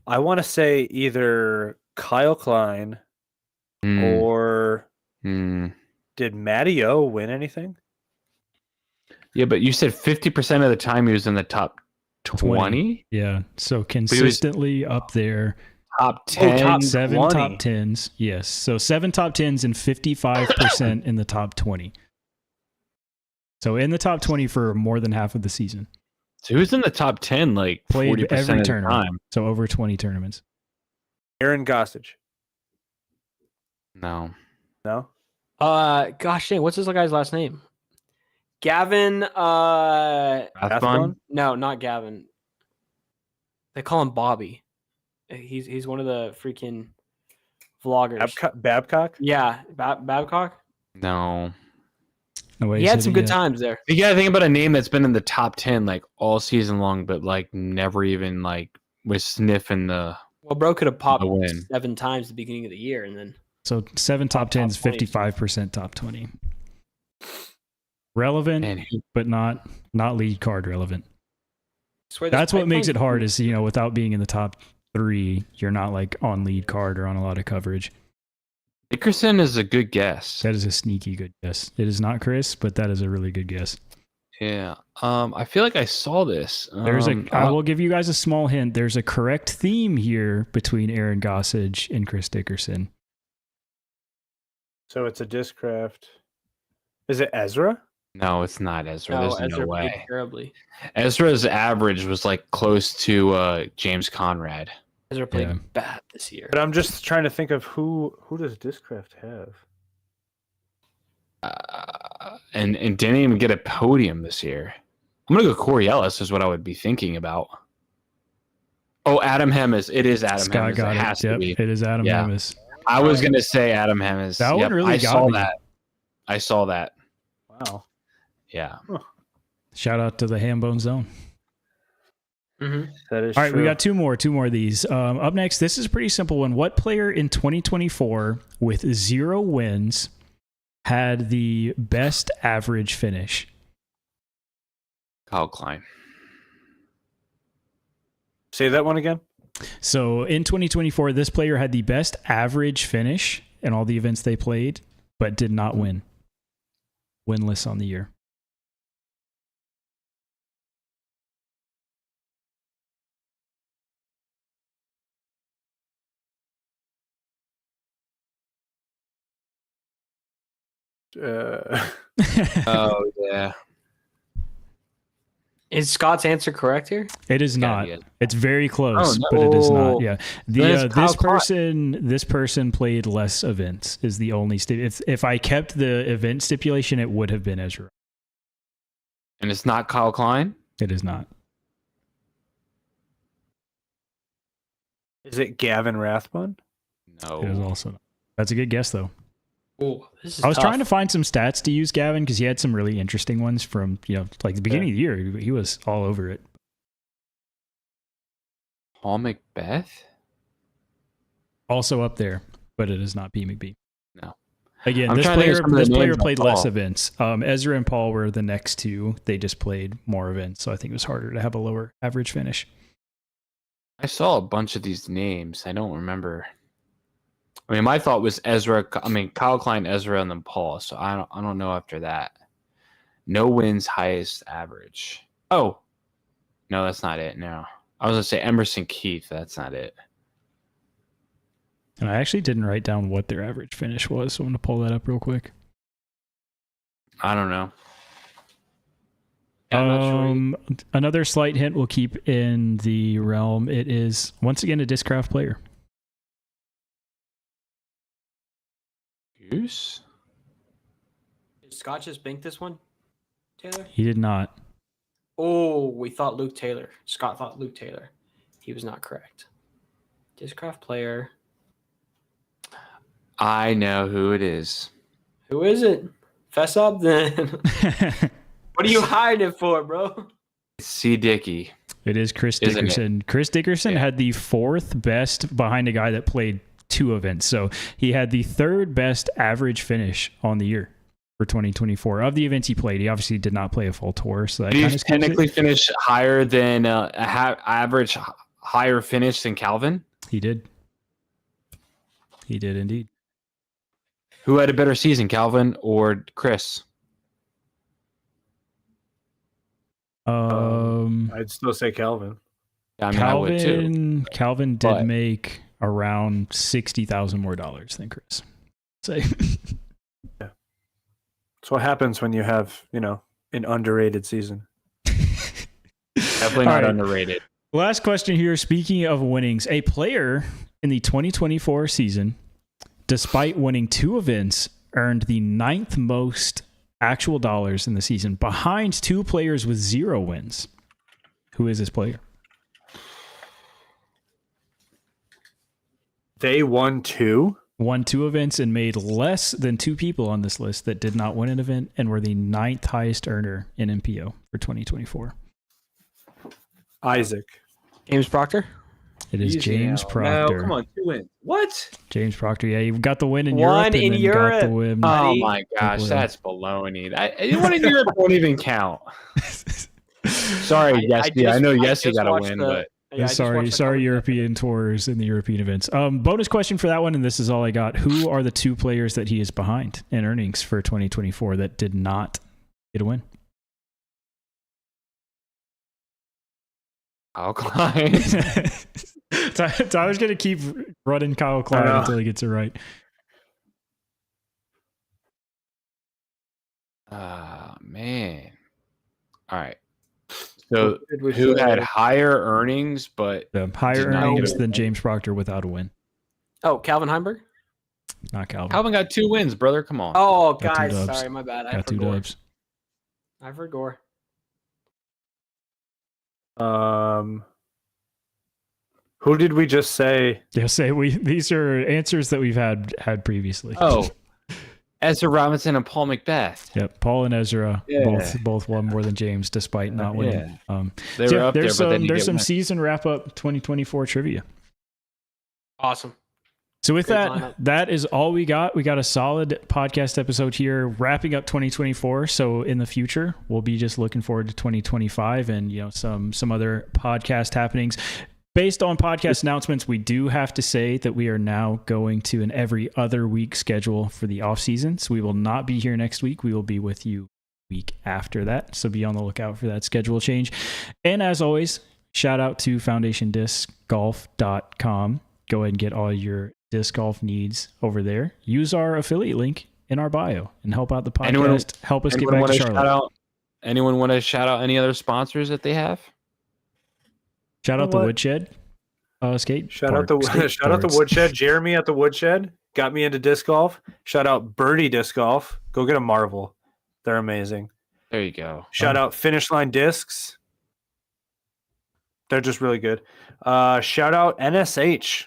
I want to say either Kyle Klein Mm, or mm. did Matty O win anything? Yeah, but you said 50% of the time he was in the top 20? Yeah, so consistently up there. Top 10? top 7 20. top 10s. Yes, so 7 top 10s and 55% in the top 20. So in the top 20 for more than half of the season. So he was in the top 10 like Played 40% every of the tournament. time. So over 20 tournaments. Aaron Gossage. No. No? Gosh dang, what's this guy's last name? Gavin. Rathbun? No, not Gavin. They call him Bobby. He's one of the freaking vloggers. Babcock? Yeah, Babcock. No. No way He had said some it good yet. times there. You gotta think about a name that's been in the top 10 like all season long, but like never even like was sniffing the Well, bro could have popped The win. 7 times at the beginning of the year, and then So 7 top 10s, 20. 55% top 20. Relevant, man. but not lead card relevant. I swear this That's what makes it pipeline's- hard is, without being in the top 3, you're not like on lead card or on a lot of coverage. Dickerson is a good guess. That is a sneaky good guess. It is not Chris, but that is a really good guess. Yeah. I feel like I saw this. There's I will give you guys a small hint. There's a correct theme here between Aaron Gossage and Chris Dickerson. So it's a Discraft. Is it Ezra? No, it's not Ezra. No, There's Ezra no played way. terribly. Ezra's average was like close to James Conrad. Ezra played Yeah. bad this year. But I'm just trying to think of who does Discraft have? And didn't even get a podium this year. I'm gonna go Corey Ellis is what I would be thinking about. Oh, Adam Hemis. It is Adam Scott Hemis. got It has it. to Yep, be. it is Adam Yeah. Hemis. I was gonna say Adam Hemis. That one Yep, really I got saw me. that. I saw that. Wow. Yeah. Shout out to the Hambone Zone. Mm-hmm. That is All right, true. we got two more of these. Up next, this is a pretty simple one. What player in 2024 with 0 wins had the best average finish? Kyle Klein. Say that one again. So in 2024, this player had the best average finish in all the events they played, but did not win. Winless on the year. Oh yeah. Is Scott's answer correct here? It is Gotta not. be it. It's very close, Oh, but it is no. not. Yeah, Then it's Kyle Klein. this person played less events. Is the only if I kept the event stipulation, it would have been Ezra. And it's not Kyle Klein? It is not. Is it Gavin Rathbun? No. It is also not. That's a good guess though. Oh, this is I was tough. trying to find some stats to use Gavin because he had some really interesting ones from like the beginning of the year. He was all over it. Paul Macbeth? Also up there, but it is not P McBee. No. Again, I'm this trying to think of player some of the this player names on played less Paul. events. Ezra and Paul were the next two. They just played more events, so I think it was harder to have a lower average finish. I saw a bunch of these names. I don't remember. I mean, my thought was Ezra. I mean, Kyle Klein, Ezra, and then Paul. So I don't know after that. No wins, highest average. Oh, no, that's not it. No, I was gonna say Emerson Keith. That's not it. And I actually didn't write down what their average finish was, so I'm going to pull that up real quick. I don't know. Yeah, I'm not sure. Another slight hint we'll keep in the realm. It is, once again, a Discraft player. Goose. Did Scott just bink this one, Taylor? He did not. Oh, we thought Luke Taylor. Scott thought Luke Taylor. He was not correct. Discraft player. I know who it is. Who is it? Fess up then. What are you hiding it for, bro? C. Dickey. It is Chris Isn't it? Dickerson. Chris Dickerson Yeah. had the fourth best behind a guy that played two events. So he had the third best average finish on the year for 2024. Of the events he played, he obviously did not play a full tour. So that Did kind he of technically finish higher than average higher finish than Calvin? He did. He did indeed. Who had a better season, Calvin or Chris? I'd still say Calvin. I mean, I would too. Calvin did But- make around $60,000 more than Chris. So That's what happens when you have, an underrated season. Definitely All not right. underrated. last question here. Speaking of winnings, a player in the 2024 season, despite winning two events, earned the 9th most actual dollars in the season, behind two players with 0 wins. Who is this player? They won 2. Won 2 events and made less than 2 people on this list that did not win an event and were the 9th highest earner in MPO for 2024. Isaac. James Proctor. It is Easy James now. Proctor. No, come on, 2 wins. What? James Proctor. Yeah, you got the win in One Europe and in then Europe. got the win. Oh Buddy. my gosh, Win. that's baloney. Anyone in Europe won't even count. Sorry, Yesy. I know Yesy got a win, but Sorry, European tours and the European events. Bonus question for that one, and this is all I got. Who are the 2 players that he is behind in earnings for 2024 that did not get a win? Kyle Klein. Tyler's going to keep running Kyle Klein until he gets it right. Man. All right. So Did we who say- had higher earnings, but Higher Did not earnings get a than win. James Proctor without a win. Oh, Calvin Heimberg. Not Calvin. Calvin got 2 wins, brother. Come on. Oh, Got 2 guys, dubs. sorry, my bad. I Got 2 forgot. dubs. I forgot. Who did we just say? Yeah, these are answers that we've had previously. Oh, Ezra Robinson and Paul Macbeth. Yep, Paul and Ezra Yeah. both won more than James despite not winning. They So were yeah, up there, there's but they some didn't there's get some wins. season wrap up 2024 trivia. Awesome. So with Great that, lineup. that is all we got. We got a solid podcast episode here, wrapping up 2024. So in the future, we'll be just looking forward to 2025 and some other podcast happenings. Based on podcast announcements, we do have to say that we are now going to an every other week schedule for the off season. So we will not be here next week. We will be with you week after that. So be on the lookout for that schedule change. And as always, shout out to foundationdiscgolf.com. Go ahead and get all your disc golf needs over there. Use our affiliate link in our bio and help out the podcast. Help us get back to Charlotte. Anyone want to shout out any other sponsors that they have? Shout out You know the what? Woodshed skate. Shout out park, the skate shout out the parks. Woodshed. Jeremy at the Woodshed got me into disc golf. Shout out Birdie Disc Golf. Go get a Marvel. They're amazing. There you go. Shout out Finish Line Discs. They're just really good. Shout out NSH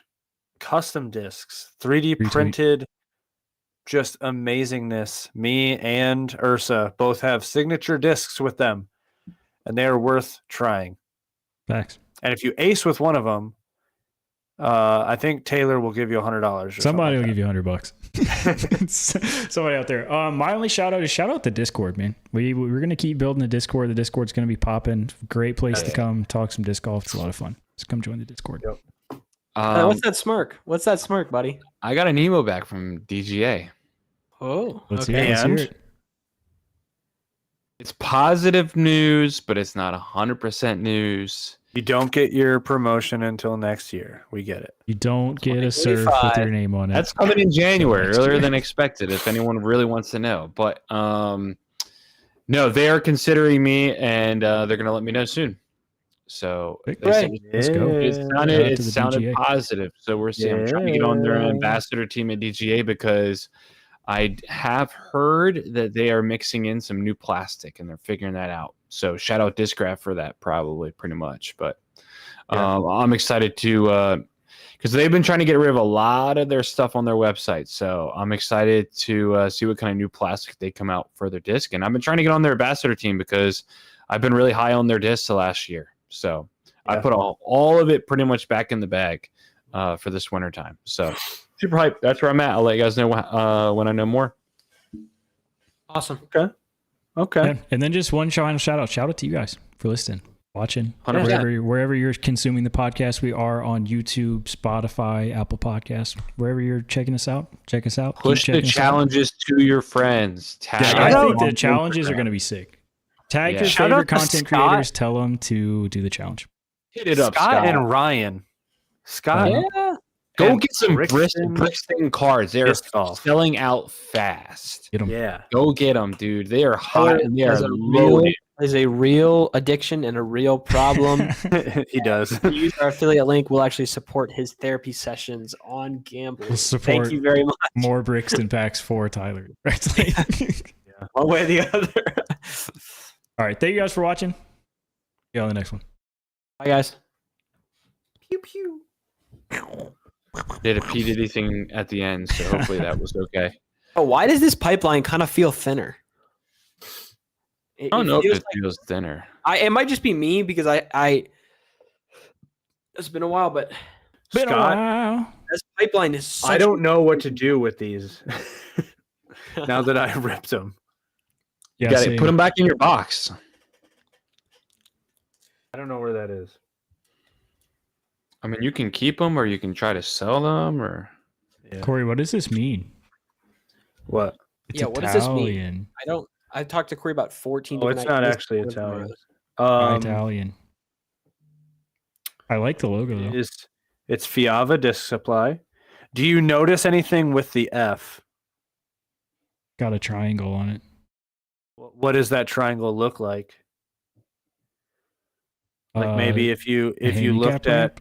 Custom Discs. 3D Retweet. printed. Just amazingness. Me and Ursa both have signature discs with them, and they are worth trying. Facts. And if you ace with one of them, I think Taylor will give you $100. Somebody will give you $100. Somebody out there. My only shout out to Discord, man. We're gonna keep building the Discord. The Discord's gonna be popping. Great place to come talk some disc golf. It's a lot of fun. Just come join the Discord. Yep. What's that smirk? What's that smirk, buddy? I got an email back from DGA. Oh, Let's okay. hear it. Let's hear And? it. It's positive news, but it's not 100% news. You don't get your promotion until next year. We get it. You don't get a surf with your name on it. That's coming in January, next earlier year. than expected, if anyone really wants to know. But no, they are considering me, and they're going to let me know soon. So Big they said break. Let's go. Yeah. it Shout sounded, out it to the sounded DGA. positive. So we're seeing. I'm trying to get on their Yeah. ambassador team at DGA because I have heard that they are mixing in some new plastic and they're figuring that out. So shout out Discraft for that, probably pretty much. But I'm excited to because they've been trying to get rid of a lot of their stuff on their website. So I'm excited to see what kind of new plastic they come out for their disc. And I've been trying to get on their ambassador team because I've been really high on their discs the last year. So I Yeah. put all of it pretty much back in the bag for this winter time. So super hype. That's where I'm at. I'll let you guys know when I know more. Awesome. Okay. Yeah. And then just one final shout out. Shout out to you guys for listening, watching, 100%. wherever you're consuming the podcast. We are on YouTube, Spotify, Apple Podcasts, wherever you're checking us out. Check us out. Keep Push the checking us out. challenges to your friends. Tag I Shout us think out the on challenges are Instagram. going to be sick. Tag Yeah. your Shout favorite out to content Scott. creators. Tell them to do the challenge. Hit it up, Scott and Ryan. Scott. Yeah. Go and get some Brixton Brixton cards. They're disc golf. selling out fast. Get them. Yeah. Go get them, dude. They are hot and they are There's loaded. a real addiction and a real problem. He does. If you use our affiliate link, we'll actually support his therapy sessions on Gamble. We'll support Thank you very much. more Brixton packs for Tyler. Right? One way or the other. All right. Thank you guys for watching. See you on the next one. Bye, guys. Pew pew. Did a P Diddy thing at the end, so hopefully that was okay. Oh, why does this pipeline kind of feel thinner? I don't know if feels it feels thinner. it might just be me because I it's been a while, but Been a Scott, while. this pipeline is such I don't know what to do with these now that I ripped them. Yeah, You got to same. put them back in your box. I don't know where that is. I mean, you can keep them, or you can try to sell them, or Yeah. Corey, what does this mean? What? It's Yeah, what does this mean? Italian. I talked to Corey about 14 Oh, it's different not ideas. actually Italian. Italian. I like the logo though. It's Fiava Disc Supply. Do you notice anything with the F? Got a triangle on it. What does that triangle look like? Like maybe if you looked at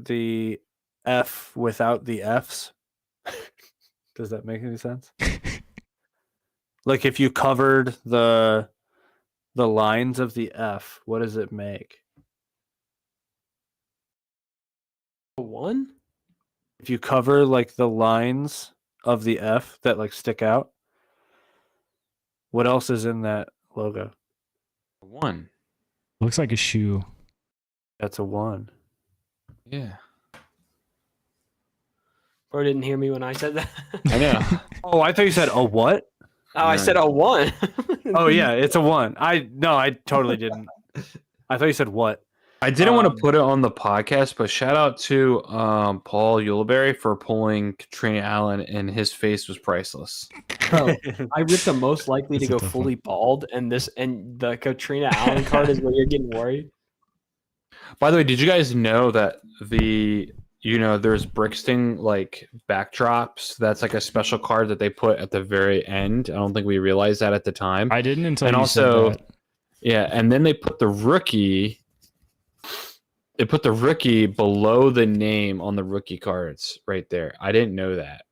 the F without the Fs. Does that make any sense? Like if you covered the lines of the F, what does it make? One? If you cover like the lines of the F that like stick out, what else is in that logo? one. Looks like a shoe. That's a 1. Yeah, Corey didn't hear me when I said that. I know. Oh, I thought you said a what? Oh, I said a one. Oh yeah, it's a 1. I totally didn't. I thought you said what? I didn't want to put it on the podcast, but shout out to Paul Uleberry for pulling Katrina Allen, and his face was priceless. Bro, I ripped the most likely to That's a go tough fully bald, and the Katrina Allen card is where you're getting worried. By the way, did you guys know that there's Brixton like backdrops? That's like a special card that they put at the very end. I don't think we realized that at the time. I didn't until And you also- said that. Yeah, and then they put the rookie. They put the rookie below the name on the rookie cards right there. I didn't know that.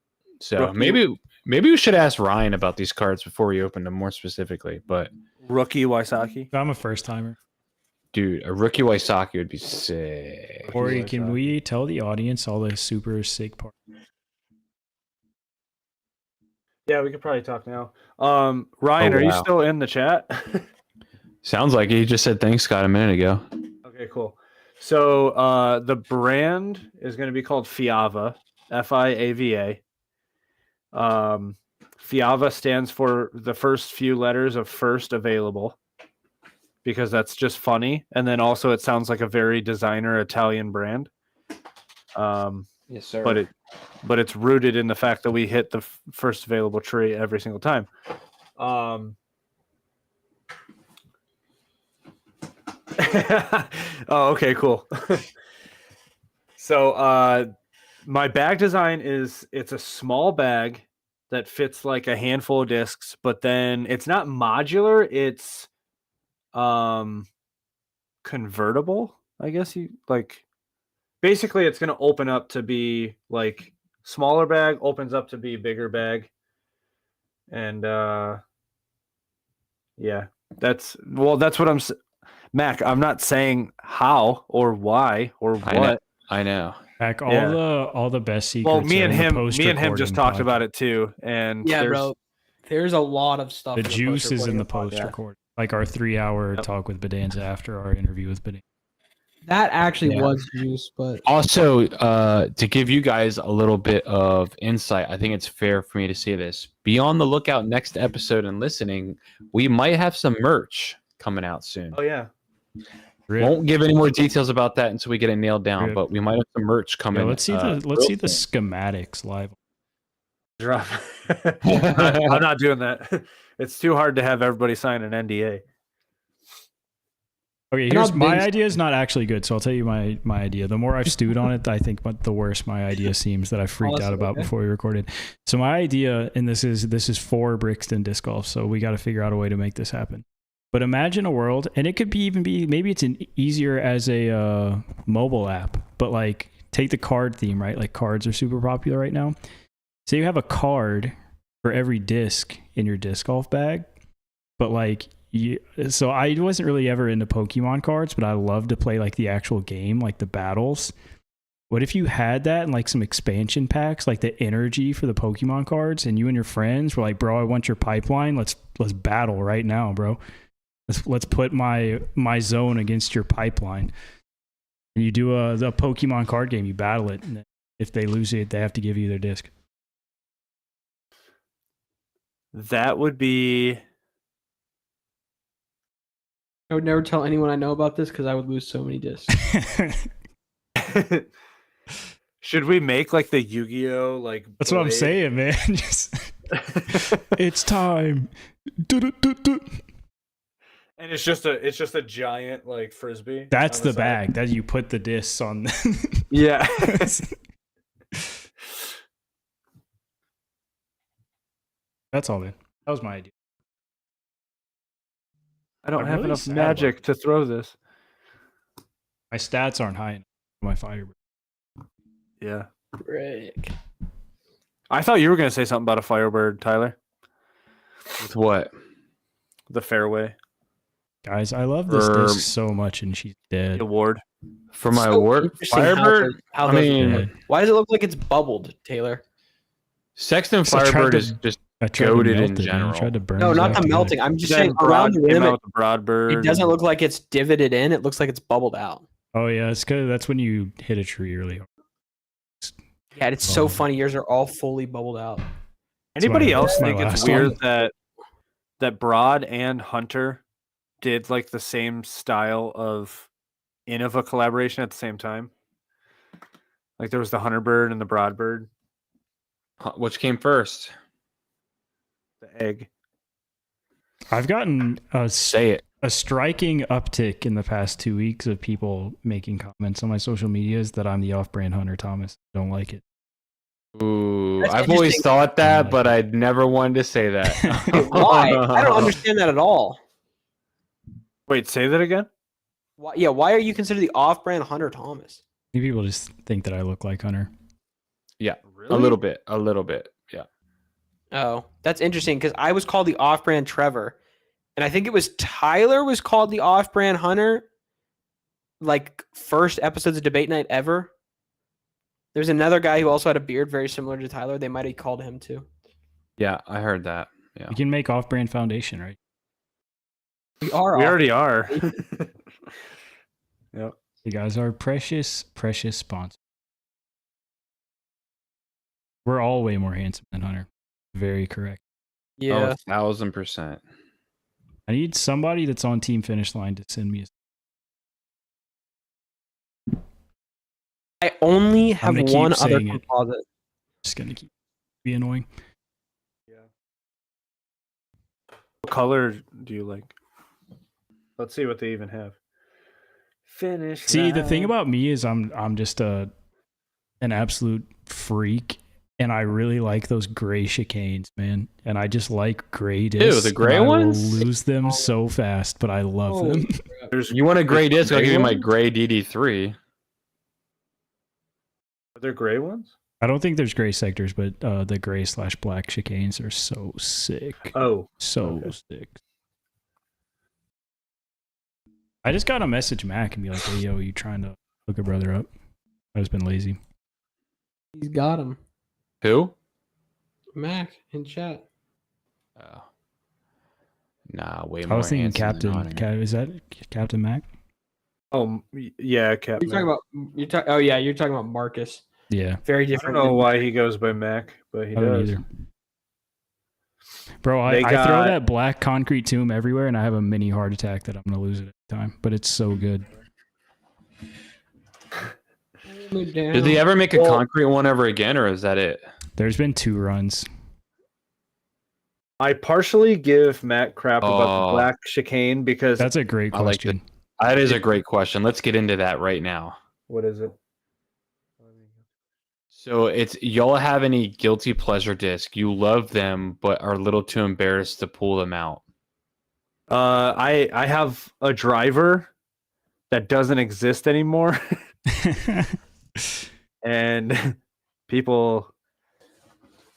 So Rookie. maybe we should ask Ryan about these cards before we open them more specifically. But Rookie Waisaki. I'm a first timer. dude, a rookie Waisaki would be sick. Corey, Waisaki. can we tell the audience all the super sick parts? Yeah, we could probably talk now. Ryan, Oh, are you wow. still in the chat? Sounds like he just said thanks, Scott, a minute ago. Okay, cool. So the brand is going to be called Fiava, Fiava. Fiava stands for the first few letters of first available, because that's just funny, and then also it sounds like a very designer Italian brand. Yes, sir. But it's rooted in the fact that we hit the first available tree every single time. Oh, okay, cool. So my bag design it's a small bag that fits like a handful of discs, but then it's not modular, it's convertible, I guess you like. Basically it's going to open up to be like smaller bag, opens up to be bigger bag. And yeah, that's what Mac, I'm not saying how or why or what. I know. Back Yeah. all the best secrets. Well, me are and in the him post-recording just talked podcast. about it too, and Yeah, there's, bro. There's a lot of stuff. The in juice is in the post-recording post podcast. record. Like our 3-hour Yep. talk with Bedanza after our interview with Bedanza. That actually Yeah. was juice, but Also, to give you guys a little bit of insight, I think it's fair for me to say this. Be on the lookout next episode and listening. We might have some merch coming out soon. oh yeah, Rip. Won't give any more details about that until we get it nailed down, Rip. but we might have some merch Yeah, coming. let's see real the soon. schematics live. drop. I'm not doing that. It's too hard to have everybody sign an NDA. Okay, And here's how my big- idea is not actually good, so I'll tell you my idea. The more I've stewed on it, I think the worse my idea seems that I freaked that's out about okay. before we recorded. So my idea, and this is for Brixton Disc Golf, so we got to figure out a way to make this happen. But imagine a world, and it could even be maybe it's easier as a mobile app, but like take the card theme, right? Like cards are super popular right now. So you have a card for every disc in your disc golf bag, but like so I wasn't really ever into Pokemon cards, but I love to play like the actual game, like the battles. What if you had that and like some expansion packs, like the energy for the Pokemon cards, and you and your friends were like, bro, I want your pipeline. Let's battle right now, bro. Let's put my zone against your pipeline. And you do the Pokemon card game, you battle it, and if they lose it, they have to give you their disc. That would be. I would never tell anyone I know about this because I would lose so many discs. Should we make like the Yu-Gi-Oh like? That's what I'm blade? saying, man. Just, it's time. Du-du-du-du. And it's just a giant like frisbee. That's on the side. bag that you put the discs on. Yeah. That's all, man. That was my idea. I don't I'm have really enough sad about magic to throw this. My stats aren't high enough for my Firebird. Yeah. Rick. I thought you were gonna say something about a Firebird, Tyler. With what? The fairway Guys, I love this Er, disc so much, and she's dead. award. For my So work, interesting how Firebird. how I those- mean, why does it look like it's bubbled, Taylor? Sexton So I tried Firebird to- is just I tried to goated melt in it, man. I general. tried to burn No, his not ass the to melting. death. I'm just Then saying Broad around the came rim, out with the Broadbird. it doesn't look like it's divoted in. It looks like it's bubbled out. Oh yeah, it's good. That's when you hit a tree really hard. Yeah, it's so Oh. funny. Yours are all fully bubbled out. Anybody my- else my think it's last weird one. that Broad and Hunter did like the same style of Innova collaboration at the same time? Like there was the Hunter Bird and the Broadbird, Which came first? the egg. I've gotten Say it. a striking uptick in the past 2 weeks of people making comments on my social medias that I'm the off-brand Hunter Thomas. Don't like it. Ooh, That's I've always interesting. thought that, but I'd never wanted to say that. Why? I don't understand that at all. Wait, say that again? Why, yeah, why are you considered the off-brand Hunter Thomas? Maybe people just think that I look like Hunter. Yeah, Really? a little bit. Yeah. Oh, that's interesting because I was called the off-brand Trevor, and I think it was Tyler was called the off-brand Hunter. Like first episodes of Debate Night ever. There's another guy who also had a beard very similar to Tyler. They might have called him too. Yeah, I heard that. Yeah. You can make off-brand foundation, right? We are. We off- already are. Yep. You guys are precious, precious sponsors. We're all way more handsome than Hunter. Very correct. Yeah. Oh, 1,000%. I need somebody that's on Team Finish Line to send me. I only have gonna keep one other saying it. composite. Just gonna keep be annoying. What color do you like? Let's see what they even have. Finish. See, the thing line. about me is I'm just an absolute freak, and I really like those gray chicanes, man. And I just like gray discs. the gray and I ones? will lose them so fast, but I love Holy them. There's You want a gray disc? I'll gray give you my ones? gray DD3. Are there gray ones? I don't think there's gray sectors, but the gray/black chicanes are so sick. Oh, So okay. sick. I just gotta message Mac and be like, "Hey, yo, you trying to hook a brother up?" I've just been lazy. He's got him. Who? Mac in chat. Oh. Nah, way I more was thinking handsome than Captain. Hunter. Is that Captain Mac? yeah, Cap. You're talking about. Oh yeah, you're talking about Marcus. Yeah. Very I don't different. know than- why he goes by Mac, but he I don't does. either. Bro, I They throw got- that black concrete tomb everywhere, and I have a mini heart attack that I'm gonna lose it every time. But it's so good. Did they ever make a concrete one ever again, or is that it? There's been 2 runs. I partially give Matt crap about Oh. the black chicane because That's a great I like question. That is a great question. Let's get into that right now. what is it? So it's y'all have any guilty pleasure disc? You love them, but are a little too embarrassed to pull them out. I have a driver that doesn't exist anymore, and people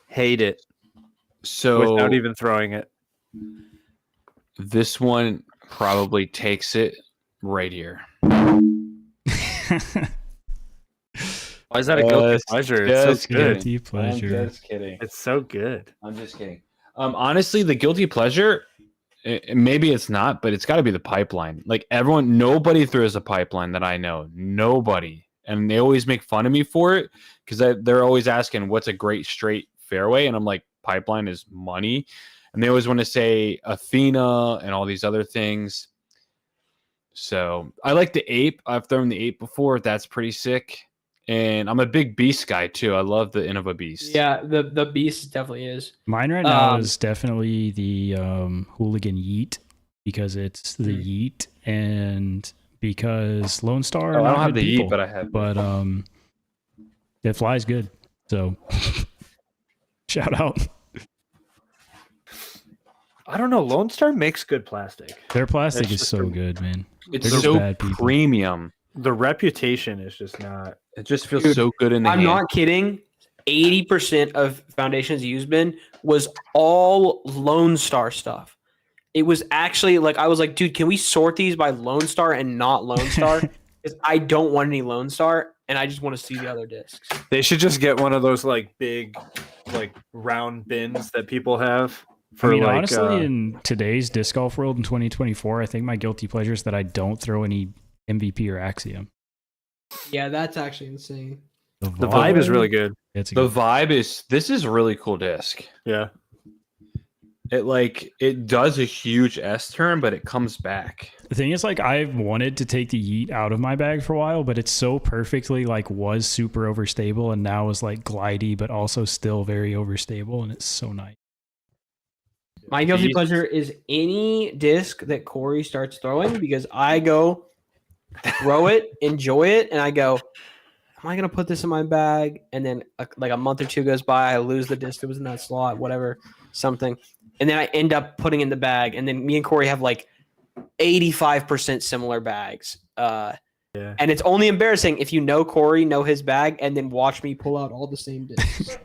hate it So without even throwing it. this one probably takes it right here. Why is that a guilty Just- pleasure? just It's so good. Guilty pleasure. I'm just kidding. It's so good. I'm just kidding. Honestly, the guilty pleasure, maybe it's not, but it's got to be the pipeline. Like nobody throws a pipeline that I know. Nobody. And they always make fun of me for it because they're always asking, what's a great straight fairway? And I'm like, pipeline is money. And they always want to say Athena and all these other things. So I like the ape. I've thrown the ape before. That's pretty sick. And I'm a big beast guy too. I love the Innova Beast. Yeah, the beast definitely is. Mine right now Um, is definitely the Hooligan Yeet because it's the Yeet and because Lone Star. are Oh, I not don't have good the people, Yeet, but I have. but it flies good. So shout out. I don't know. Lone Star makes good plastic. Their plastic It's is just so a- good, man. It's They're just so bad people. premium. The reputation is just not. It just feels Dude, so good in the I'm hand. not kidding. 80% of Foundation's used bin was all Lone Star stuff. It was actually like I was like, dude, can we sort these by Lone Star and not Lone Star? Because I don't want any Lone Star, and I just want to see the other discs. They should just get one of those like big, like round bins that people have. For I mean, like, honestly, in today's disc golf world in 2024, I think my guilty pleasure is that I don't throw any MVP or Axiom. Yeah, that's actually insane. the vibe is really good. It's a The good. vibe is this is a really cool disc. Yeah. It does a huge S turn, but it comes back. The thing is, like, I've wanted to take the Yeet out of my bag for a while, but it's so perfectly like was super overstable and now is like glidey, but also still very overstable, and it's so nice. My guilty Jeez. pleasure is any disc that Corey starts throwing because I go throw it, enjoy it, and I go, am I going to put this in my bag? And then like a month or two goes by, I lose the disc that was in that slot, whatever, something. And then I end up putting in the bag. And then me and Corey have like 85% similar bags. And it's only embarrassing if you know Corey, know his bag, and then watch me pull out all the same discs.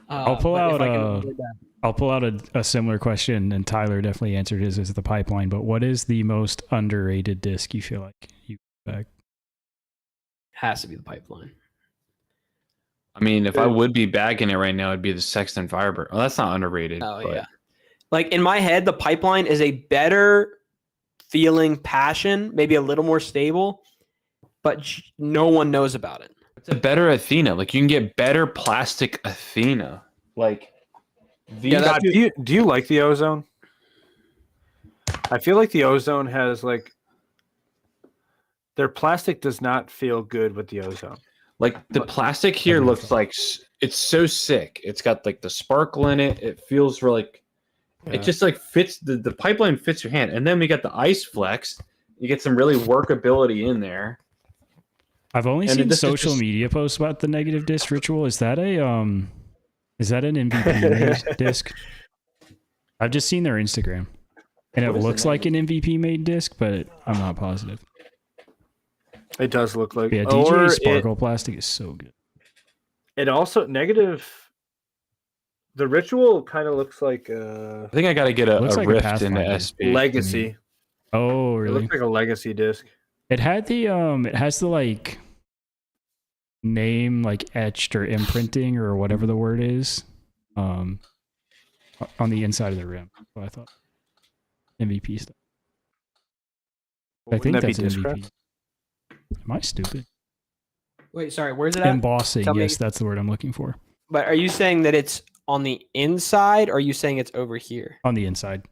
I'll pull but if out I can avoid that- I'll pull out a similar question, and Tyler definitely answered his as the pipeline. But what is the most underrated disc you feel like you bag? has to be the pipeline. I mean, if I would be bagging it right now, it'd be the Sexton Firebird. Oh, that's not underrated. Oh but yeah. Like in my head, the pipeline is a better feeling passion, maybe a little more stable. but no one knows about it. It's a better Athena. Like you can get better plastic Athena. Like Yeah, God, do you like the Ozone? I feel like the Ozone has like their plastic does not feel good with the Ozone. Like the plastic here looks like it's so sick. It's got like the sparkle in it. It feels like it just like fits the pipeline fits your hand. And then we got the Ice Flex. You get some really workability in there. I've only And seen this is social just- media posts about the negative disc ritual. Is that an MVP made disc? I've just seen their Instagram, and it What is the looks like an MVP made disc, but I'm not positive. It does look like. Yeah, Or DJ Sparkle Plastic is so good. It also negative. The Ritual kind of looks like I think I got to get a Looks like a Rift in the Pathfinder. SB. Legacy. Oh, It really? looks like a Legacy disc. It had the it has the like name like etched or imprinting or whatever the word is, on the inside of the rim. So I thought MVP stuff. I think Wouldn't that be that's an Discraft? MVP. Am I stupid? Wait, sorry, where's it at? Embossing, Tell me- yes, that's the word I'm looking for. But are you saying that it's on the inside, or are you saying it's over here? On the inside.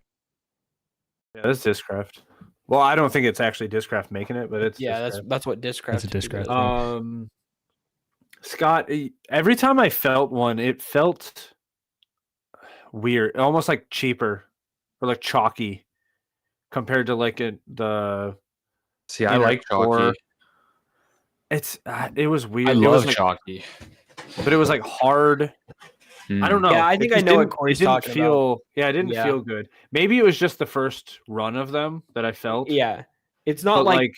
Yeah, that's Discraft. Well, I don't think it's actually Discraft making it, but it's Yeah, Discraft. that's what Discraft. That's a Discraft. Scott, every time I felt one, it felt weird, almost like cheaper or like chalky compared to like the. See, I Inner like core. chalky. It was weird. I It love was like, chalky. but it was like hard. I don't know. Yeah, I It think I just know what didn't- Corey's it didn't talking feel, Yeah, it didn't Yeah. feel good. Maybe it was just the first run of them that I felt. Yeah, it's but not like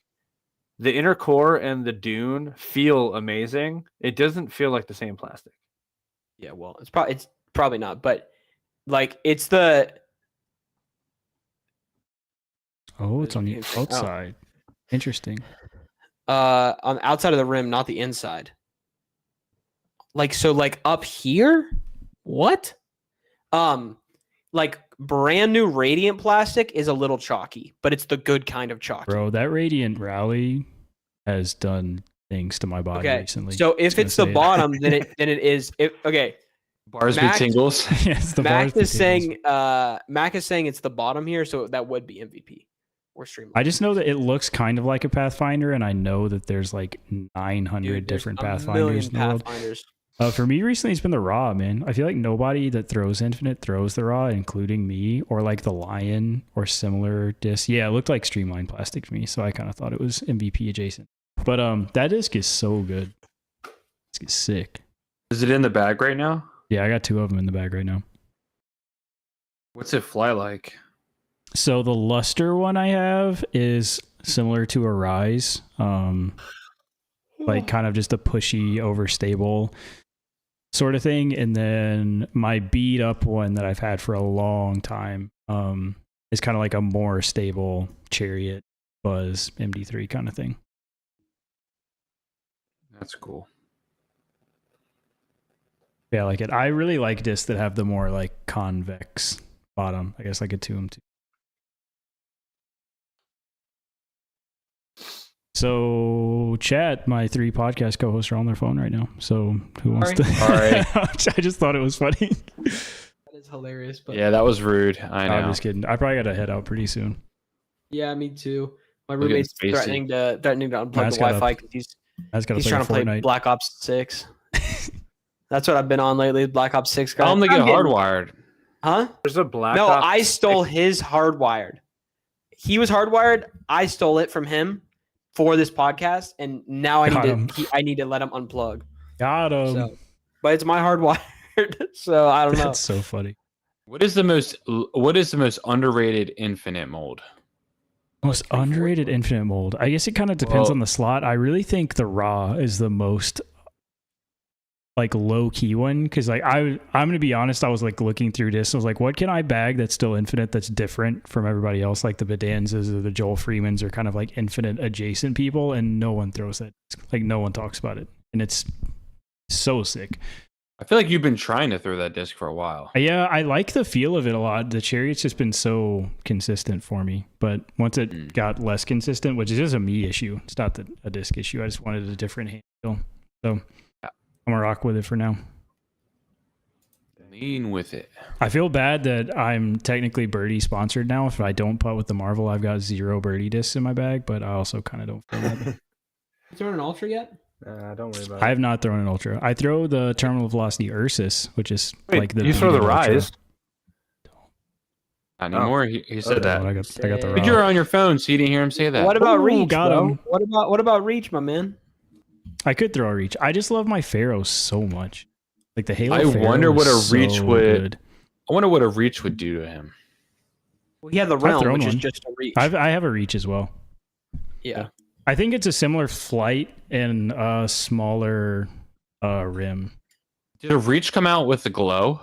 the inner core and the Dune feel amazing. It doesn't feel like the same plastic. yeah. Well, it's probably not, but like it's the Oh, it's on the Interesting. Oh. outside. Interesting. on the outside of the rim, not the inside. Like so, like up here. What? Like brand new Radiant plastic is a little chalky, but it's the good kind of chalky. Bro, that Radiant Rally has done things to my body Okay, recently. so if Just gonna it's the say it. bottom, then it is. Okay, Bars Max- with tingles. Yes, the Mac bars is potatoes. saying. Mac is saying it's the bottom here, so that would be MVP or Streamline. I just know that it looks kind of like a Pathfinder, and I know that there's like 900 Dude, there's different a Pathfinders million in the world. Pathfinders. For me, recently, it's been the Raw, man. I feel like nobody that throws Infinite throws the Raw, including me, or like the Lion or similar disc. Yeah, it looked like Streamline plastic to me, so I kind of thought it was MVP adjacent. But that disc is so good. This is sick. Is it in the bag right now? Yeah, I got 2 of them in the bag right now. What's it fly like? So the Luster one I have is similar to a Rise, like kind of just a pushy, overstable sort of thing. And then my beat up one that I've had for a long time is kind of like a more stable Chariot Buzz MD3 kind of thing. That's cool. Yeah, I like it. I really like discs that have the more like convex bottom. I guess I could tune them too. So, chat, my 3 podcast co-hosts are on their phone right now. So, who wants to? All right. I just thought it was funny. That is hilarious. But Yeah, that was rude. I know. I'm just kidding. I probably got to head out pretty soon. yeah, me too. My Look at roommate's Spacey. threatening to unplug Matt's the gotta- Wi-Fi because I just got to he's play trying to play Fortnite. Black Ops 6. That's what I've been on lately. Black Ops 6. Tell them to guys. get I'm getting- hardwired. Huh? There's a Black No, Ops I stole 6. his hardwired. He was hardwired. I stole it from him for this podcast, and now I Got need him. to. I need to let him unplug. Got him. So, but it's my hardwired, so I don't know. That's so funny. What is the most underrated Infinite mold? Most underrated Infinite mold. I guess it kind of depends Well- on the slot. I really think the Raw is the most like low key one because like I'm gonna be honest. I was like looking through this. I was like, what can I bag that's still Infinite that's different from everybody else? Like the Bedanzas or the Joel Freemans are kind of like Infinite adjacent people, and no one throws that. Like no one talks about it, and it's so sick. I feel like you've been trying to throw that disc for a while. Yeah, I like the feel of it a lot. The Chariot's just been so consistent for me. But once it got less consistent, which is just a me issue, it's not a disc issue. I just wanted a different handle. So I'm going to rock with it for now. Lean with it. I feel bad that I'm technically birdie sponsored now. If I don't putt with the Marvel, I've got 0 birdie discs in my bag, but I also kind of don't feel that. You throwing an ultra yet? Don't worry about I it. have not thrown an ultra. I throw the terminal velocity Ursus, which is Wait, like the you throw the beat of ultra. Rise? Not anymore. He said Oh, that. I got the But raw. you're on your phone, so you didn't hear him say that. What about Ooh, reach, got bro? him. What about reach, my man? I could throw a reach. I just love my Pharaoh so much. Like the Halo. I Pharaoh wonder what is a reach so would- good. I wonder what a reach would do to him. Well, he had the realm, thrown which is one. just a reach. I have a reach as well. Yeah. I think it's a similar flight and a smaller rim. Did a reach come out with the glow?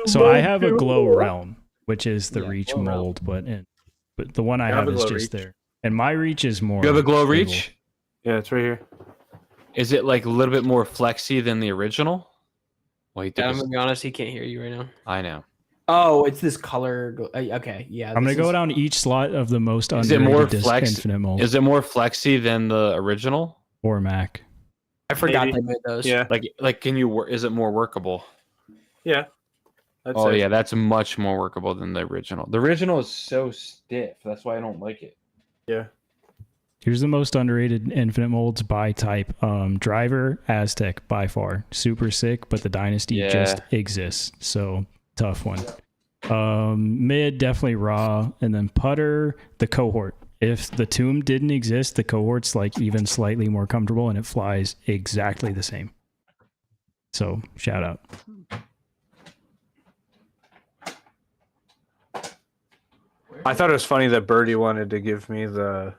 So I have a glow realm, which is the Yeah, reach glow realm. mold, but the one I I have have a is glow just reach. there. And my reach is more. You have a glow stable. reach? Yeah, it's right here. Is it like a little bit more flexy than the original? Wait, I'm gonna be honest, he can't hear you right now. I know. Oh, it's this color. Okay, yeah. I'm gonna this go is- down each slot of the most Is it underrated more disc flex- infinite mold Is it more flexy than the original? or Mac. I forgot Maybe. they made those. Yeah, Like can you is it more workable? yeah. I'd Oh say. yeah, that's much more workable than the original. The original is so stiff. That's why I don't like it. Yeah. Here's the most underrated infinite molds by type. Driver, Aztec by far. Super sick, but the Dynasty Yeah. just exists. So tough one. Mid, definitely raw. And then putter, the cohort. If the tomb didn't exist, the cohort's like even slightly more comfortable and it flies exactly the same. So shout out. I thought it was funny that Birdie wanted to give me the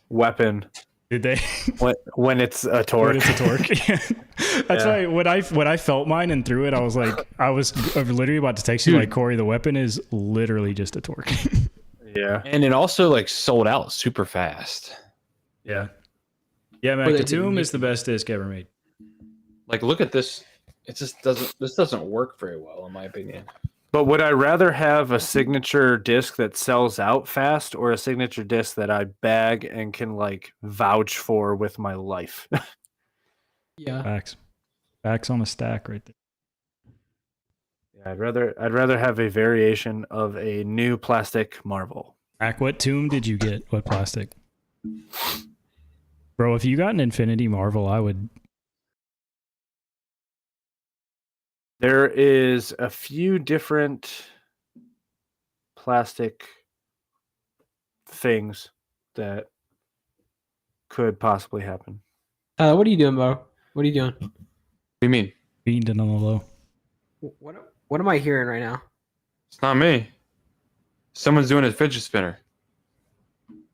weapon Did they? when it's a torque. When it's a torque. That's Yeah. why when I felt mine and threw it, I was literally about to text you Dude. like, Corey, the weapon is literally just a torque. Yeah. And it also like sold out super fast. Yeah. Yeah, Mac, Well, the they didn't Tomb make- is the best disc ever made. Like look at this. It just doesn't work very well in my opinion. But would I rather have a signature disc that sells out fast or a signature disc that I bag and can like vouch for with my life? Yeah. Facts on a stack right there. Yeah, I'd rather have a variation of a new plastic Marvel. Mac, what Tomb did you get? What plastic? Bro, if you got an Infinity Marvel, I would. There is a few different plastic things that could possibly happen. What are you doing, bro? What are you doing? What do you mean? Beamed it on the low. What am I hearing right now? It's not me. Someone's doing a fidget spinner.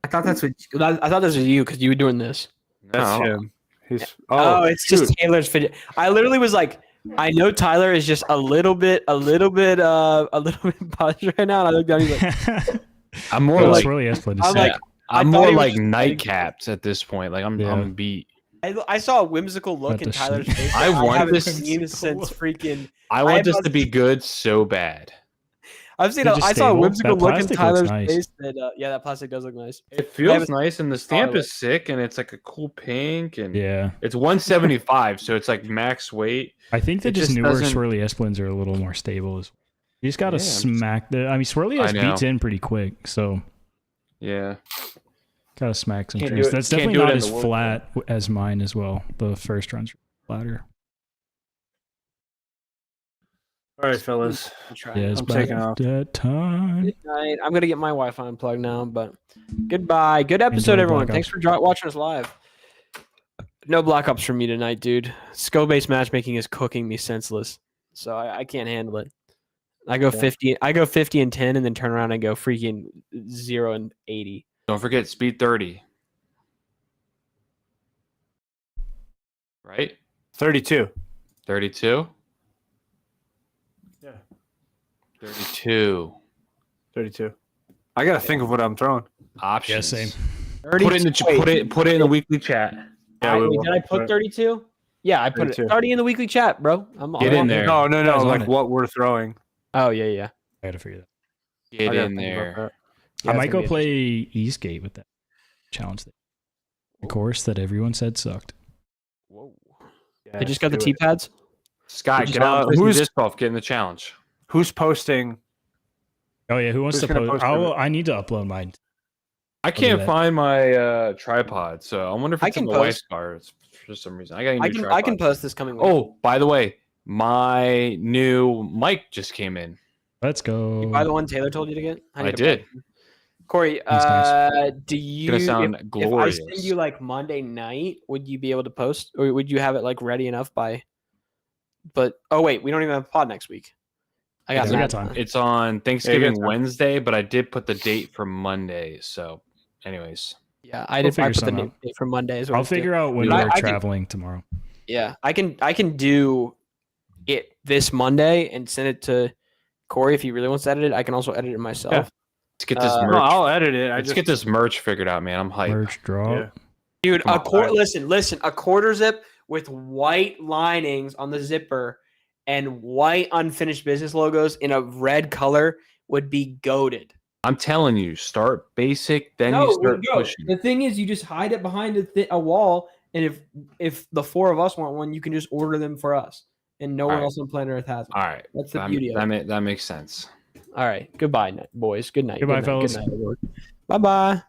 I thought that's what. I thought this was you because you were doing this. That's No. him. He's Oh, it's just Taylor's fidget. I literally was like, I know Tyler is just a little bit buzzed right now. And I looked down. He's like, I'm more Bro, like Swirly S-Play is I'm sick. like, I'm I thought more he was like just night capped at this point. Like I'm Yeah. beat. I saw a whimsical look About in to Tyler's shoot. face. I that want haven't this- seen Whimsical since look. freaking. I want this have to be good so bad. I've seen. Is it just I saw a stable? whimsical That look in plastic looks Tyler's nice. face. That yeah, that plastic does look nice. It feels haven't- nice, and the stamp it. is sick, and it's like a cool pink, and Yeah. it's 175, so it's like max weight. I think that It just just newer doesn't- Swirly S-Plins are a little more stable. You just got to Yeah, I'm just- smack the. I mean, Swirly I S know. beats in pretty quick, so Yeah, got to smack some Can't trees. do it- That's can't definitely do it not in as the work, flat as mine as well. The first run's flatter. all right, fellas. Try. Yeah, it's I'm about taking off. that time. Good night. I'm gonna get my Wi-Fi unplugged now, but goodbye. Good episode, Enjoy everyone. Black Thanks Ops. for watching us live. No Black Ops for me tonight, dude. Skill-based matchmaking is cooking me senseless, so I can't handle it. I go 50. I go 50 and 10, and then turn around and go freaking 0 and 80. don't forget speed 30. Right, 32. 32, Yeah. 32 32. I gotta think of what I'm throwing. options. Yeah, same. Put it in the put it in the weekly chat. Did I put 32? Yeah, I put 32. it. It's already in the weekly chat, bro. Get in there. No, Guys on like it. what we're throwing. Oh yeah. I gotta figure that. Get I gotta in think about there. that. Yeah, I it's might gonna go be play Eastgate with that challenge. The course that everyone said sucked. Whoa. They just got the do T it. pads. Scott, Just- get out. who's- Who's disc golf? Get in the challenge. Who's posting? Oh yeah, who wants Who's to gonna post? post it? I need to upload mine. I do can't that. find my tripod, so I wonder if I it's in can the wife's post. car. It's for some reason. I got a new I tripod. can post this coming week. Oh, by the way, my new mic just came in. Let's go. You buy the one Taylor told you to get? I need to did. buy it. Corey, That's nice. do you Gonna sound if glorious. I send you like Monday night, would you be able to post, or would you have it like ready enough by? But oh wait, we don't even have a pod next week. I got Yeah, we mad. got time. It's on Thanksgiving time. Wednesday, but I did put the date for Monday. So, anyways, Yeah, I We'll did. I figure put the something out. date for Monday. Is what I'll it's due. figure out when But we're I can- traveling tomorrow. Yeah, I can do it this Monday and send it to Corey if he really wants to edit it. I can also edit it myself. Yeah. let's get this Uh, No, merch. I'll edit it. Let's get this merch figured out, man. I'm hyped. Merch drop. Yeah. Dude, Come a on, quarter. guys. Listen. A quarter zip with white linings on the zipper and white unfinished business logos in a red color would be goated. I'm telling you, start basic, then you start pushing. The thing is, you just hide it behind a wall, and if the four of us want one, you can just order them for us, and no one Alright. else on planet Earth has them. All right, That's the beauty of it. that makes sense. All right, goodbye, boys. Good night. Goodbye, Good night. fellas. Bye bye.